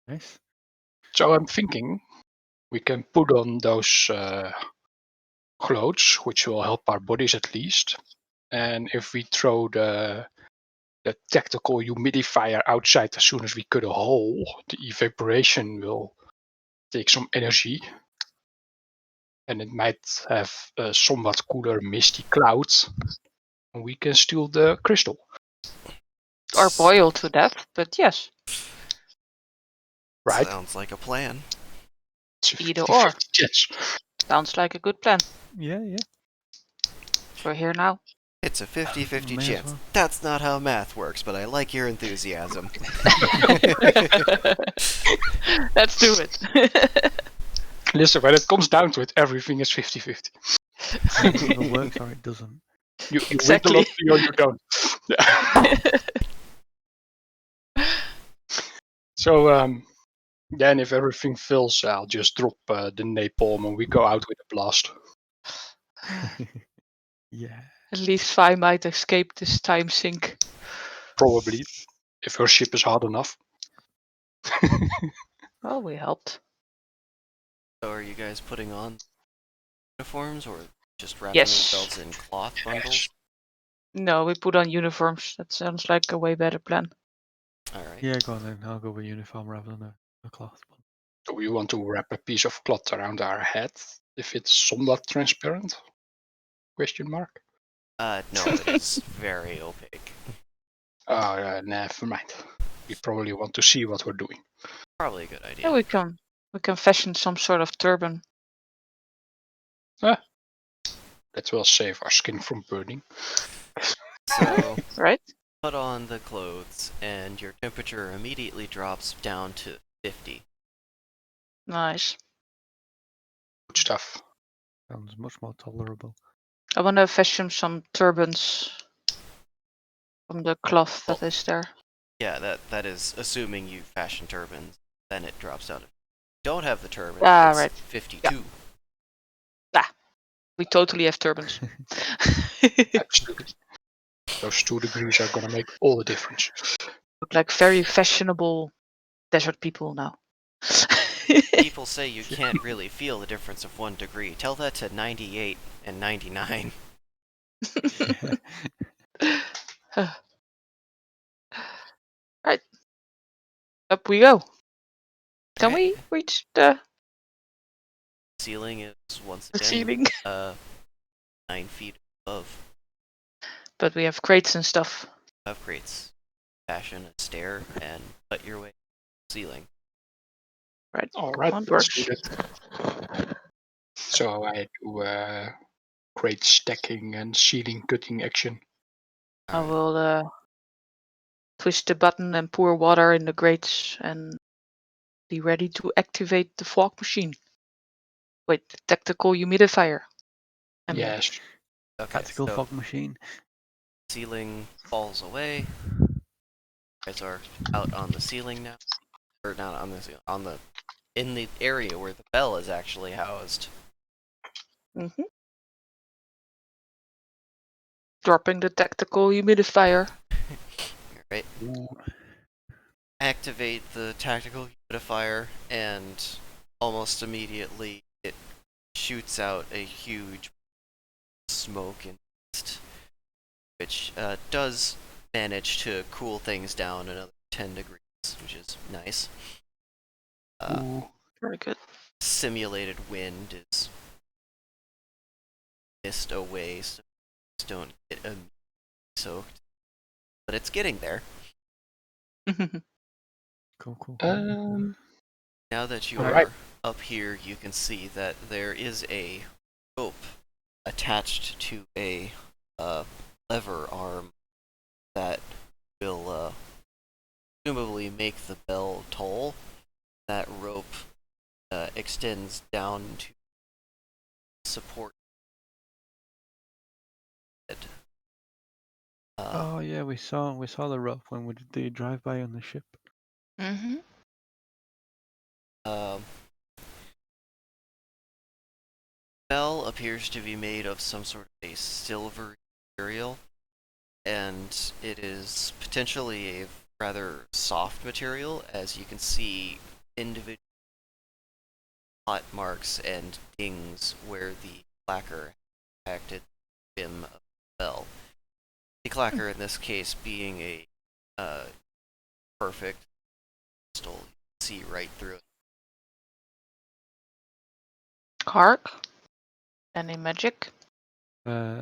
Nice. So I'm thinking we can put on those clothes, which will help our bodies at least. And if we throw the tactical humidifier outside as soon as we cut a hole, the evaporation will take some energy. And it might have a somewhat cooler misty clouds. And we can steal the crystal. Or boil to death, but yes, Right? Sounds like a plan. It's a either 50-50 or. chance. Sounds like a good plan. Yeah, yeah. We're here now. It's a 50-50 May as chance. well. That's not how math works, but I like your enthusiasm. Let's do it. Listen, when it comes down to it, everything is 50-50. It either works or it doesn't. You Exactly. win the lottery or you don't. So, then if everything fails, I'll just drop the napalm and we go out with a blast. Yeah. At least Vi might escape this time sink. Probably, if her ship is hard enough. Well, we helped. So are you guys putting on uniforms or just wrapping Yes. yourselves in cloth bundles? No, we put on uniforms. That sounds like a way better plan. Alright. Yeah, go on then. I'll go with uniform rather than a cloth one. Do we want to wrap a piece of cloth around our head if it's somewhat transparent? Question mark. No, it is very opaque. Oh, never mind. We probably want to see what we're doing. Probably a good idea. Yeah, we can fashion some sort of turban. That will save our skin from burning. So, Right? put on the clothes, and your temperature immediately drops down to 50. Nice. Good stuff. Sounds much more tolerable. I want to fashion some turbans from the cloth that is there. Yeah, that is assuming you fashion turbans. Then it drops down to. Don't have the turbans. Ah, it's right. 52. We totally have turbans. Absolutely. Those 2 degrees are gonna make all the difference. Look like very fashionable desert people now. People say you can't really feel the difference of 1 degree. Tell that to 98 and 99. Right. Up we go. Can Alright. we reach the Ceiling is once again ceiling? 9 feet above. But we have crates and stuff. Have crates. Fashion a stair and cut your way to the ceiling. Right. Alright, That let's do works. that. So I do crate stacking and ceiling cutting action. I Alright. will twist the button and pour water in the grates and be ready to activate the fog machine. Wait, the tactical humidifier. I mean, Yes. Okay, Tactical so fog machine. ceiling falls away. You guys are out on the ceiling now. Or not on the ceiling, in the area where the bell is actually housed. dropping the tactical humidifier. Right? Ooh. Activate the tactical humidifier, and almost immediately it shoots out a huge smoke and mist, which does manage to cool things down another 10 degrees, which is nice. Ooh. Very good. Simulated wind is mist away, so you don't get soaked. But it's getting there. Cool. Now that you Alright. are up here, you can see that there is a rope attached to a lever arm that will presumably make the bell toll. That rope extends down to support it. Oh yeah, we saw the rope when we did the drive-by on the ship. Mm-hmm. Bell appears to be made of some sort of a silver material, and it is potentially a rather soft material, as you can see individual hot marks and dings where the clacker impacted the rim of the bell. The clacker in this case being a perfect crystal, you can see right through it. Hark. Any magic? I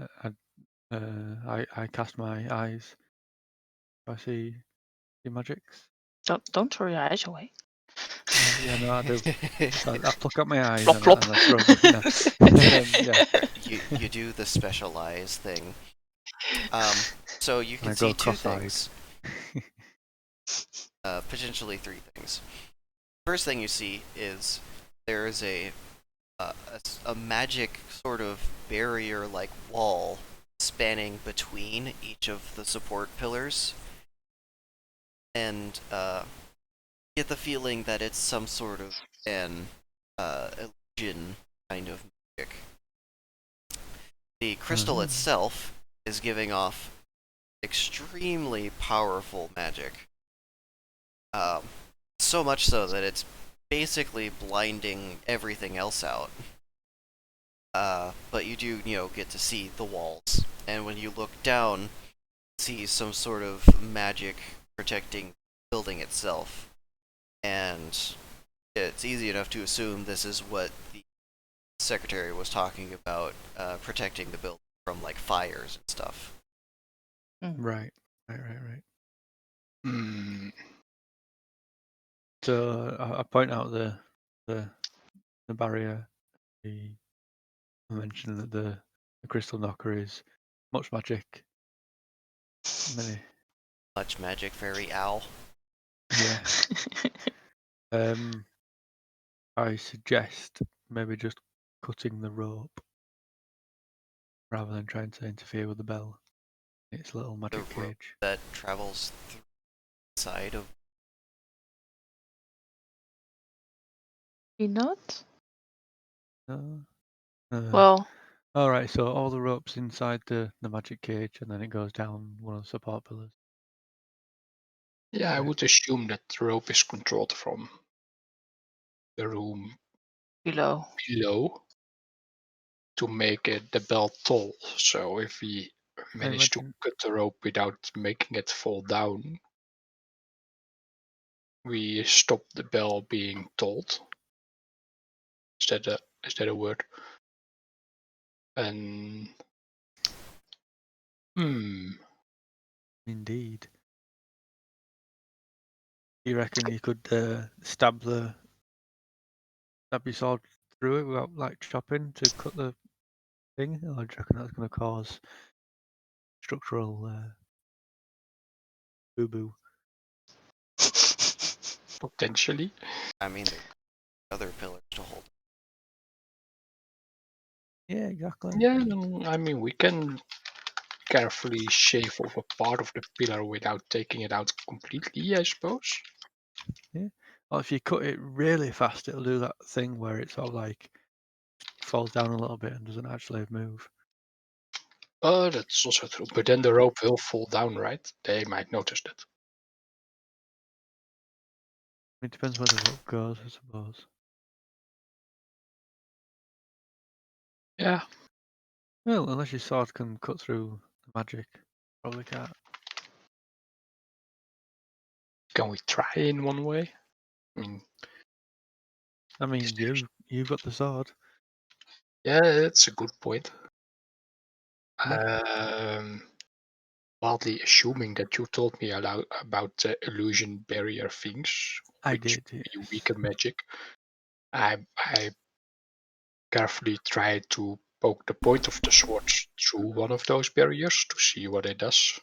cast my eyes. I see the magics. Don't throw your eyes away. Yeah, no, I do. So I pluck out my eyes Plop, and, plop. and I throw them. No. Yeah, you do the specialized thing. So you and can I go see two cross-eyed. things, potentially three things. First thing you see is there is a magic sort of barrier-like wall spanning between each of the support pillars, and get the feeling that it's some sort of an illusion kind of magic. The crystal Uh-huh. itself is giving off extremely powerful magic. So much so that it's basically blinding everything else out. But you do, get to see the walls. And when you look down, see some sort of magic protecting the building itself. And it's easy enough to assume this is what the secretary was talking about, protecting the building from like fires and stuff. Right. Hmm. So I point out the barrier. I mention that the crystal knocker is much magic. Many. Much magic, fairy owl. Yeah. I suggest maybe just cutting the rope rather than trying to interfere with the bell. It's a little The magic rope cage. that travels through the side of. You not? No. Well, All right. So all the ropes inside the magic cage, and then it goes down one of the support pillars. Yeah, I Yeah. would assume that the rope is controlled from the room below. below to make the bell toll. So if we I manage to imagine. cut the rope without making it fall down, we stop the bell being tolled. Is that a word? And Indeed. You reckon you could stab the that be sawed through it without like chopping to cut the thing? Or do you reckon that's going to cause structural boo boo? Potentially. I mean, there's other pillars to hold. Yeah, exactly. Yeah, I mean, we can carefully shave off a part of the pillar without taking it out completely, I suppose. Or if you cut it really fast, it'll do that thing where it sort of like falls down a little bit and doesn't actually move. Oh, that's also true. But then the rope will fall down, right? They might notice that. It depends where the rope goes, I suppose. Yeah. Well, unless your sword can cut through the magic, probably can't. Can we try in one way? I mean, you've got the sword. Yeah, that's a good point. Yeah. Wildly assuming that you told me about the illusion barrier things, I which did. be Yes. weaken magic. I carefully tried to poke the point of the sword through one of those barriers to see what it does.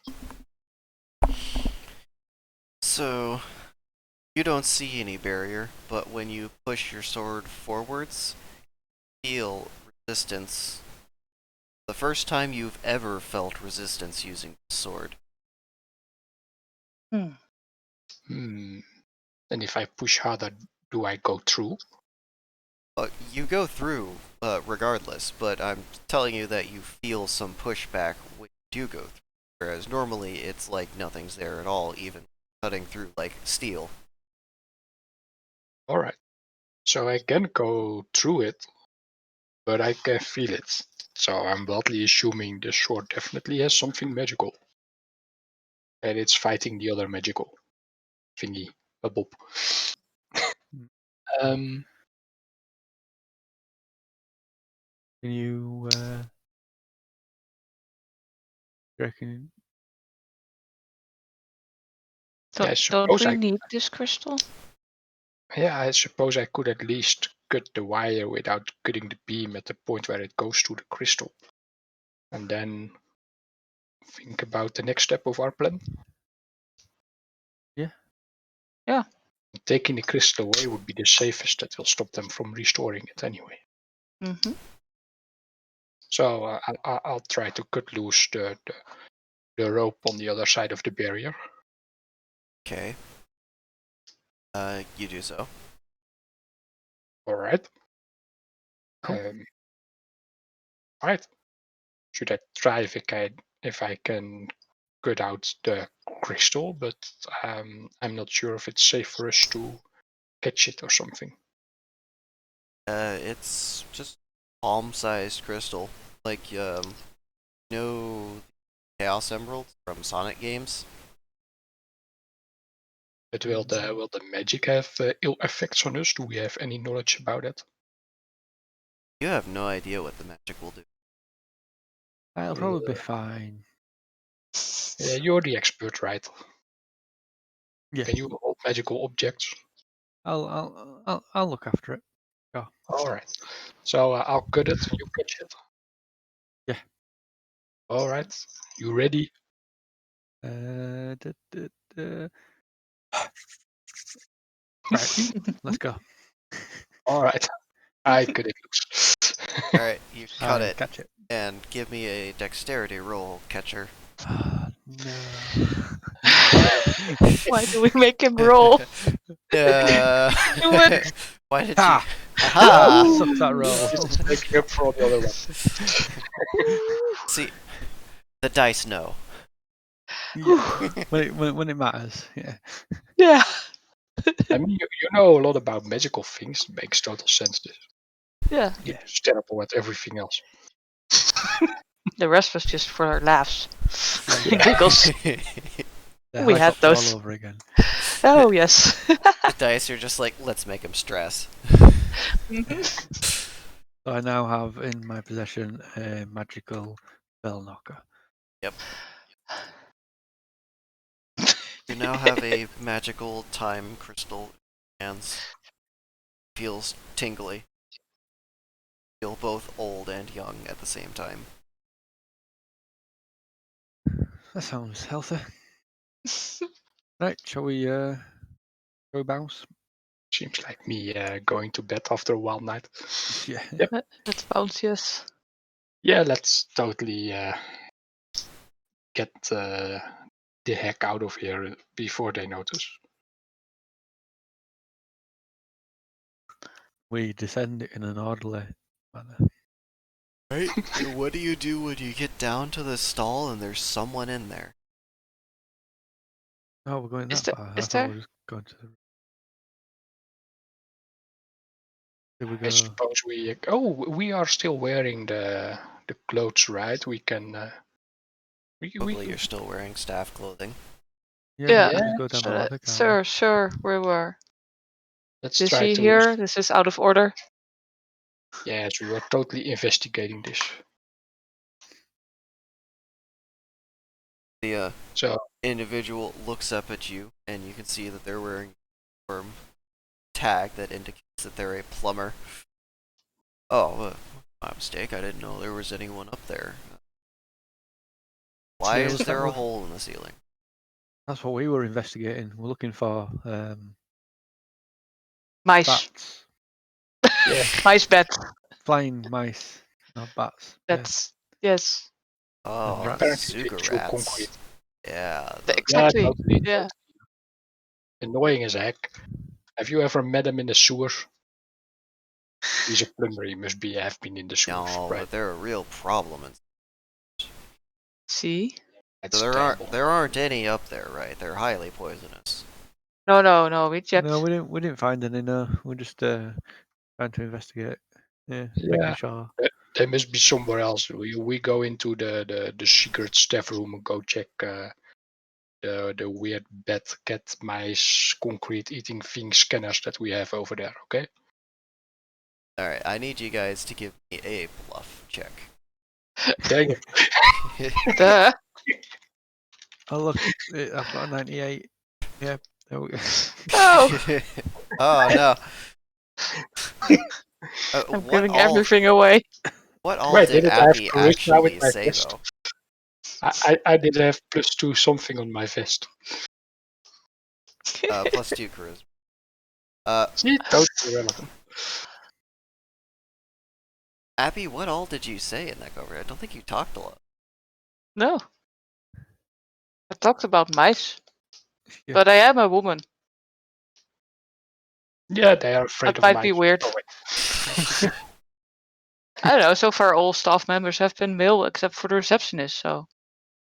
So, you don't see any barrier, but when you push your sword forwards, feel resistance. The first time you've ever felt resistance using the sword. Hmm. And if I push harder, do I go through? You go through regardless, but I'm telling you that you feel some pushback when you do go through. Whereas normally it's like nothing's there at all, even cutting through like steel. Alright. So I can go through it, but I can feel it. So I'm wildly assuming the sword definitely has something magical. And it's fighting the other magical thingy, a bob. Can you reckon? I Don't suppose we need this crystal? I suppose I could at least cut the wire without cutting the beam at the point where it goes to the crystal. And then think about the next step of our plan. Yeah. Yeah. Taking the crystal away would be the safest. That will stop them from restoring it anyway. Mm-hmm. So I'll try to cut loose the rope on the other side of the barrier. Okay. You do so. All right. Cool. Right. Should I try if I can cut out the crystal? But I'm not sure if it's safe for us to catch it or something. It's just palm-sized crystal, like you know, Chaos Emeralds from Sonic games. But will the magic have ill effects on us? Do we have any knowledge about it? You have no idea what the magic will do. I'll probably be fine. Yeah, you're the expert, right? Yeah. Can you hold magical objects? I'll look after it. Go. All right. So I'll cut it. You catch it. Yeah. All right. You ready? Da, da, da. Right. Let's go. All right. I cut it loose. Alright, you cut I it, catch it. and give me a dexterity roll, catcher. No. Why do we make him roll? Do it. Why did you? Ha! Aha! Suck that roll. This is making up for all the other ones. See, the dice know. Yeah. when it matters. Yeah. Yeah. I mean, you know a lot about magical things. It makes total sense. Yeah. You're Yeah. just terrible at everything else. The rest was just for our laughs. Yeah, And giggles. The We had helicopter all those. over again. Oh, yes. The dice are just like, let's make him stress. Mhm. So I now have in my possession a magical bell knocker. Yep. You now have a magical time crystal in your hands. feels tingly. Feel both old and young at the same time. That sounds healthy. Right, shall we go bounce? Seems like me going to bed after a wild night. Yeah. Yep. Let's bounce, yes. Yeah, let's totally get the heck out of here before they notice. We descend in an orderly manner. Right? What do you do when you get down to the stall and there's someone in there? Oh, we're going Is that there? far. I Is thought there? we were just going to the. Did we I go? suppose we are still wearing the clothes, right? We can we Hopefully you're still wearing staff clothing. Yeah, Yeah. we can just go down the ladder, can't we? Sure, we were. let's Is try he to here? This is out of order. yes, we are totally investigating this. The So individual looks up at you, and you can see that they're wearing a uniform tag that indicates that they're a plumber. Oh, my mistake. I didn't know there was anyone up there. Why Yeah, is was that there a what- hole in the ceiling? That's what we were investigating. We're looking for Mice. bats, yeah, Mice bats. flying mice, not bats. That's yes. Oh, rats. apparently Zuga through rats. concrete. Yeah, Exactly. Yeah, totally. Yeah. Annoying as heck. Have you ever met him in the sewers? He's a plumber. He must have been in the sewers, no, right? but they're a real problem. And See? That's so terrible. there aren't any up there, right? They're highly poisonous. No. We checked. No, we didn't find any. No, we're just trying to investigate. Yeah, Yeah. making sure. They must be somewhere else. We go into the secret staff room and go check the weird bat, cat, mice, concrete eating thing scanners that we have over there. Okay. All right, I need you guys to give me a bluff check. Dang it. Duh. Oh look, I've got a 98. Yeah, there we go. Oh, Oh no. I'm What giving all? everything away. What all Wait, did did it have Abby charisma with actually my say vest? though? I did have +2 something on my vest. +2 charisma. See, totally relevant. Abby, what all did you say in that cover? I don't think you talked a lot. No. I talked about mice. Yeah. But I am a woman. Yeah, they are afraid That of might mice. be weird. Oh, wait. I don't know. So far, all staff members have been male except for the receptionist. So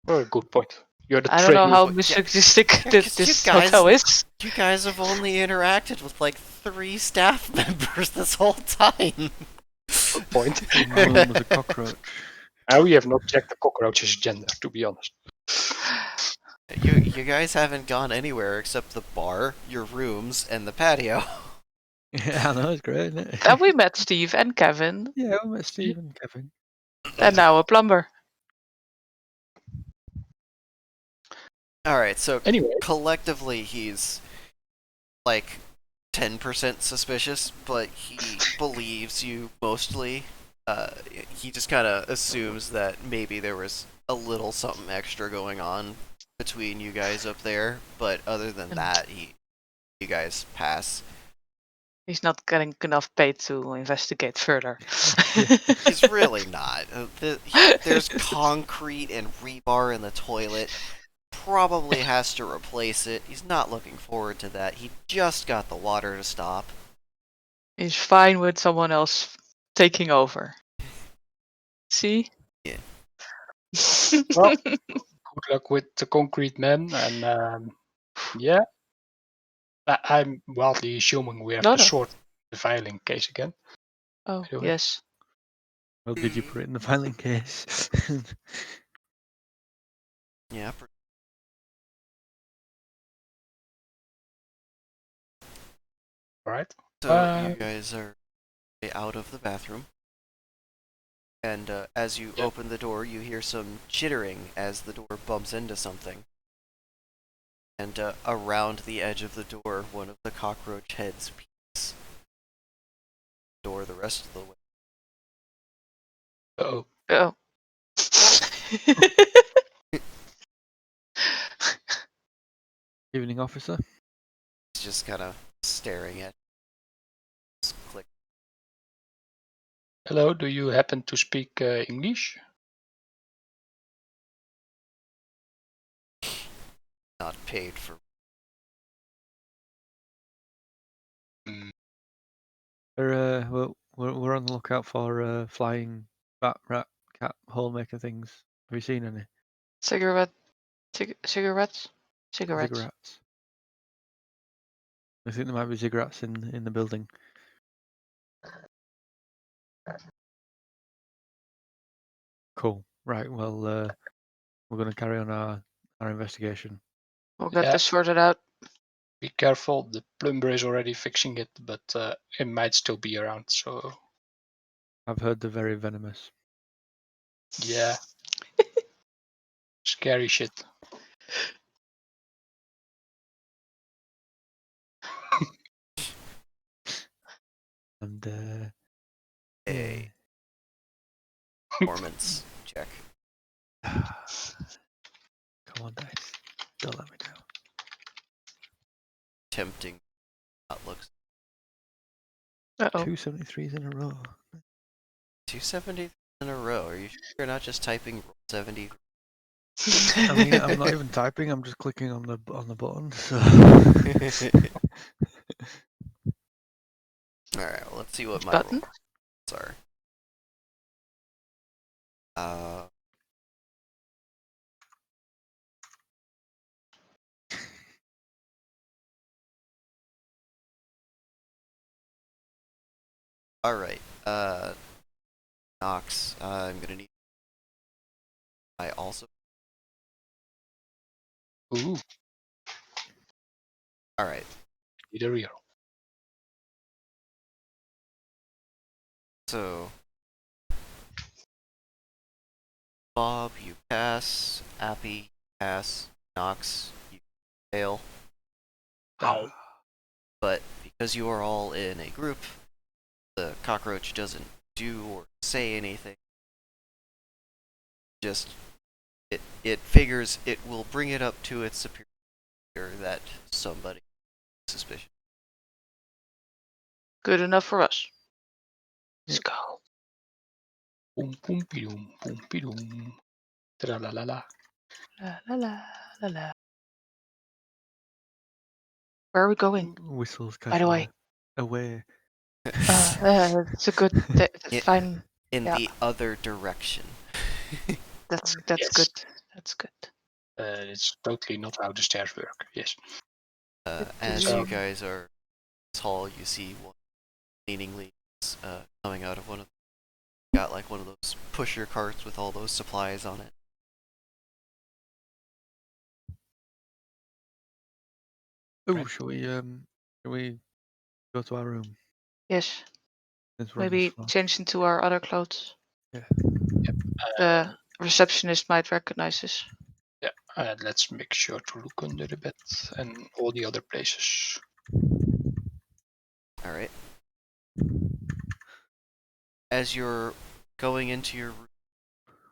Oh, good point. You're the I don't know trade. how Well, yeah. misogynistic Yeah, 'cause this you guys- hotel is. You guys have only interacted with like 3 staff members this whole time. Good point. One of them was a cockroach. We have not checked the cockroach's gender, to be honest. You guys haven't gone anywhere except the bar, your rooms, and the patio. Yeah, I know, it's great, isn't it? And we met Steve and Kevin, Yeah, we met Steve and Kevin. and now a plumber. Alright, so Anyway, collectively he's like 10% suspicious, but he believes you mostly. He just kind of assumes that maybe there was a little something extra going on between you guys up there, but other than that, you guys pass. He's not getting enough paid to investigate further. He's really not. There's concrete and rebar in the toilet. Probably has to replace it. He's not looking forward to that. He just got the water to stop. He's fine with someone else taking over. See? Yeah. Well, good luck with the concrete man, and yeah. I'm wildly assuming we have No. to sort the filing case again. Oh, By the way. yes. Well, did you put it in the filing case? Yeah. Alright. So you guys are out of the bathroom. And as you Yeah. open the door, you hear some chittering as the door bumps into something. And around the edge of the door, one of the cockroach heads peeks. door the rest of the way. Oh, Oh. Evening, officer. He's just kind of staring at. Just click. hello, do you happen to speak English? Not paid for. Mm, We're on the lookout for flying bat, rat, cat, hole maker things. Have you seen any Cigarettes. Cigarettes. ziggurats? I think there might be ziggurats in the building. Cool. Right. Well, we're going to carry on our investigation. We'll get Yeah. this sorted out. be careful, the plumber is already fixing it, but it might still be around, so I've heard they're very venomous. yeah. Scary shit. And A performance check. come on, dice. Don't let me down. Tempting. That looks Uh-oh. 273s in a row. 270 in a row. Are you sure you're not just typing roll 70? I mean, I'm not even typing. I'm just clicking on the button. So. All right. Well, let's see what Which my button? rolls are. All right. Knox. I'm gonna need. I also. Ooh, All right. need a real. So. Bob, you pass. Appy, pass. Knox, you fail. Ow. But because you are all in a group, the cockroach doesn't do or say anything. Just it figures it will bring it up to its superior that somebody is suspicious. Good enough for us. Let's Yep. go. Boom, boom, boom, boom, boom. Tra la la la. La la la la la. Where are we going? Whistles By the way. away. It's a good fine. In Yeah. the other direction. That's Yes. good. That's good. It's totally not how the stairs work. Yes. As So- you guys are tall, you see one leaningly coming out of one of got like one of those pusher carts with all those supplies on it. Oh, Right. shall we go to our room? Yes. Since we're on Maybe this floor? change into our other clothes. Yeah. The receptionist might recognize us. Let's make sure to look under the bed and all the other places. All right. As you're going into your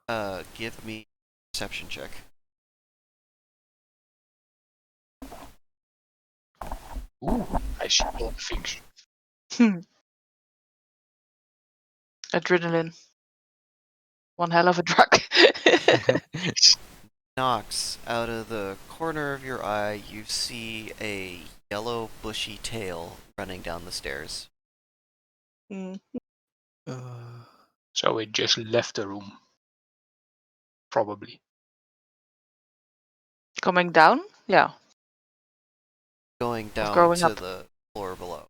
room, give me a perception check. Ooh, I see a lot of things. Adrenaline. One hell of a drug. Knox, out of the corner of your eye, you see a yellow bushy tail running down the stairs. Mm. So it just left the room. Probably. Coming down? Yeah. Going down growing to up. the floor below.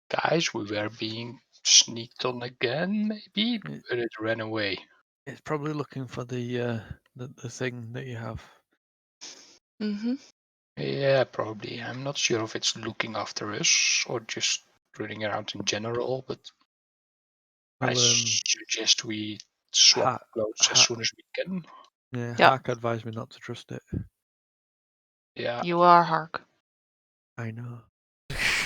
Guys, we were being sneaked on again, maybe? Yeah. But it ran away. It's probably looking for the thing that you have. Mm-hmm. Yeah, probably. I'm not sure if it's looking after us or just running around in general, but I Well, suggest we swap clothes as soon as we can. Yeah, Yeah. Hark advised me not to trust it. Yeah, You are Hark. I know.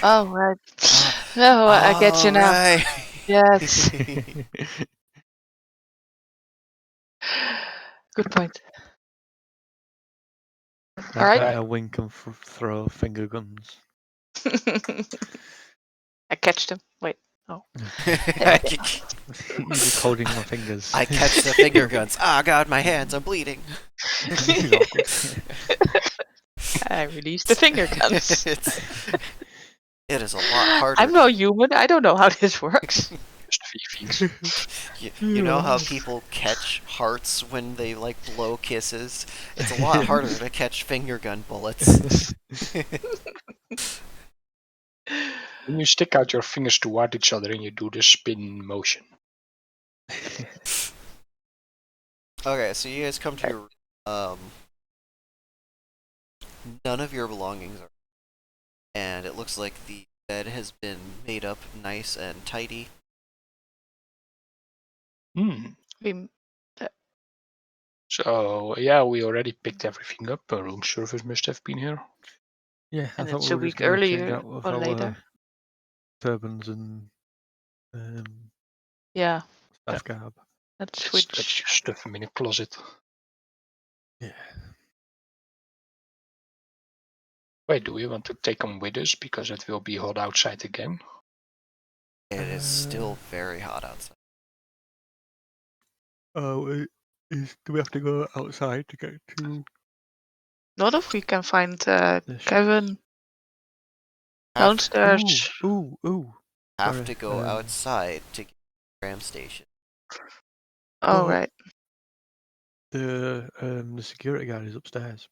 Oh, right. Ah, No, I get you now. Alright. Yes. Good point. I All right. bet Wink can throw finger guns. I catch them. Wait. Oh. You're just holding my fingers. I catch the finger guns. Ah, God, my hands, I'm bleeding. This is awkward. I release the finger guns. It is a lot harder. I'm no human. I don't know how this works. Just feelings. You know how people catch hearts when they like blow kisses? It's a lot harder to catch finger gun bullets. When you stick out your fingers toward each other and you do the spin motion. Okay, so you guys come to your none of your belongings are, and it looks like the bed has been made up nice and tidy. We, So yeah, we already picked everything up. Room service must have been here. Yeah, I and thought it's we a were just week going to change earlier out with or our later. turbans and Yeah, staff garb. let's Let's switch. stuff them in a closet. Yeah. Wait, do we want to take them with us because it will be hot outside again? It is still very hot outside. Oh, do we have to go outside to get to Not if we can find the ship? Kevin Have, downstairs. Ooh. have Sorry, to go outside to get to the tram station. Oh, well, right. The security guard is upstairs.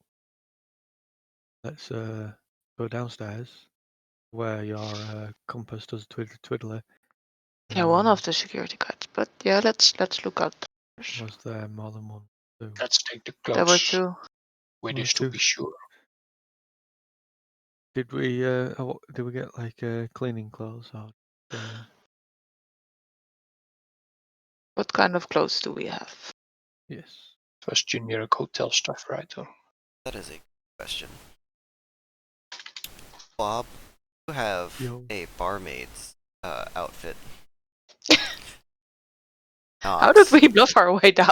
Let's go downstairs where your compass does twiddly. Yeah, one of the security guards. But yeah, let's look out. Was there more than one? Two. Let's take the There were clothes two. with Well, us to two. be sure. Did we get like cleaning clothes or? What kind of clothes do we have? Yes. It was generic hotel stuff, right? Or That is a good question. Bob, you have a barmaid's outfit. How did we bluff our way down?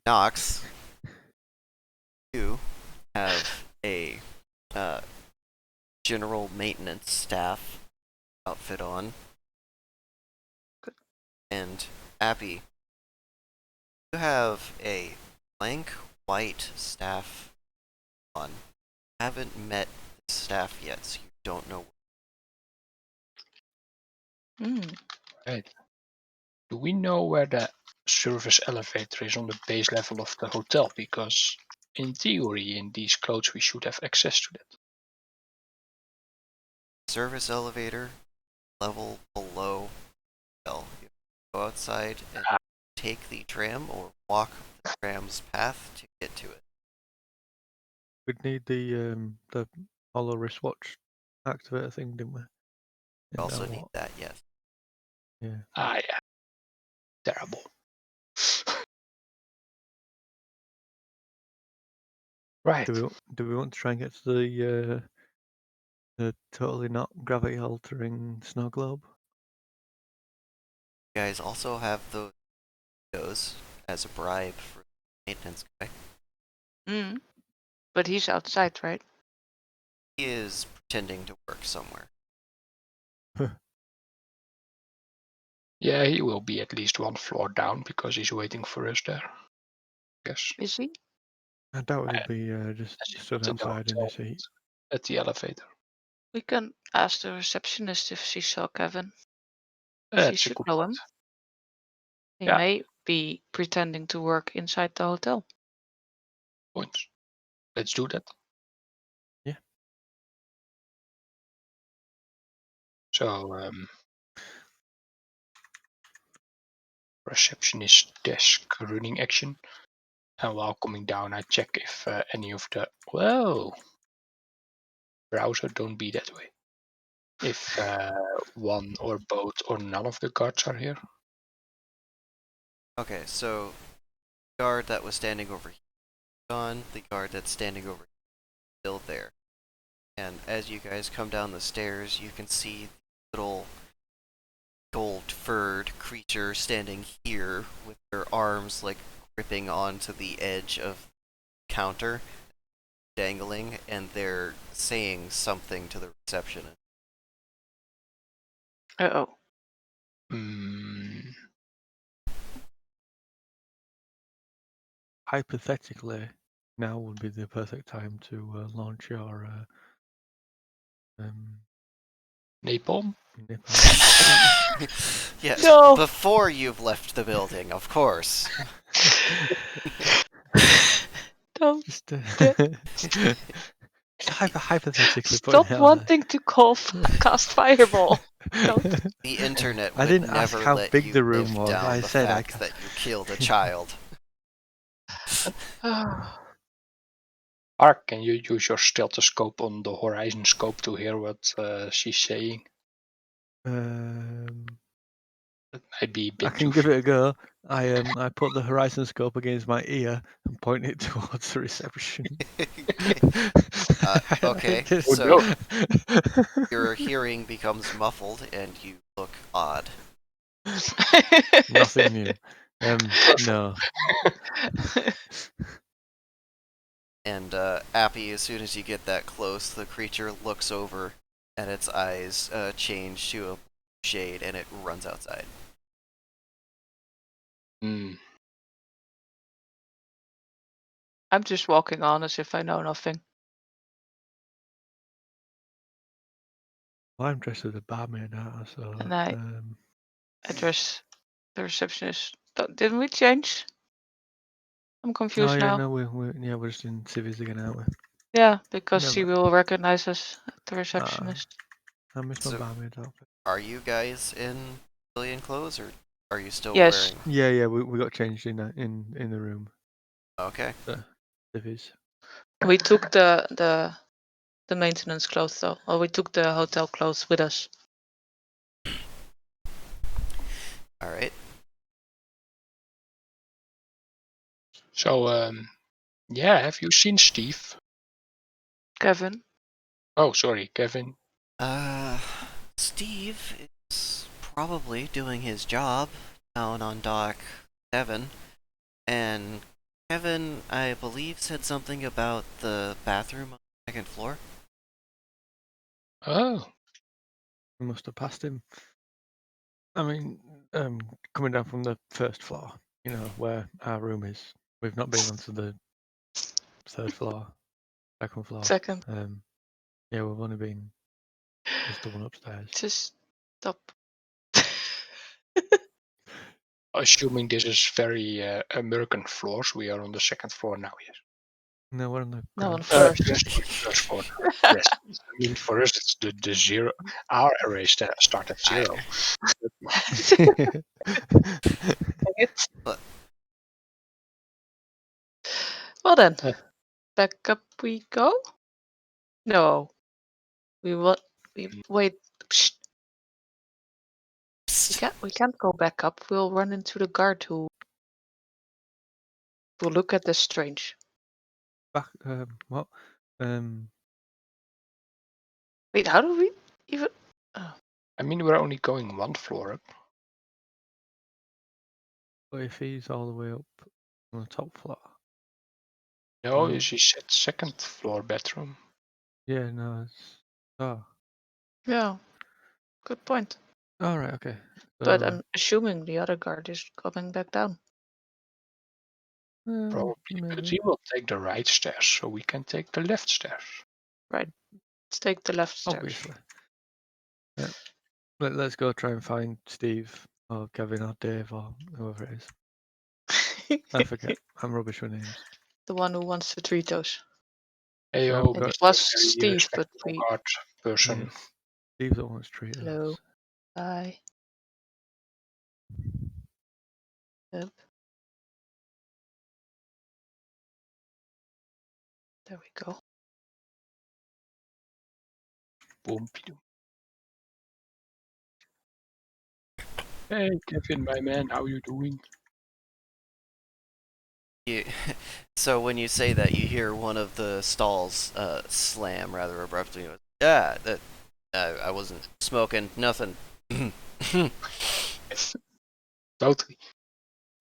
Knox, you have a general maintenance staff outfit on. Good. And Abby, you have a blank white staff on. Haven't met the staff yet, so you don't know. right. Do we know where the service elevator is on the base level of the hotel? Because in theory, in these clothes, we should have access to that. Service elevator level below. Well, you go outside and take the tram or walk the tram's path to get to it. We'd need the hollow wristwatch activator thing, didn't we? You also need that, yes. Yeah. Yeah. Terrible. Right. Do we want to try and get to the totally not gravity altering snow globe? You guys also have those windows as a bribe for the maintenance guy. But he's outside, right? He is pretending to work somewhere. Yeah, he will be at least one floor down because he's waiting for us there. Yes. Is he? I doubt he'll be just stood Not in the outside in hotel, his seat. at the elevator. We can ask the receptionist if she saw Kevin. She That's a should good know point. him. He Yeah. may be pretending to work inside the hotel. Point. Let's do that. Yeah. So, receptionist desk running action. And while coming down, I check if any of the browser, don't be that way. If one or both or none of the guards are here. Okay, so the guard that was standing over here is gone. The guard that's standing over here is still there. And as you guys come down the stairs, you can see the little gold-furred creature standing here with their arms like gripping onto the edge of the counter, dangling, and they're saying something to the receptionist. Uh-oh. Mm, Hypothetically, now would be the perfect time to launch your napalm? napalm. Yes, No. before you've left the building, of course. Don't Just, d- just hypothetically stop putting it out wanting to cast fireball. Don't. The internet I would didn't ask never how let big you the room live was. down I the said I fact ca- that you killed a child. Ark, can you use your stethoscope on the horizon scope to hear what she's saying? That might be a I bit can too give it a go. I put the horizon scope against my ear and point it towards the reception. Okay, Oh, so no. your hearing becomes muffled and you look odd. Nothing new. No. And Appy, as soon as you get that close, the creature looks over and its eyes change to a shade and it runs outside. Mm. I'm just walking on as if I know nothing. Well, I'm dressed as a barmaid now, so And I address the receptionist. Didn't we change? I'm oh confused yeah, now. no, we're just in civvies again, aren't we? Yeah, because Never she mind. will recognize us at the receptionist. I missed my So- barmaid outfit. Are you guys in civilian clothes or are you still Yes. Yeah, we got changed in the room. wearing? Okay. Civvies. We took the maintenance clothes though. Or we took the hotel clothes with us. Alright. So, yeah, have you seen Steve? Kevin. Oh, sorry, Kevin. Steve is probably doing his job down on Dock 7. And Kevin, I believe, said something about the bathroom on the second floor. Oh, We must have passed him. I mean, coming down from the first floor, you know, where our room is. We've not been onto the third floor, second floor. Second. Yeah, we've only been just the one upstairs. Just stop. assuming this is very American floors, we are on the second floor now, yes. No, we're on the No, on ground. first. First floor. Yes. I mean, for us, it's the zero. Our array start at 0. It. But Well then, Uh. back up we go. No, we will. We wait. Psst. We can't go back up. We'll run into the guard who will look at this strange. Back, what? Wait, how do we even? Oh, I mean, we're only going one floor up. But if he's all the way up on the top floor. No, No. she said second floor bedroom. Yeah, no, it's. Oh. yeah, good point. All right, okay. But So, I'm assuming the other guard is coming back down. Probably, but maybe. he will take the right stairs, so we can take the left stairs. Right. Let's take the left stairs. Obviously. Yeah. Let's go try and find Steve or Kevin or Dave or whoever it is. I forget. I'm rubbish with names. The one who wants the Tritos. Hey, Yeah, oh, I've It got- Mr. was very Steve, but respectable we. guard person. Yeah. Steve that wants treat Hello. us. Bye. Up. There we go. Boom, boom. Hey, Kevin, my man, how you doing? You, so when you say that, you hear one of the stalls slam rather abruptly. Yeah, that I wasn't smoking nothing. Totally.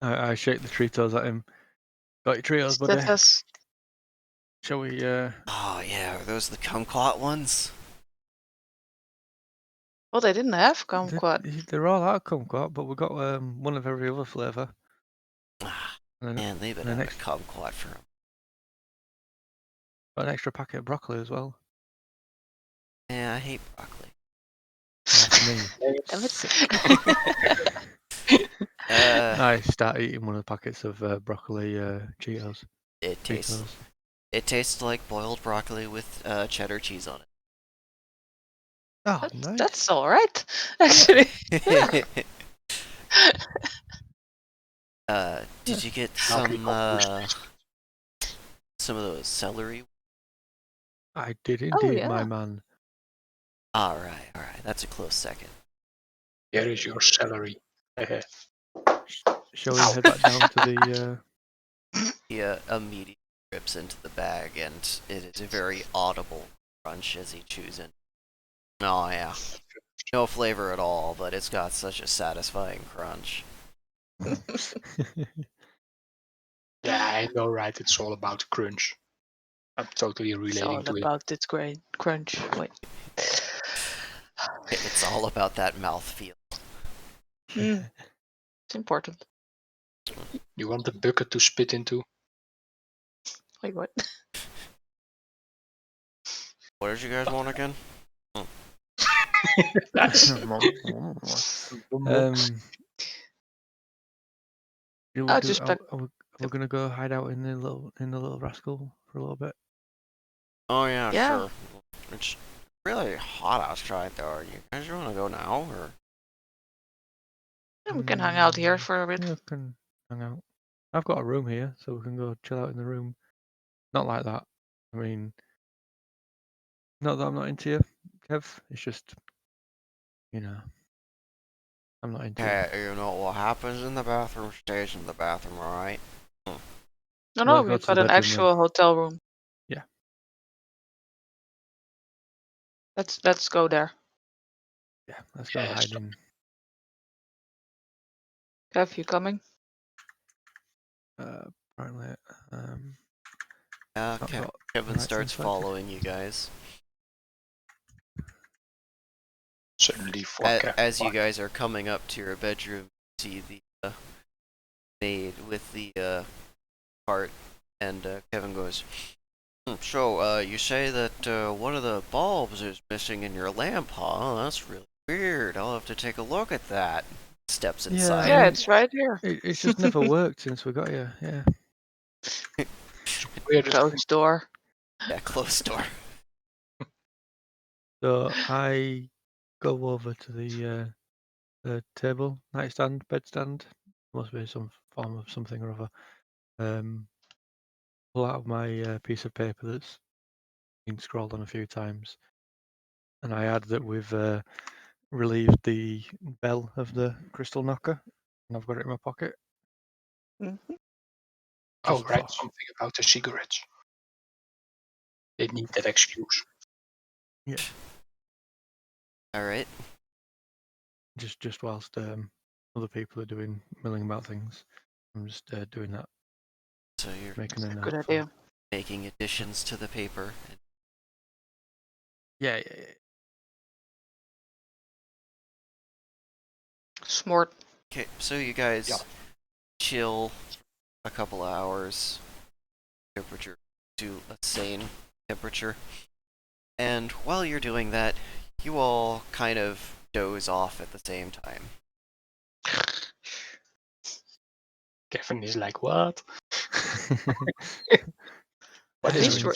I shake the Tritos at him. Got your Tritos, buddy. That has. Shall we? Oh yeah, are those the kumquat ones? Well, they didn't have kumquat. They're all out of kumquat, but we've got one of every other flavour. Ah, And man, they've been and out of kumquat for got an extra packet of broccoli as well. Yeah, I hate broccoli. For me. Damn it. I start eating one of the packets of broccoli Cheetos. It tastes Fritos. it tastes like boiled broccoli with cheddar cheese on Oh, nice. That's all right, actually. it. Did you get Lovely some of those celery? I did Oh, indeed, yeah. my man. All right, that's a close second. Here is your salary. Shall we head back down to the? He immediately rips into the bag, and it is a very audible crunch as he chews it. Oh yeah, no flavor at all, but it's got such a satisfying crunch. Yeah, I know, right? It's all about crunch. I'm totally It's relating all to it. about its great crunch. Wait. It's all about that mouthfeel. It's important. You want the bucket to spit into? Wait, what? What did you guys want again? That's Oh, just back. Are we gonna go hide out in the little rascal for a little bit? Oh yeah, Yeah. sure. It's really hot outside though. You guys want to go now, or? Yeah, we can hang out here for a bit. Yeah, we can hang out. I've got a room here, so we can go chill out in the room. Not like that. I mean, not that I'm not into you, Kev. It's just, I'm not into you. Hey, you know what happens in the bathroom stays in the bathroom, alright? No, Let's no, go we've to got the an bedroom actual hotel room. Yeah. Let's go there. Yeah, let's go Yes. hide in. Kev, you coming? Apparently, Yeah, I've got Kevin right starts selected. following you guys. Suddenly for As you guys are coming up to your bedroom, you see the maid with the cart, and Kevin goes, So, you say that one of the bulbs is missing in your lamp, huh? That's really weird. I'll have to take a look at that. Steps inside. Yeah, mean, it's right here. It's just never worked since we got here. Yeah. Closed door. Yeah, closed door. So I go over to the table, nightstand, bedstand. Must be some form of something or other. Pull out my piece of paper that's been scrawled on a few times, and I add that we've relieved the bell of the crystal knocker, and I've got it in my pocket. Mhm. Oh, Just right, for- something about the cigarettes. They need that excuse. Yeah. Alright. Just whilst other people are doing milling about things, I'm just doing that, So you're making a note. Good for- idea. making additions to the paper. Yeah. Smart. Okay, so you guys Yeah. chill a couple hours, temperature to a sane temperature, and while you're doing that, you all kind of doze off at the same time. Kevin is like, what? At What least is we're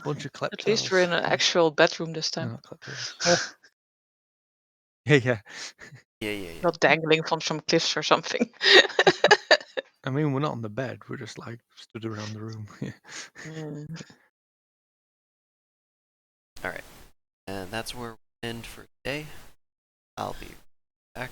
bunch of kleptos. at least we're in an actual bedroom this No, time. not kleptos. Yeah. Yeah. Not dangling from some cliffs or something. I mean, we're not on the bed. We're just like stood around the room. Alright, and that's where we end for today. I'll be back.